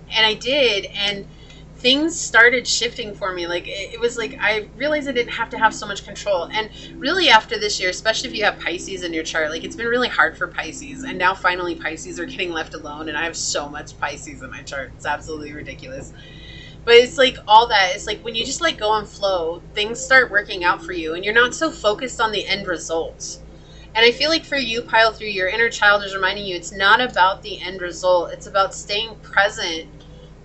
Speaker 1: And I did. And things started shifting for me. Like, it was like I realized I didn't have to have so much control. And really, after this year, especially if you have Pisces in your chart, like, it's been really hard for Pisces. And now finally Pisces are getting left alone. And I have so much Pisces in my chart. It's absolutely ridiculous. But it's like all that. It's like when you just let go and flow, things start working out for you. And you're not so focused on the end results. And I feel like for you, Pile 3, your inner child is reminding you it's not about the end result. It's about staying present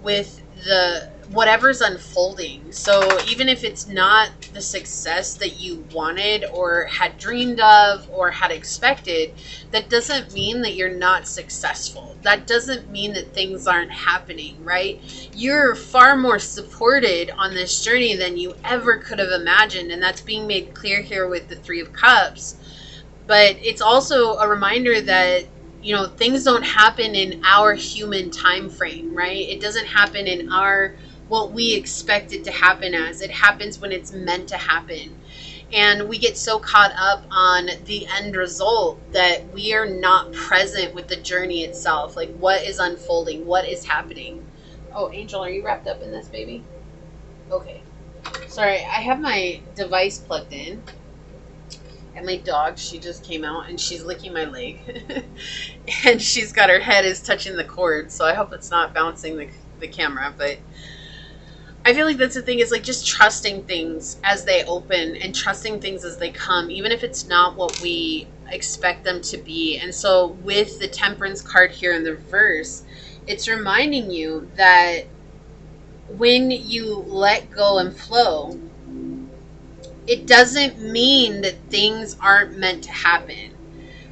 Speaker 1: with the whatever's unfolding. So even if it's not the success that you wanted or had dreamed of or had expected, that doesn't mean that you're not successful. That doesn't mean that things aren't happening, right? You're far more supported on this journey than you ever could have imagined. And that's being made clear here with the 3 of Cups. But it's also a reminder that, you know, things don't happen in our human time frame, right? It doesn't happen in our, what we expect it to happen as. It happens when it's meant to happen. And we get so caught up on the end result that we are not present with the journey itself. Like, what is unfolding? What is happening? Oh, Angel, are you wrapped up in this, baby? Okay. Sorry, I have my device plugged in. And my dog, she just came out and she's licking my leg. And she's got her head is touching the cord. So I hope it's not bouncing the camera. But I feel like that's the thing, is like just trusting things as they open and trusting things as they come, even if it's not what we expect them to be. And so with the Temperance card here in the reverse, it's reminding you that when you let go and flow, it doesn't mean that things aren't meant to happen,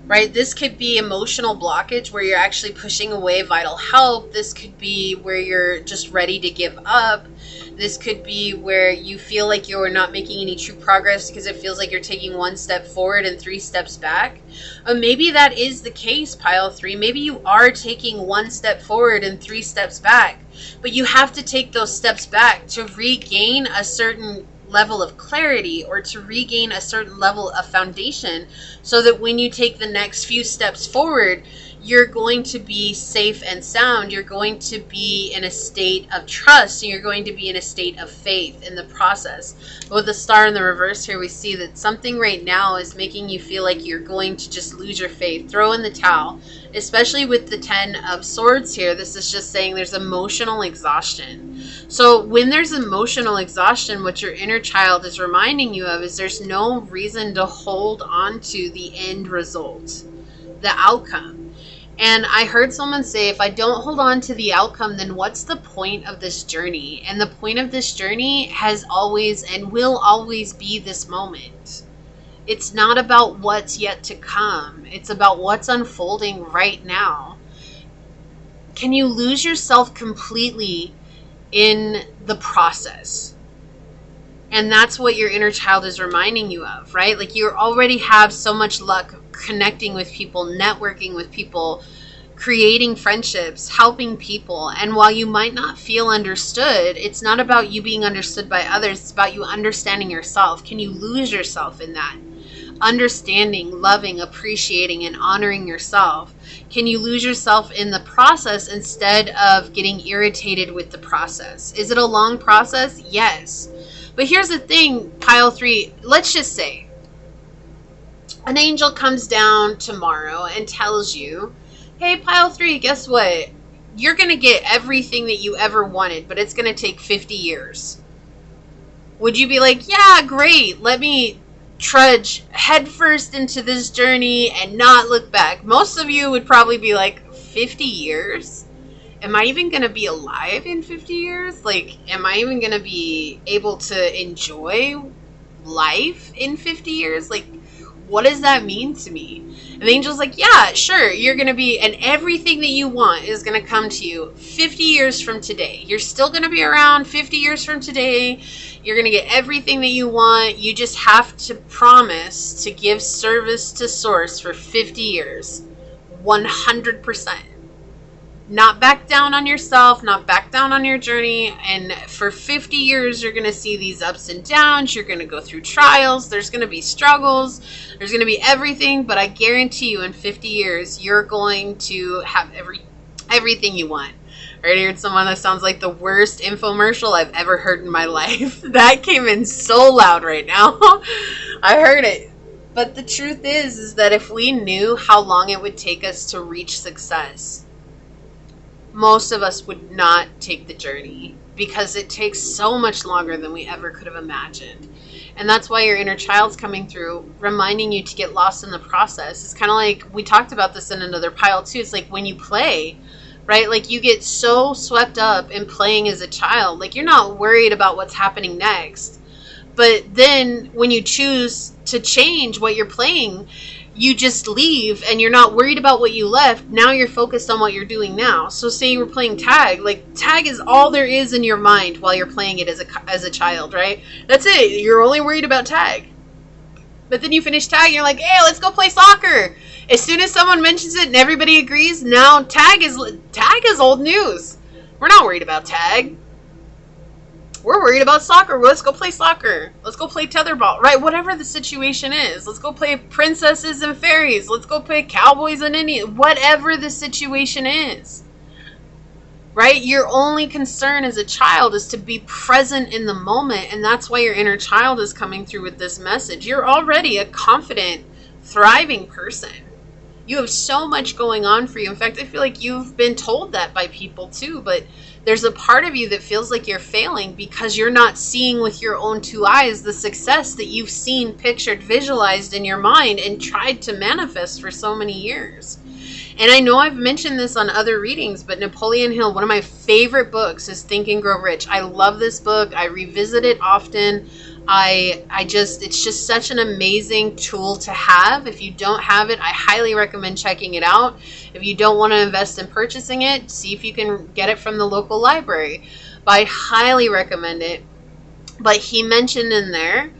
Speaker 1: right? This could be emotional blockage where you're actually pushing away vital help. This could be where you're just ready to give up. This could be where you feel like you're not making any true progress because it feels like you're taking 1 step forward and 3 steps back. Or maybe that is the case, Pile 3. Maybe you are taking 1 step forward and 3 steps back, but you have to take those steps back to regain a certain level of clarity or to regain a certain level of foundation so that when you take the next few steps forward, you're going to be safe and sound. You're going to be in a state of trust, and you're going to be in a state of faith in the process. But with the star in the reverse here, we see that something right now is making you feel like you're going to just lose your faith, throw in the towel, especially with the 10 of Swords here. This is just saying there's emotional exhaustion. So when there's emotional exhaustion, what your inner child is reminding you of is there's no reason to hold on to the end result, the outcome. And I heard someone say, if I don't hold on to the outcome, then what's the point of this journey? And the point of this journey has always and will always be this moment. It's not about what's yet to come. It's about what's unfolding right now. Can you lose yourself completely in the process? And that's what your inner child is reminding you of, right? Like, you already have so much luck connecting with people, networking with people, creating friendships, helping people. And while you might not feel understood, it's not about you being understood by others. It's about you understanding yourself. Can you lose yourself in that? Understanding, loving, appreciating, and honoring yourself. Can you lose yourself in the process instead of getting irritated with the process? Is it a long process? Yes. But here's the thing, pile 3, let's just say an angel comes down tomorrow and tells you, hey, pile 3, guess what? You're going to get everything that you ever wanted, but it's going to take 50 years. Would you be like, yeah, great, let me trudge headfirst into this journey and not look back? Most of you would probably be like, 50 years? Am I even going to be alive in 50 years? Like, am I even going to be able to enjoy life in 50 years? Like, what does that mean to me? And the angel's like, yeah, sure, you're going to be, and everything that you want is going to come to you 50 years from today. You're still going to be around 50 years from today. You're going to get everything that you want. You just have to promise to give service to Source for 50 years. 100%. Not back down on yourself, not back down on your journey. And for 50 years, you're going to see these ups and downs. You're going to go through trials. There's going to be struggles. There's going to be everything. But I guarantee you in 50 years, you're going to have everything you want. I heard someone that sounds like the worst infomercial I've ever heard in my life. That came in so loud right now. I heard it. But the truth is that if we knew how long it would take us to reach success, most of us would not take the journey because it takes so much longer than we ever could have imagined. And that's why your inner child's coming through, reminding you to get lost in the process. It's kind of like, we talked about this in another pile too. It's like when you play, right? Like you get so swept up in playing as a child. Like you're not worried about what's happening next. But then when you choose to change what you're playing, you just leave and you're not worried about what you left. Now you're focused on what you're doing now. So say you were playing tag. Like tag is all there is in your mind while you're playing it as a child, right? That's it. You're only worried about tag. But then you finish tag and you're like, hey, let's go play soccer. As soon as someone mentions it and everybody agrees, now tag is old news. We're not worried about tag. We're worried about soccer. Let's go play soccer. Let's go play tetherball, right? Whatever the situation is. Let's go play princesses and fairies. Let's go play cowboys and Indians. Whatever the situation is, right? Your only concern as a child is to be present in the moment. And that's why your inner child is coming through with this message. You're already a confident, thriving person. You have so much going on for you. In fact, I feel like you've been told that by people too, but there's a part of you that feels like you're failing because you're not seeing with your own two eyes the success that you've seen, pictured, visualized in your mind and tried to manifest for so many years. And I know I've mentioned this on other readings, but Napoleon Hill, one of my favorite books is Think and Grow Rich. I love this book. I revisit it often. It's just such an amazing tool to have. If you don't have it, I highly recommend checking it out. If you don't want to invest in purchasing it, see if you can get it from the local library. But I highly recommend it. But he mentioned in there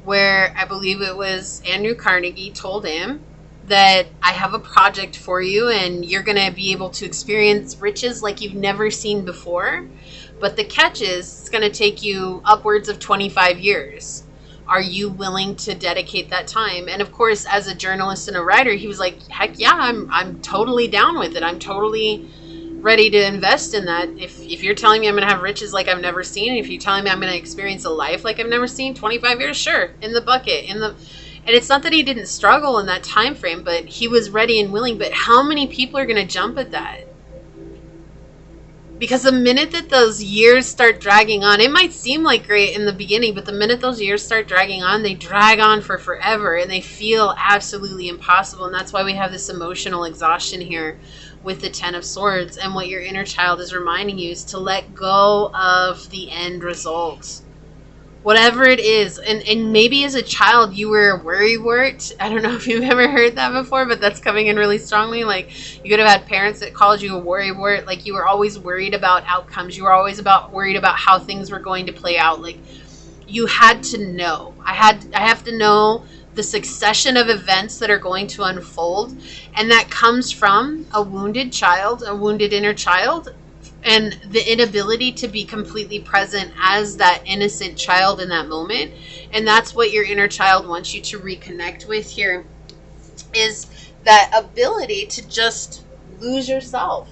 Speaker 1: where I believe it was Andrew Carnegie told him that I have a project for you and you're going to be able to experience riches like you've never seen before. But the catch is it's going to take you upwards of 25 years. Are you willing to dedicate that time? And of course, as a journalist and a writer, he was like, heck yeah, I'm totally down with it. I'm totally ready to invest in that. If you're telling me I'm going to have riches like I've never seen, if you're telling me I'm going to experience a life like I've never seen, 25 years, sure, in the bucket, and it's not that he didn't struggle in that time frame, but he was ready and willing. But how many people are going to jump at that? Because the minute that those years start dragging on, it might seem like great in the beginning, but the minute those years start dragging on, they drag on for forever and they feel absolutely impossible. And that's why we have this emotional exhaustion here with the 10 of Swords. And what your inner child is reminding you is to let go of the end result. Whatever it is, and maybe as a child you were a worrywart. I don't know if you've ever heard that before, but that's coming in really strongly. Like you could have had parents that called you a worrywart. Like you were always worried about outcomes. You were always worried about how things were going to play out. Like you had to know. I have to know the succession of events that are going to unfold. And that comes from a wounded child, a wounded inner child, and the inability to be completely present as that innocent child in that moment. And that's what your inner child wants you to reconnect with here, is that ability to just lose yourself.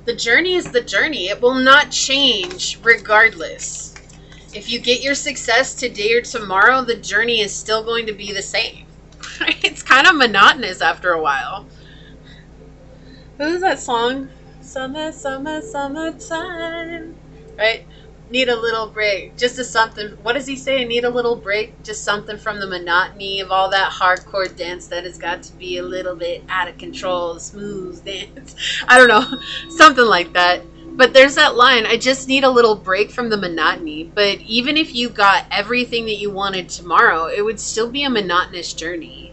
Speaker 1: The journey is the journey. It will not change regardless. If you get your success today or tomorrow, the journey is still going to be the same. It's kind of monotonous after a while. What is that song? Summer, summer, summertime. Right? Need a little break. Just a something. What does he say? Need a little break. Just something from the monotony of all that hardcore dance that has got to be a little bit out of control. Smooth dance. I don't know. Something like that. But there's that line. I just need a little break from the monotony. But even if you got everything that you wanted tomorrow, it would still be a monotonous journey.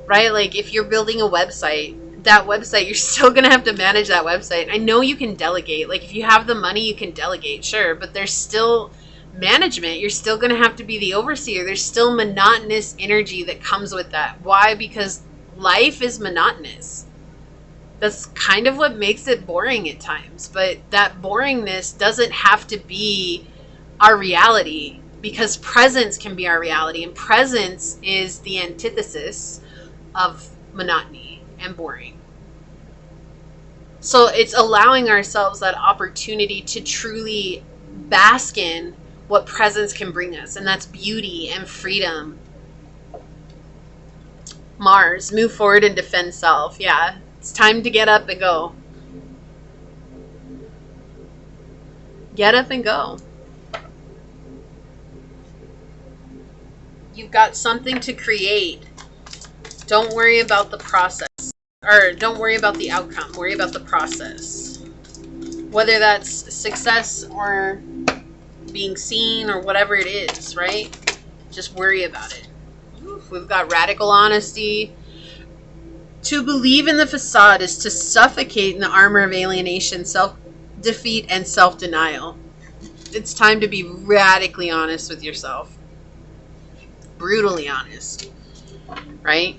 Speaker 1: Right? Like if you're building a website, that website, you're still going to have to manage that website. I know you can delegate. Like if you have the money, you can delegate, sure. But there's still management. You're still going to have to be the overseer. There's still monotonous energy that comes with that. Why? Because life is monotonous. That's kind of what makes it boring at times. But that boringness doesn't have to be our reality, because presence can be our reality. And presence is the antithesis of monotony and boring. So it's allowing ourselves that opportunity to truly bask in what presence can bring us, and that's beauty and freedom. Mars, move forward and defend self. Yeah, it's time to get up and go. Get up and go. You've got something to create. Don't worry about the process. Or don't worry about the outcome. Worry about the process. Whether that's success or being seen or whatever it is, right? Just worry about it. We've got radical honesty. To believe in the facade is to suffocate in the armor of alienation, self-defeat, and self-denial. It's time to be radically honest with yourself. Brutally honest. Right?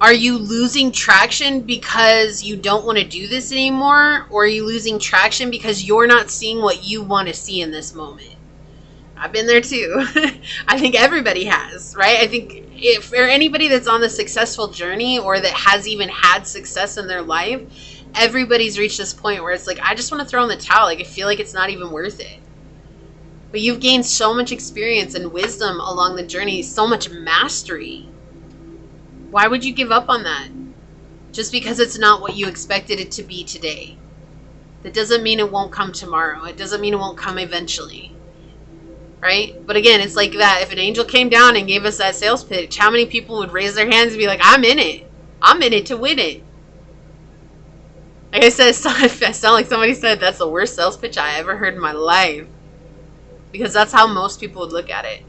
Speaker 1: Are you losing traction because you don't want to do this anymore? Or are you losing traction because you're not seeing what you want to see in this moment? I've been there too. I think everybody has, right? I think if for anybody that's on the successful journey or that has even had success in their life, everybody's reached this point where it's like, I just want to throw in the towel. Like, I feel like it's not even worth it. But you've gained so much experience and wisdom along the journey, so much mastery. Why would you give up on that? Just because it's not what you expected it to be today. That doesn't mean it won't come tomorrow. It doesn't mean it won't come eventually. Right? But again, it's like that. If an angel came down and gave us that sales pitch, how many people would raise their hands and be like, I'm in it. I'm in it to win it. Like I said, I sound like somebody said that's the worst sales pitch I ever heard in my life. Because that's how most people would look at it.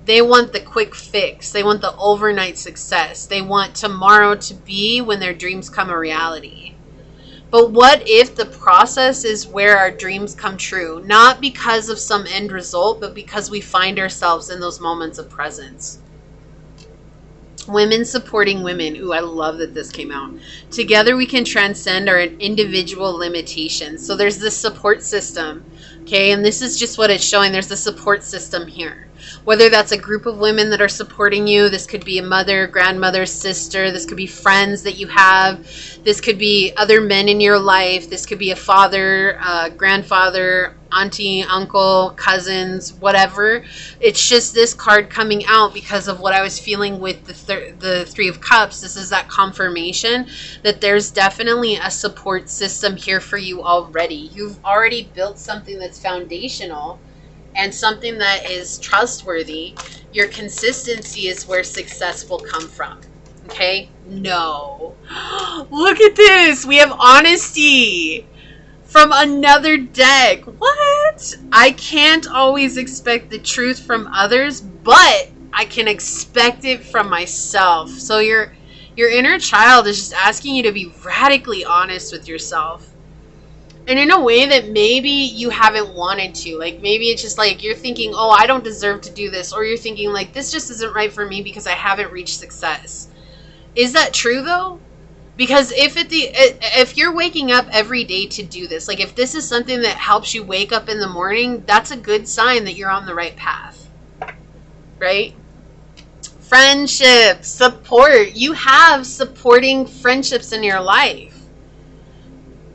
Speaker 1: They want the quick fix. They want the overnight success. They want tomorrow to be when their dreams come a reality. But what if the process is where our dreams come true? Not because of some end result, but because we find ourselves in those moments of presence. Women supporting women. Ooh, I love that this came out. Together we can transcend our individual limitations. So there's this support system. Okay, and this is just what it's showing. There's the support system here. Whether that's a group of women that are supporting you, this could be a mother, grandmother, sister, this could be friends that you have, this could be other men in your life, this could be a father, grandfather, auntie, uncle, cousins, whatever. It's just this card coming out because of what I was feeling with the Three of Cups. This is that confirmation that there's definitely a support system here for you already. You've already built something that's foundational and something that is trustworthy. Your consistency is where success will come from. Okay? No. Look at this. We have honesty from another deck. What? I can't always expect the truth from others, but I can expect it from myself. So your inner child is just asking you to be radically honest with yourself. And in a way that maybe you haven't wanted to. Like, maybe it's just like you're thinking, oh, I don't deserve to do this. Or you're thinking, like, this just isn't right for me because I haven't reached success. Is that true, though? Because if you're waking up every day to do this, like if this is something that helps you wake up in the morning, that's a good sign that you're on the right path, right? Friendship, support. You have supporting friendships in your life.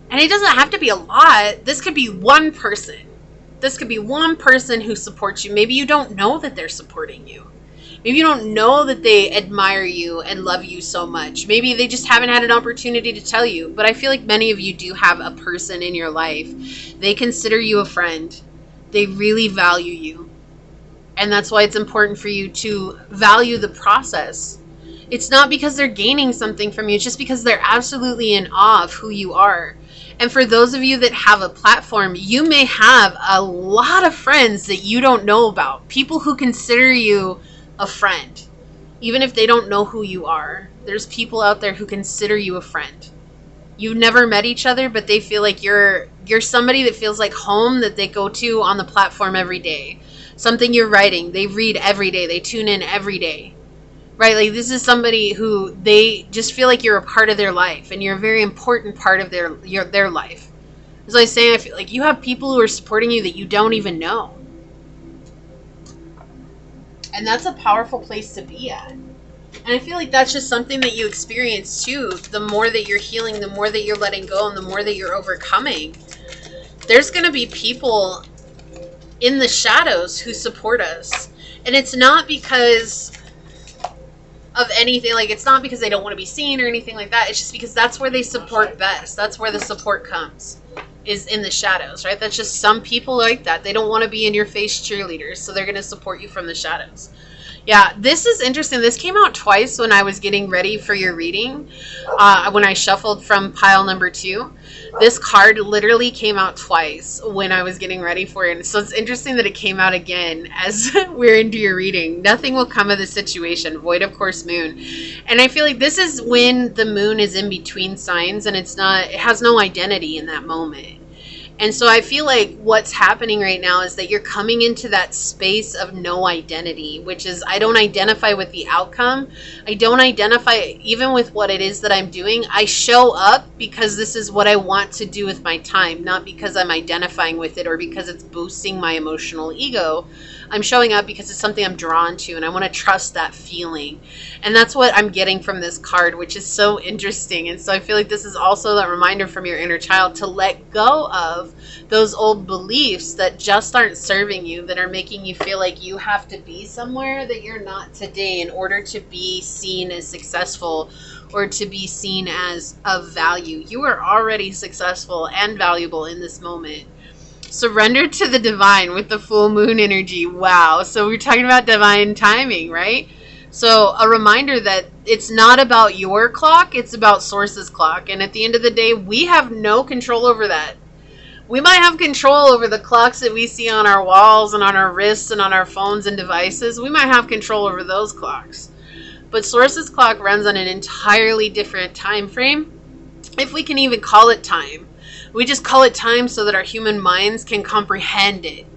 Speaker 1: And it doesn't have to be a lot. This could be one person. This could be one person who supports you. Maybe you don't know that they're supporting you. Maybe you don't know that they admire you and love you so much. Maybe they just haven't had an opportunity to tell you. But I feel like many of you do have a person in your life. They consider you a friend. They really value you. And that's why it's important for you to value the process. It's not because they're gaining something from you. It's just because they're absolutely in awe of who you are. And for those of you that have a platform, you may have a lot of friends that you don't know about. People who consider you a friend, even if they don't know who you are. There's people out there who consider you a friend. You've never met each other, but they feel like you're somebody that feels like home, that they go to on the platform every day. Something you're writing, they read every day, they tune in every day, right? Like this is somebody who they just feel like you're a part of their life, and you're a very important part of their life. As I was saying, I feel like you have people who are supporting you that you don't even know. And that's a powerful place to be at. And I feel like that's just something that you experience too. The more that you're healing, the more that you're letting go, and the more that you're overcoming. There's going to be people in the shadows who support us. And it's not because of anything. Like, it's not because they don't want to be seen or anything like that. It's just because that's where they support best. That's where the support comes, is in the shadows, right? That's just some people like that. They don't want to be in your face cheerleaders, so they're going to support you from the shadows. Yeah, this is interesting. This came out twice when I was getting ready for your reading. When I shuffled from pile number 2, this card literally came out twice when I was getting ready for it. So it's interesting that it came out again as we're into your reading. Nothing will come of the situation. Void, of course, moon. And I feel like this is when the moon is in between signs, and it has no identity in that moment. And so I feel like what's happening right now is that you're coming into that space of no identity, which is I don't identify with the outcome. I don't identify even with what it is that I'm doing. I show up because this is what I want to do with my time, not because I'm identifying with it or because it's boosting my emotional ego. I'm showing up because it's something I'm drawn to, and I want to trust that feeling. And that's what I'm getting from this card, which is so interesting. And so I feel like this is also that reminder from your inner child to let go of those old beliefs that just aren't serving you, that are making you feel like you have to be somewhere that you're not today in order to be seen as successful or to be seen as of value. You are already successful and valuable in this moment. Surrender to the divine with the full moon energy. Wow. So we're talking about divine timing, right? So a reminder that it's not about your clock, it's about Source's clock. And at the end of the day, we have no control over that. We might have control over the clocks that we see on our walls and on our wrists and on our phones and devices. We might have control over those clocks. But Source's clock runs on an entirely different time frame, if we can even call it time. We just call it time so that our human minds can comprehend it,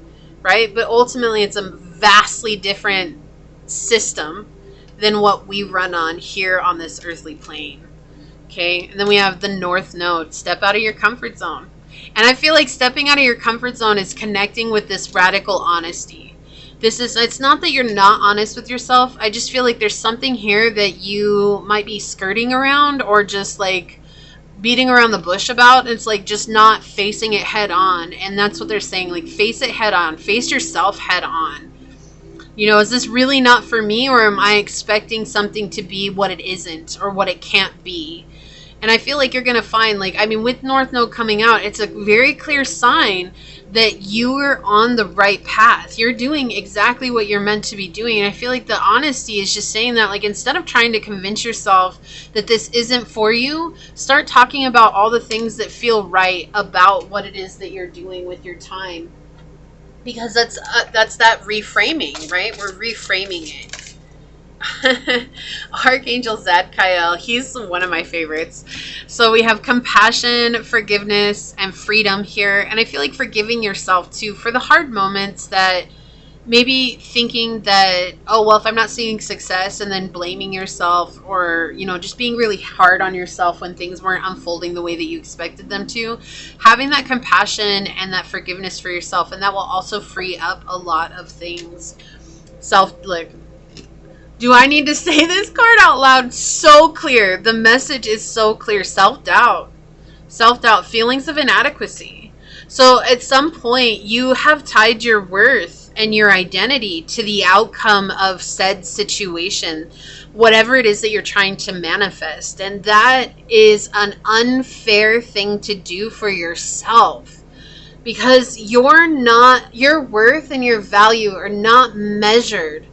Speaker 1: right? But ultimately, it's a vastly different system than what we run on here on this earthly plane, okay? And then we have the North Node. Step out of your comfort zone. And I feel like stepping out of your comfort zone is connecting with this radical honesty. It's not that you're not honest with yourself. I just feel like there's something here that you might be skirting around or just like beating around the bush about. It's like just not facing it head on. And that's what they're saying, like face it head on, face yourself head on. You know, is this really not for me, or am I expecting something to be what it isn't or what it can't be? And I feel like you're going to find, like, I mean, with North Node coming out, it's a very clear sign that you're on the right path. You're doing exactly what you're meant to be doing. And I feel like the honesty is just saying that, like, instead of trying to convince yourself that this isn't for you, start talking about all the things that feel right about what it is that you're doing with your time. Because that's that reframing, right? We're reframing it. Archangel Zadkiel, he's one of my favorites. So we have compassion, forgiveness, and freedom here. And I feel like forgiving yourself too for the hard moments that maybe thinking that, oh, well, if I'm not seeing success, and then blaming yourself, or, just being really hard on yourself when things weren't unfolding the way that you expected them to. Having that compassion and that forgiveness for yourself, and that will also free up a lot of things. Do I need to say this card out loud? So clear. The message is so clear. Self-doubt. Self-doubt. Feelings of inadequacy. So at some point, you have tied your worth and your identity to the outcome of said situation, whatever it is that you're trying to manifest. And that is an unfair thing to do for yourself, because your worth and your value are not measured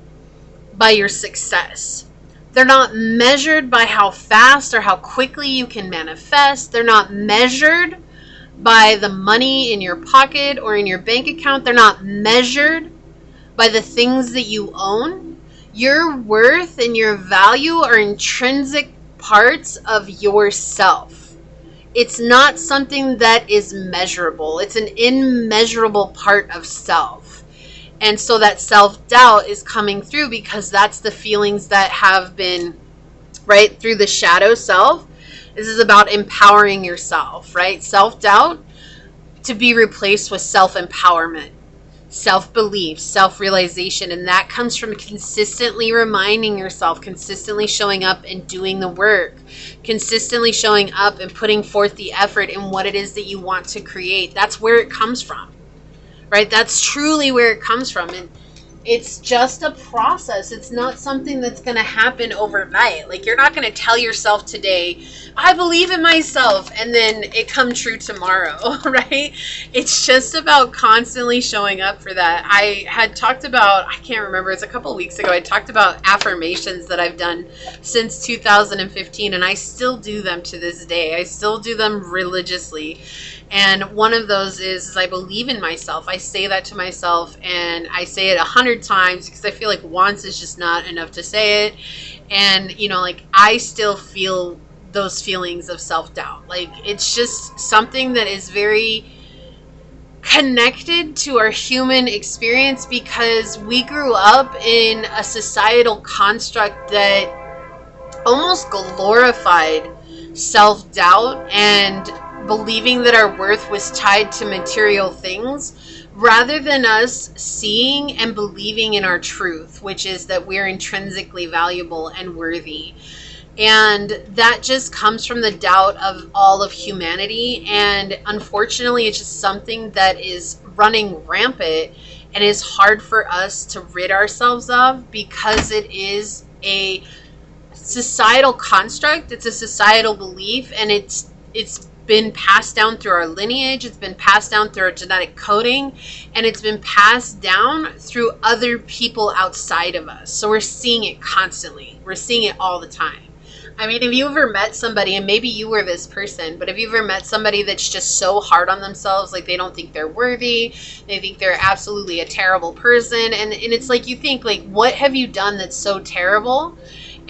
Speaker 1: by your success. They're not measured by how fast or how quickly you can manifest. They're not measured by the money in your pocket or in your bank account. They're not measured by the things that you own. Your worth and your value are intrinsic parts of yourself. It's not something that is measurable. It's an immeasurable part of self. And so that self-doubt is coming through because that's the feelings that have been, right, through the shadow self. This is about empowering yourself, right? Self-doubt to be replaced with self-empowerment, self-belief, self-realization. And that comes from consistently reminding yourself, consistently showing up and doing the work, consistently showing up and putting forth the effort in what it is that you want to create. That's where it comes from, right? That's truly where it comes from. And it's just a process. It's not something that's going to happen overnight. Like, you're not going to tell yourself today, I believe in myself, and then it come true tomorrow, right? It's just about constantly showing up for that. I had talked about, I can't remember, it's a couple weeks ago, I talked about affirmations that I've done since 2015, and I still do them to this day. I still do them religiously. And one of those is I believe in myself. I say that to myself, and I say it 100 times because I feel like once is just not enough to say it. And, I still feel those feelings of self-doubt. Like, it's just something that is very connected to our human experience because we grew up in a societal construct that almost glorified self-doubt and believing that our worth was tied to material things, rather than us seeing and believing in our truth, which is that we're intrinsically valuable and worthy. And that just comes from the doubt of all of humanity. And unfortunately, it's just something that is running rampant and is hard for us to rid ourselves of because it is a societal construct. It's a societal belief, and it's been passed down through our lineage. It's been passed down through our genetic coding, and it's been passed down through other people outside of us. So we're seeing it constantly. We're seeing it all the time. I mean, have you ever met somebody, and maybe you were this person, but have you ever met somebody that's just so hard on themselves, like they don't think they're worthy, they think they're absolutely a terrible person, and it's like you think, like, what have you done that's so terrible?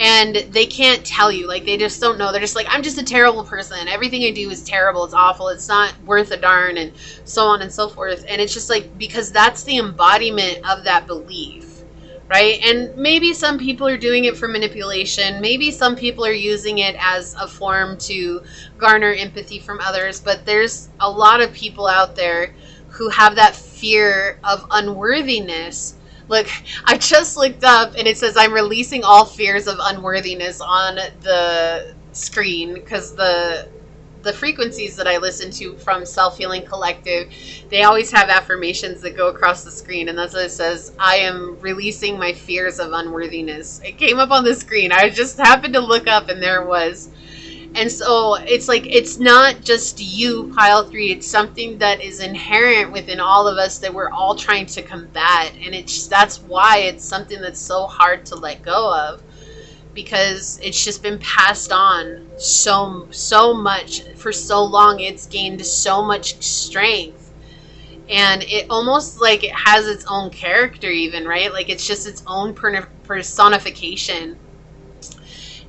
Speaker 1: And they can't tell you, like, they just don't know. They're just like, I'm just a terrible person. Everything I do is terrible. It's awful. It's not worth a darn, and so on and so forth. And it's just like, because that's the embodiment of that belief, right? And maybe some people are doing it for manipulation. Maybe some people are using it as a form to garner empathy from others. But there's a lot of people out there who have that fear of unworthiness. Look, I just looked up and it says I'm releasing all fears of unworthiness on the screen because the frequencies that I listen to from Self-Healing Collective, they always have affirmations that go across the screen, and that's what it says. I am releasing my fears of unworthiness. It came up on the screen. I just happened to look up and there it was. And so it's like, it's not just you, Pile 3. It's something that is inherent within all of us that we're all trying to combat. And that's why it's something that's so hard to let go of, because it's just been passed on so much for so long. It's gained so much strength. And it almost like it has its own character even, right? Like it's just its own personification.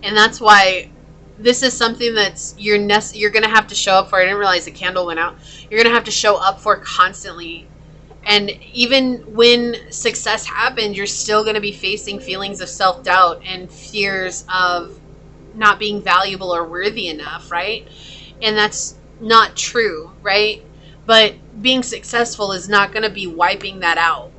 Speaker 1: And that's why this is something that's you're going to have to show up for. I didn't realize the candle went out. You're going to have to show up for constantly. And even when success happens, you're still going to be facing feelings of self-doubt and fears of not being valuable or worthy enough, right? And that's not true, right? But being successful is not going to be wiping that out.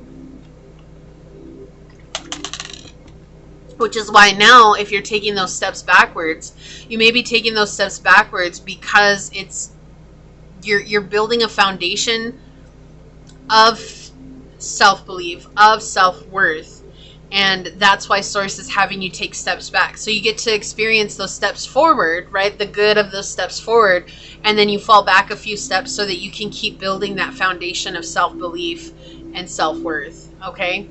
Speaker 1: Which is why now, if you're taking those steps backwards, you may be taking those steps backwards because you're building a foundation of self-belief, of self-worth. And that's why Source is having you take steps back. So you get to experience those steps forward, right? The good of those steps forward. And then you fall back a few steps so that you can keep building that foundation of self-belief and self-worth. Okay?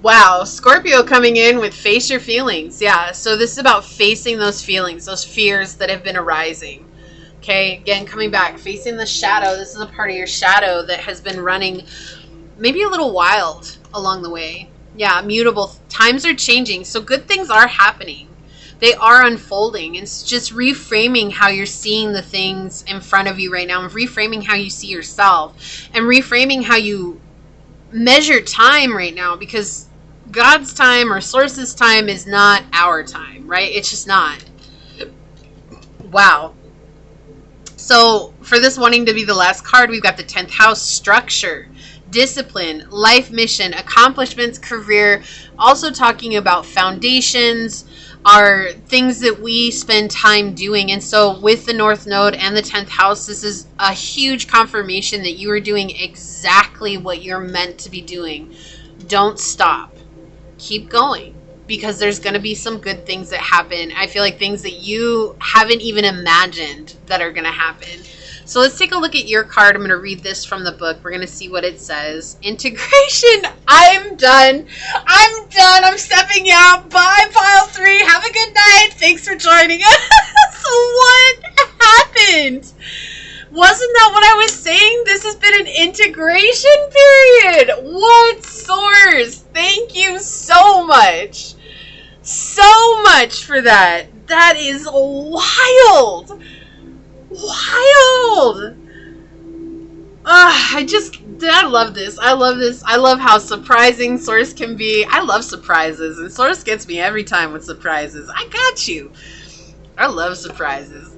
Speaker 1: Wow. Scorpio coming in with face your feelings. Yeah. So this is about facing those feelings, those fears that have been arising. Okay? Again, coming back, facing the shadow. This is a part of your shadow that has been running maybe a little wild along the way. Yeah, mutable. Times are changing. So good things are happening. They are unfolding. It's just reframing how you're seeing the things in front of you right now, and reframing how you see yourself, and reframing how you measure time right now, because God's time or Source's time is not our time, right? It's just not. Wow. So for this wanting to be the last card, we've got the 10th house, structure, discipline, life mission, accomplishments, career. Also talking about foundations are things that we spend time doing. And so with the North Node and the 10th house, this is a huge confirmation that you are doing exactly what you're meant to be doing. Don't stop. Keep going, because there's going to be some good things that happen. I feel like things that you haven't even imagined that are going to happen. So let's take a look at your card. I'm going to read this from the book. We're going to see what it says. Integration. I'm done. I'm stepping out. Bye, pile 3. Have a good night. Thanks for joining us. What happened? Wasn't that what I was saying? This has been an integration period. What, Source? Thank you so much. So much for that. That is wild. Wild. I love this. I love this. I love how surprising Source can be. I love surprises, and Source gets me every time with surprises. I got you. I love surprises.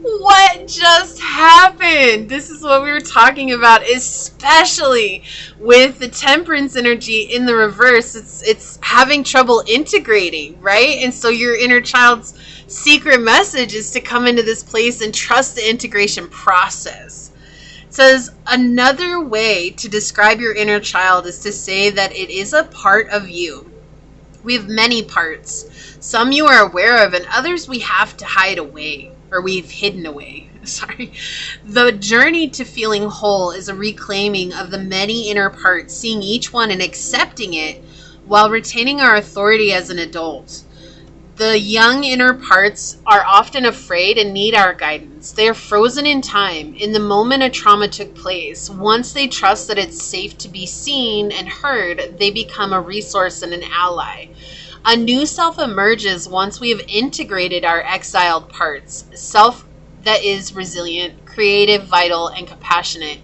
Speaker 1: What just happened? This is what we were talking about, especially with the Temperance energy in the reverse. It's having trouble integrating, right? And so your inner child's secret message is to come into this place and trust the integration process. It says, another way to describe your inner child is to say that it is a part of you. We have many parts. Some you are aware of, and others we have to hide away, or we've hidden away. Sorry. The journey to feeling whole is a reclaiming of the many inner parts, seeing each one and accepting it while retaining our authority as an adult. The young inner parts are often afraid and need our guidance. They are frozen in time, in the moment a trauma took place. Once they trust that it's safe to be seen and heard, they become a resource and an ally. A new self emerges once we have integrated our exiled parts. Self that is resilient, creative, vital, and compassionate.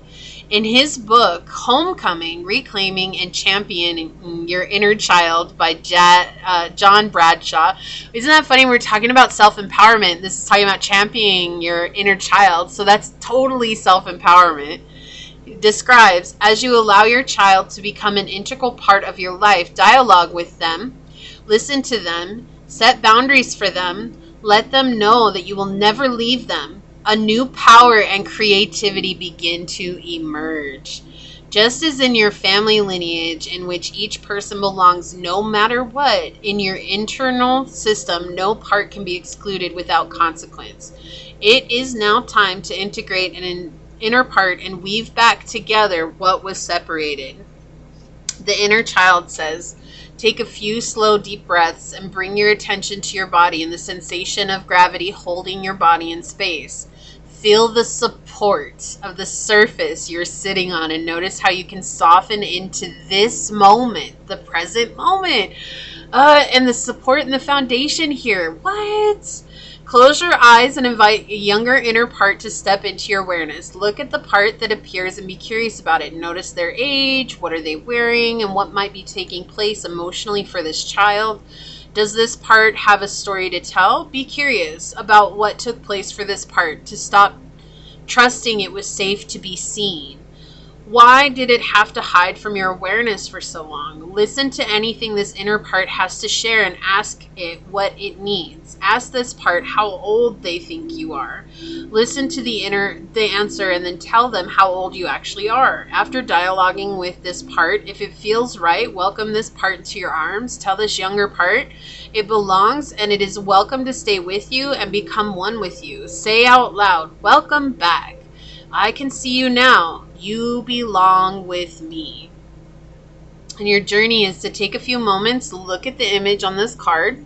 Speaker 1: In his book, Homecoming, Reclaiming and Championing Your Inner Child by John Bradshaw. Isn't that funny? We're talking about self-empowerment. This is talking about championing your inner child. So that's totally self-empowerment. It describes, as you allow your child to become an integral part of your life, dialogue with them, listen to them, set boundaries for them, let them know that you will never leave them. A new power and creativity begin to emerge. Just as in your family lineage, in which each person belongs no matter what, in your internal system, no part can be excluded without consequence. It is now time to integrate an inner part and weave back together what was separated. The inner child says, take a few slow, deep breaths and bring your attention to your body and the sensation of gravity holding your body in space. feel the support of the surface you're sitting on, and notice how you can soften into this moment, the present moment, and the support and the foundation here. What? Close your eyes and invite a younger inner part to step into your awareness. Look at the part that appears and be curious about it. Notice their age, what are they wearing, and what might be taking place emotionally for this child. Does this part have a story to tell? Be curious about what took place for this part to stop trusting it was safe to be seen. Why did it have to hide from your awareness for so long? Listen to anything this inner part has to share and ask it what it needs. Ask this part how old they think you are. Listen to the answer and then tell them how old you actually are. After dialoguing with this part, if it feels right, welcome this part into your arms. Tell this younger part it belongs and it is welcome to stay with you and become one with you. Say out loud, welcome back. I can see you now. You belong with me. And your journey is to take a few moments, look at the image on this card.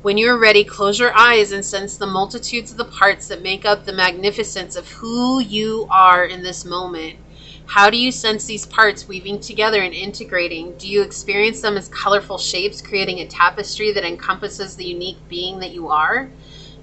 Speaker 1: When you're ready, close your eyes and sense the multitudes of the parts that make up the magnificence of who you are in this moment. How do you sense these parts weaving together and integrating? Do you experience them as colorful shapes, creating a tapestry that encompasses the unique being that you are?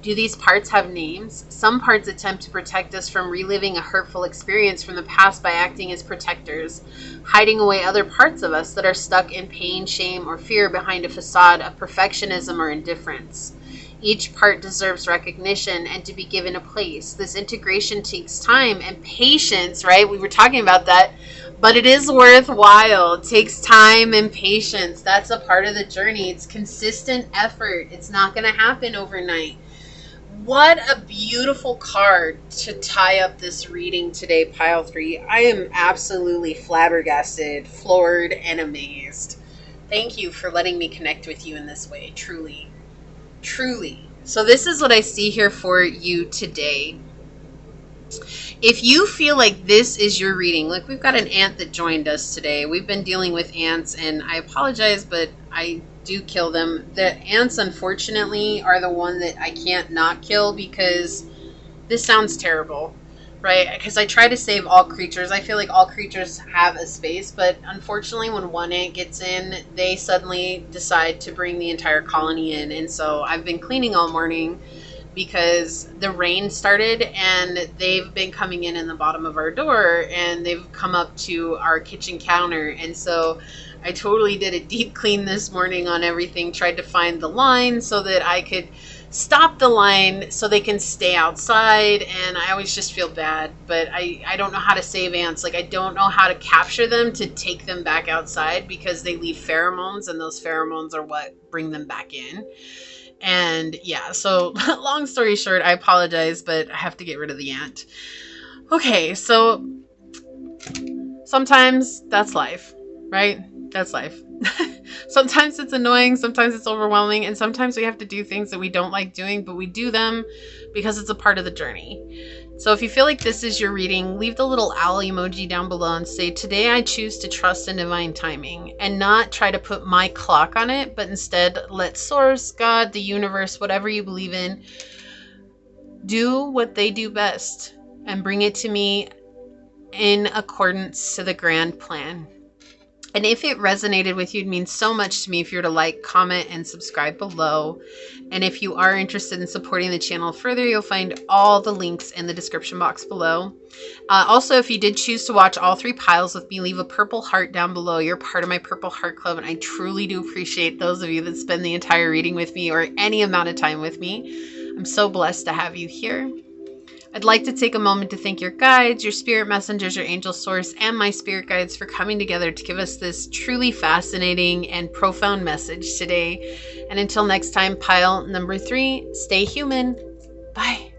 Speaker 1: Do these parts have names? Some parts attempt to protect us from reliving a hurtful experience from the past by acting as protectors, hiding away other parts of us that are stuck in pain, shame, or fear behind a facade of perfectionism or indifference. Each part deserves recognition and to be given a place. This integration takes time and patience, right? We were talking about that, but it is worthwhile. It takes time and patience. That's a part of the journey. It's consistent effort. It's not going to happen overnight. What a beautiful card to tie up this reading today, Pile 3. I am absolutely flabbergasted, floored, and amazed. Thank you for letting me connect with you in this way, truly. Truly. So this is what I see here for you today. If you feel like this is your reading, like we've got an ant that joined us today. We've been dealing with ants, and I apologize, but I do kill them. The ants, unfortunately, are the one that I can't not kill because this sounds terrible, right? Because I try to save all creatures. I feel like all creatures have a space, but unfortunately when one ant gets in, they suddenly decide to bring the entire colony in. And so I've been cleaning all morning because the rain started and they've been coming in the bottom of our door and they've come up to our kitchen counter. And so I totally did a deep clean this morning on everything, tried to find the line so that I could stop the line so they can stay outside. And I always just feel bad, but I don't know how to save ants. Like I don't know how to capture them to take them back outside because they leave pheromones and those pheromones are what bring them back in. And yeah, so long story short, I apologize, but I have to get rid of the ant. Okay, so sometimes that's life, right? That's life. Sometimes it's annoying, sometimes it's overwhelming, and sometimes we have to do things that we don't like doing, but we do them because it's a part of the journey. So if you feel like this is your reading, leave the little owl emoji down below and say, today I choose to trust in divine timing, and not try to put my clock on it, but instead let source, God, the universe, whatever you believe in, do what they do best and bring it to me in accordance to the grand plan. And if it resonated with you, it means so much to me if you were to like, comment, and subscribe below. And if you are interested in supporting the channel further, you'll find all the links in the description box below. Also, if you did choose to watch all 3 piles with me, leave a purple heart down below. You're part of my Purple Heart Club, and I truly do appreciate those of you that spend the entire reading with me or any amount of time with me. I'm so blessed to have you here. I'd like to take a moment to thank your guides, your spirit messengers, your angel source, and my spirit guides for coming together to give us this truly fascinating and profound message today. And until next time, pile number 3, stay human. Bye.